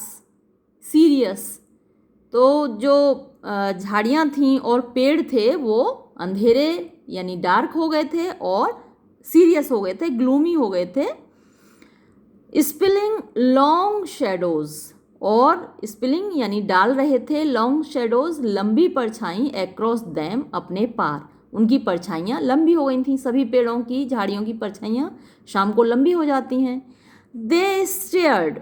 सीरियस। तो जो झाड़ियाँ थीं और पेड़ थे वो अंधेरे यानी डार्क हो गए थे, और सीरियस हो गए थे, ग्लूमी हो गए थे। स्पिलिंग लॉन्ग शेडोज, और स्पिलिंग यानी डाल रहे थे, लॉन्ग शेडोज, लंबी परछाई, एक्रॉस दैम, अपने पार, उनकी परछाइयाँ लंबी हो गई थी। सभी पेड़ों की, झाड़ियों की परछाइयाँ शाम को लंबी हो जाती हैं। दे स्टेयर्ड,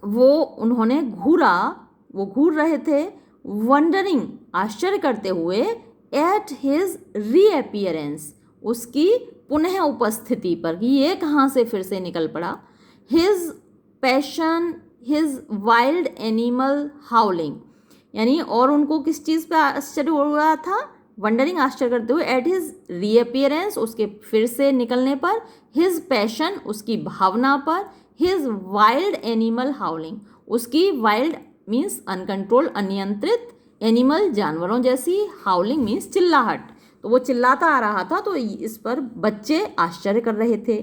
उन्होंने घूरा, वो घूर रहे थे, वंडरिंग, आश्चर्य करते हुए, एट हिज रीअपियरेंस, उसकी पुनः उपस्थिति पर, कि ये कहाँ से फिर से निकल पड़ा। His passion, his wild animal हाउलिंग, यानी और उनको किस चीज़ पे आश्चर्य हो रहा था, वंडरिंग, आश्चर्य करते हुए, एट हिज रीअपियरेंस, उसके फिर से निकलने पर, हिज पैशन, उसकी भावना पर, हिज वाइल्ड एनिमल हाउलिंग, उसकी वाइल्ड मीन्स अनकंट्रोल, अनियंत्रित, एनिमल जानवरों जैसी, हाउलिंग मीन्स चिल्लाहट, तो वो चिल्लाता आ रहा था, तो इस पर बच्चे आश्चर्य कर रहे थे।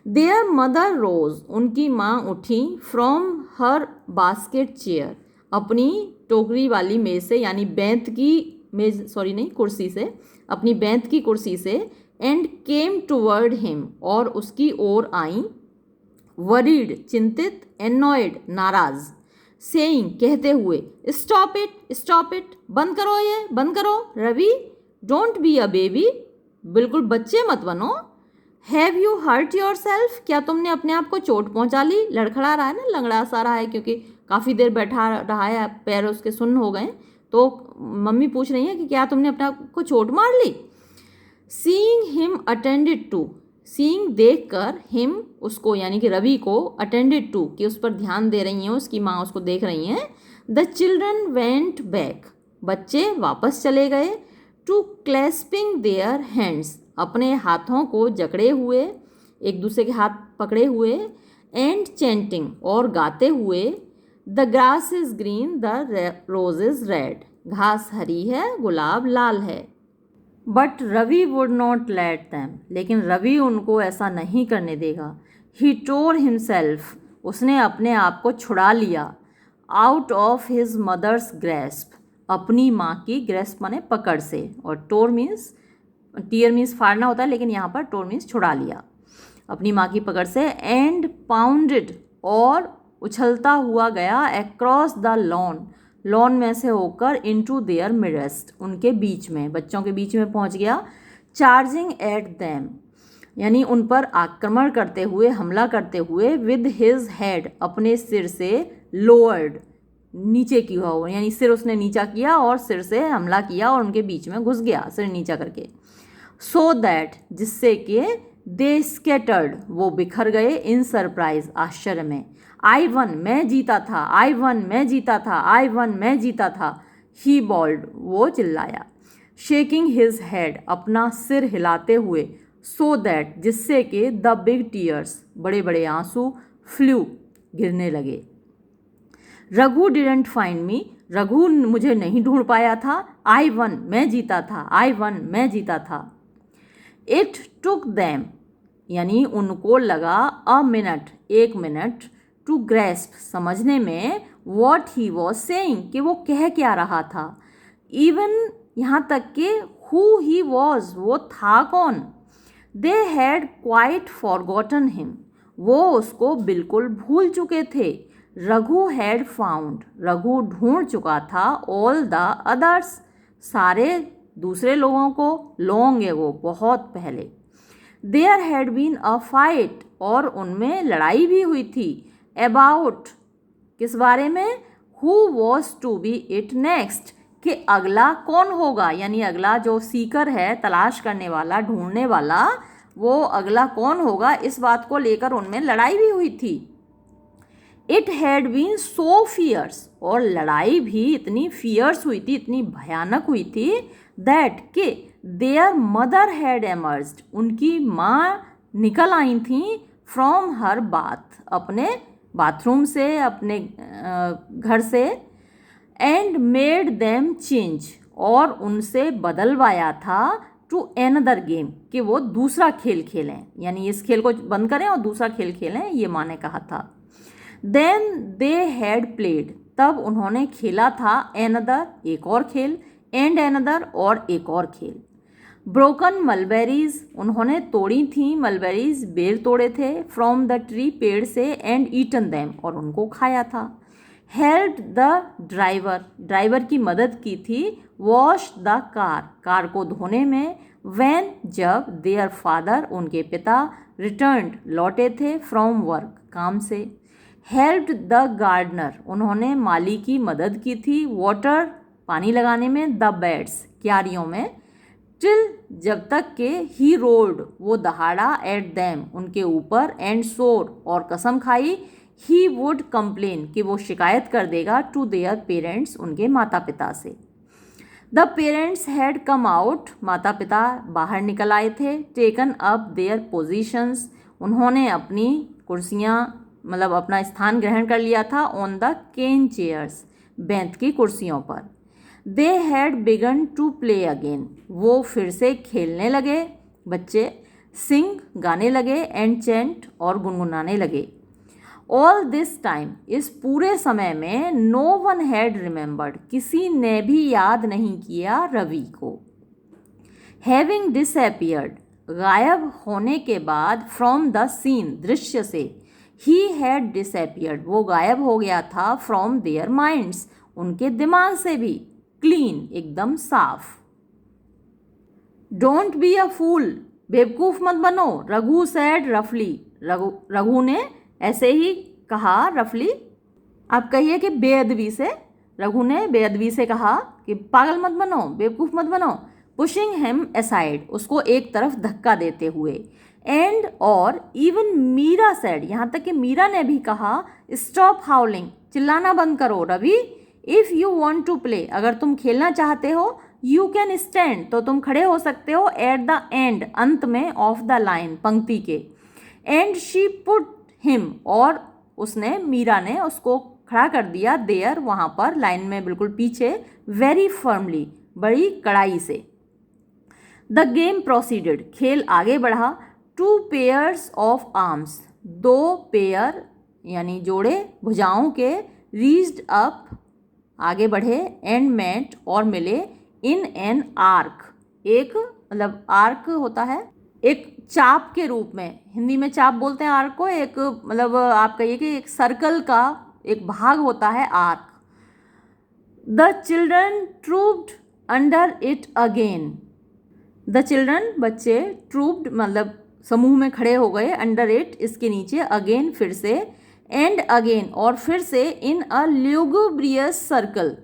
देयर मदर रोज, उनकी माँ उठी, फ्रॉम हर बास्केट चेयर, अपनी टोकरी वाली मेज से, यानी बेंत की मेज, सॉरी नहीं, कुर्सी से, अपनी बेंत की कुर्सी से, एंड केम टूवर्ड हिम, और उसकी ओर आई, वरीड, चिंतित, एनॉयड, नाराज, सेइंग, कहते हुए, स्टॉप इट, बंद करो, ये बंद करो, Ravi, don't be a baby, बिल्कुल बच्चे मत बनो। Have you hurt yourself, क्या तुमने अपने आप को चोट पहुंचा ली, लड़खड़ा रहा है ना, लंगड़ा सा रहा है, क्योंकि काफ़ी देर बैठा रहा है, पैर उसके सुन्न हो गए, तो मम्मी पूछ रही है कि क्या तुमने अपने आप को चोट मार ली। Seeing him attended to, seeing देख कर, हिम उसको यानी कि रवि को, अटेंडेड टू कि उस पर ध्यान दे रही हैं, उसकी माँ उसको देख रही हैं। द चिल्ड्रन वेंट बैक, बच्चे वापस चले गए, टू क्लैस्पिंग देयर हैंड्स, अपने हाथों को जकड़े हुए, एक दूसरे के हाथ पकड़े हुए, एंड चैंटिंग, और गाते हुए, the grass is green, the rose is red, घास हरी है, गुलाब लाल है। But Ravi would not let them, लेकिन रवि उनको ऐसा नहीं करने देगा। ही टोर हिमसेल्फ, उसने अपने आप को छुड़ा लिया, out of his mother's grasp, अपनी माँ की, ग्रेस्प माने पकड़ से, और टोर मीन्स, टीयर मीन्स फाड़ना होता है, लेकिन यहाँ पर टोर मीन्स छुड़ा लिया, अपनी माँ की पकड़ से। एंड पाउंडेड, और उछलता हुआ गया, अक्रॉस द लॉन, लॉन में से होकर, इनटू देयर मिडेस्ट, उनके बीच में, बच्चों के बीच में पहुंच गया। चार्जिंग एट दैम, यानी उन पर आक्रमण करते हुए, हमला करते हुए, विद हिज हेड, अपने सिर से, लोअर्ड, नीचे किया हुआ, यानी सिर उसने नीचा किया और सिर से हमला किया और उनके बीच में घुस गया सिर नीचा करके। सो दैट, जिससे कि, दे स्कैटर्ड, वो बिखर गए, इन सरप्राइज, आश्चर्य में। आई वन, मैं जीता था, आई वन, मैं जीता था, आई वन, मैं जीता था, ही बॉल्ड, वो चिल्लाया। शेकिंग हिज हेड, अपना सिर हिलाते हुए, सो दैट, जिससे कि द बिग टीयर्स, बड़े बड़े आंसू, फ्लू, गिरने लगे। Raghu didn't find me, Raghu मुझे नहीं ढूंढ पाया था। आई वन, मैं जीता था। आई वन, मैं जीता था। इट टुक दैम, यानी उनको लगा, a minute, 1 minute, to grasp, समझने में, वॉट ही वॉज सेइंग, कि वो कह क्या रहा था। इवन, यहाँ तक कि हु ही वॉज, वो था कौन। They had quite forgotten him, वो उसको बिल्कुल भूल चुके थे। रघु हैड फाउंड, रघु ढूंढ चुका था, ऑल द अदर्स, सारे दूसरे लोगों को, लॉन्ग एगो, बहुत पहले। There had been a fight, और उनमें लड़ाई भी हुई थी। अबाउट, किस बारे में, who was to be it next, कि अगला कौन होगा, यानी अगला जो सीकर है, तलाश करने वाला, ढूंढने वाला, वो अगला कौन होगा, इस बात को लेकर उनमें लड़ाई भी हुई थी। It had been so fierce, और लड़ाई भी इतनी फियर्स हुई थी, इतनी भयानक हुई थी, दैट के देयर मदर हैड एमर्ज्ड, उनकी माँ निकल आई थी, फ्रॉम हर बाथ, अपने बाथरूम से, अपने घर से, एंड मेड देम चेंज, और उनसे बदलवाया था, टू एनदर गेम, कि वो दूसरा खेल खेलें, यानी इस खेल को बंद करें और दूसरा खेल खेलें, ये माँ ने कहा था। देन दे हैड प्लेड, तब उन्होंने खेला था, एनदर, एक और खेल, एंड एनदर, और एक और खेल। ब्रोकन मलबेरीज, उन्होंने तोड़ी थी मलबेरीज, बेर तोड़े थे, फ्रॉम द ट्री, पेड़ से, एंड ईटन दैम, और उनको खाया था। हेल्प्ड द ड्राइवर, ड्राइवर की मदद की थी, वॉश द कार, कार को धोने में, व्हेन, जब, देयर फादर, उनके पिता, रिटर्न्ड, लौटे थे, फ्रॉम वर्क, काम से। हेल्प्ड द गार्डनर, उन्होंने माली की मदद की थी, वाटर, पानी लगाने में, द बेड्स, क्यारियों में, टिल, जब तक के, ही रोल्ड, वो दहाड़ा, एट दैम, उनके ऊपर, एंड सोर, और कसम खाई, ही वुड कंप्लेन, कि वो शिकायत कर देगा, टू देयर पेरेंट्स, उनके माता पिता से। The parents had come out, माता पिता बाहर निकल आए थे, टेकन अप देयर पोजिशंस, उन्होंने अपनी कुर्सियाँ, मतलब अपना स्थान ग्रहण कर लिया था, ऑन द केन चेयर्स, बेंत की कुर्सियों पर। They had begun to play again, वो फिर से खेलने लगे बच्चे, सिंग, गाने लगे, एंड चेंट, और गुनगुनाने लगे। ऑल दिस टाइम, इस पूरे समय में, नो वन हैड रिमेंबर्ड, किसी ने भी याद नहीं किया रवि को। हैविंग डिसअपियर्ड, गायब होने के बाद, फ्रॉम द सीन, दृश्य से, ही हैड डिसअपियर्ड, वो गायब हो गया था, फ्रॉम देयर माइंड्स, उनके दिमाग से भी, क्लीन, एकदम साफ। डोंट बी अ फूल, बेवकूफ़ मत बनो, रघु सैड रफली, रघु ने ऐसे ही कहा, रफली, आप कहिए कि बेअदबी से, रघु ने बेअदबी से कहा कि पागल मत बनो, बेवकूफ़ मत बनो। पुशिंग हिम असाइड, उसको एक तरफ धक्का देते हुए। एंड, और, इवन मीरा सैड, यहाँ तक कि मीरा ने भी कहा, स्टॉप हाउलिंग, चिल्लाना बंद करो Ravi, if you want to play, अगर तुम खेलना चाहते हो, यू कैन स्टैंड, तो तुम खड़े हो सकते हो, एट द एंड, अंत में, ऑफ द लाइन, पंक्ति के। एंड शी पुट हिम, और उसने, मीरा ने उसको खड़ा कर दिया, देयर, वहाँ पर, लाइन में बिल्कुल पीछे, वेरी फर्मली, बड़ी कड़ाई से। द गेम प्रोसीडेड, खेल आगे बढ़ा, two pairs of arms, 2 pair, यानी जोड़े, भुजाओं के, रीच्ड अप, आगे बढ़े, एंड मेट, और मिले, इन एन आर्क, एक, मतलब आर्क होता है एक चाप के रूप में, हिंदी में चाप बोलते हैं आर्क को, एक, मतलब आप कहिए कि एक सर्कल का एक भाग होता है arc. The children trooped under it again, the children, बच्चे, ट्रूप्ड, मतलब समूह में खड़े हो गए, अंडर इट, इसके नीचे, अगेन, फिर से, एंड अगेन, और फिर से, इन अ ल्यूगुब्रियस सर्कल,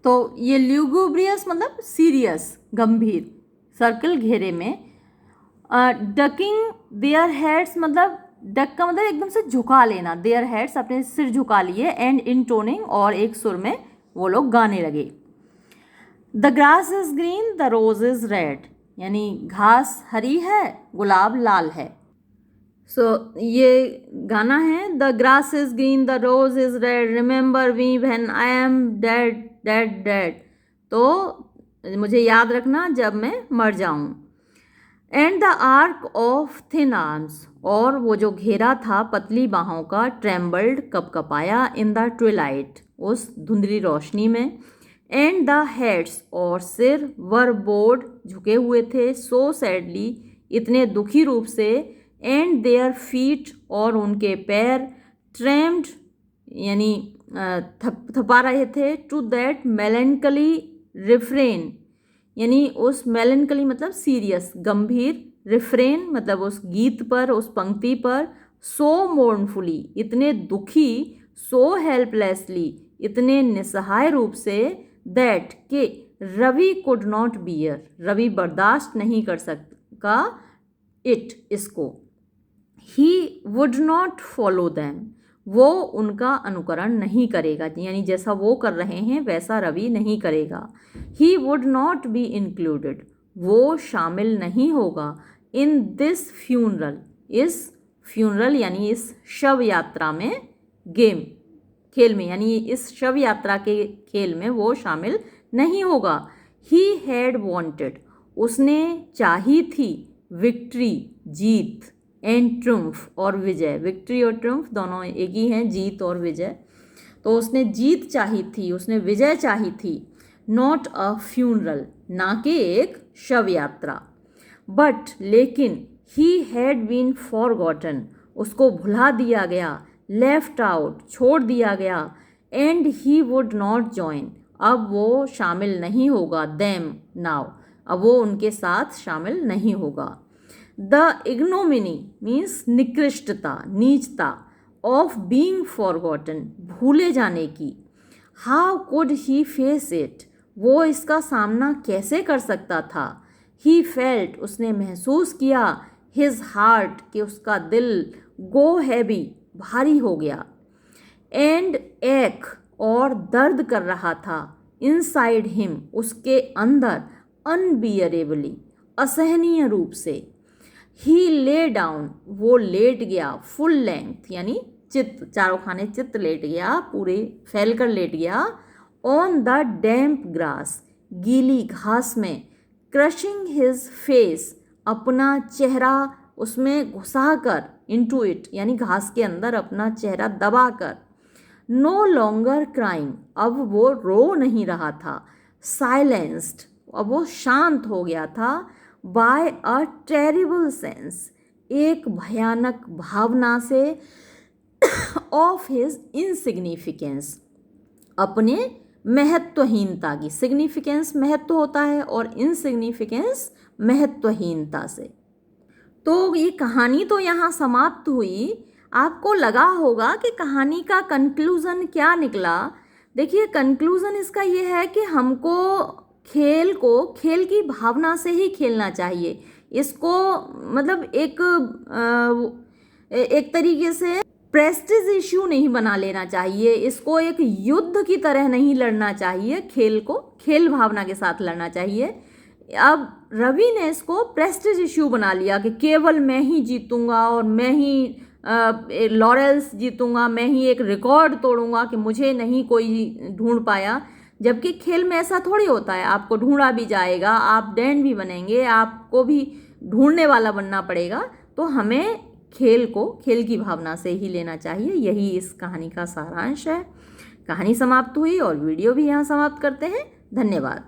तो ये ल्यूगुब्रियस मतलब सीरियस, गंभीर, सर्कल, घेरे में। डकिंग देयर हेड्स, मतलब डक का मतलब एकदम से झुका लेना, देयर हेड्स, अपने सिर झुका लिए, एंड इंटोनिंग, और एक सुर में वो लोग गाने लगे। The grass is green the rose is red, यानी घास हरी है गुलाब लाल है। सो ये गाना है, the grass is green the rose is red remember me when I am dead dead dead. तो मुझे याद रखना जब मैं मर जाऊं। And the arc of thin arms, और वो जो घेरा था पतली बाहों का, ट्रेम्बल्ड कपकपाया इन द ट्विलाइट, उस धुंधली रोशनी में। एंड द हेड्स, और सिर, वर बोर्ड, झुके हुए थे, सो सैडली, इतने दुखी रूप से। एंड देयर फीट, और उनके पैर, ट्रेम्ड, यानी थपथपा रहे थे, टू दैट मेलेंकली रिफ्रेन, यानी उस मेलेंकली मतलब सीरियस गंभीर, रिफ्रेन मतलब उस गीत पर, उस पंक्ति पर, सो मोर्नफुली इतने दुखी, सो हेल्पलेसली इतने निसहाय रूप से, दैट के Ravi could not bear, Ravi बर्दाश्त नहीं कर सका, इट इसको। He would not follow them, वो उनका अनुकरण नहीं करेगा, यानी जैसा वो कर रहे हैं वैसा रवि नहीं करेगा। ही वुड नॉट बी इंक्लूडेड, वो शामिल नहीं होगा, इन दिस फ्यूनरल, इस फ्यूनरल यानी इस शव यात्रा में, गेम खेल में, यानी इस शव यात्रा के खेल में वो शामिल नहीं होगा। ही हैड वॉन्टेड, उसने चाही थी, विक्ट्री जीत, एंड ट्रुम्फ और विजय, विक्ट्री और ट्रुम्फ दोनों एक ही हैं, जीत और विजय। तो उसने जीत चाही थी, उसने विजय चाही थी, नॉट अ फ्यूनरल, ना कि एक शव यात्रा। बट लेकिन, ही हैड बीन फॉरगॉटन, उसको भुला दिया गया, लेफ्ट आउट छोड़ दिया गया, and he would not join, अब वो शामिल नहीं होगा, देम नाउ, अब वो उनके साथ शामिल नहीं होगा। द इग्नोमिनी मीन्स निकृष्टता, नीचता, ऑफ बीइंग फॉरगॉटन, भूले जाने की। How could he face it, वो इसका सामना कैसे कर सकता था। ही फेल्ट, उसने महसूस किया, हिज हार्ट, कि उसका दिल, गो हैवी, भारी हो गया, एंड एक, और दर्द कर रहा था, इनसाइड हिम, उसके अंदर, अनबियरेबली, असहनीय रूप से। ही ले डाउन, वो लेट गया, फुल लेंथ यानी चित्त, चारों खाने चित्त लेट गया, पूरे फैल कर लेट गया, ऑन द डैम्प ग्रास, गीली घास में, क्रशिंग हिज फेस, अपना चेहरा उसमें घुसा कर, इनटू इट यानी घास के अंदर अपना चेहरा दबा कर। नो लॉन्गर क्राइंग, अब वो रो नहीं रहा था, साइलेंस्ड, अब वो शांत हो गया था, बाय अ टेरिबल सेंस, एक भयानक भावना से, ऑफ हिज इनसिग्निफिकेंस, अपने महत्वहीनता की, सिग्निफिकेंस महत्व होता है और इनसिग्निफिकेंस महत्वहीनता से। तो ये कहानी तो यहाँ समाप्त हुई। आपको लगा होगा कि कहानी का कंक्लूज़न क्या निकला। देखिए, कंक्लूज़न इसका ये है कि हमको खेल को खेल की भावना से ही खेलना चाहिए। इसको मतलब एक तरीके से प्रेस्टीज इश्यू नहीं बना लेना चाहिए, इसको एक युद्ध की तरह नहीं लड़ना चाहिए, खेल को खेल भावना के साथ लड़ना चाहिए। अब रवि ने इसको प्रेस्टीज इश्यू बना लिया कि केवल मैं ही जीतूंगा और मैं ही लॉरेल्स जीतूंगा, मैं ही एक रिकॉर्ड तोड़ूंगा कि मुझे नहीं कोई ढूंढ पाया। जबकि खेल में ऐसा थोड़ी होता है, आपको ढूंढा भी जाएगा, आप डैन भी बनेंगे, आपको भी ढूंढने वाला बनना पड़ेगा। तो हमें खेल को खेल की भावना से ही लेना चाहिए। यही इस कहानी का सारांश है। कहानी समाप्त हुई और वीडियो भी यहाँ समाप्त करते हैं। धन्यवाद।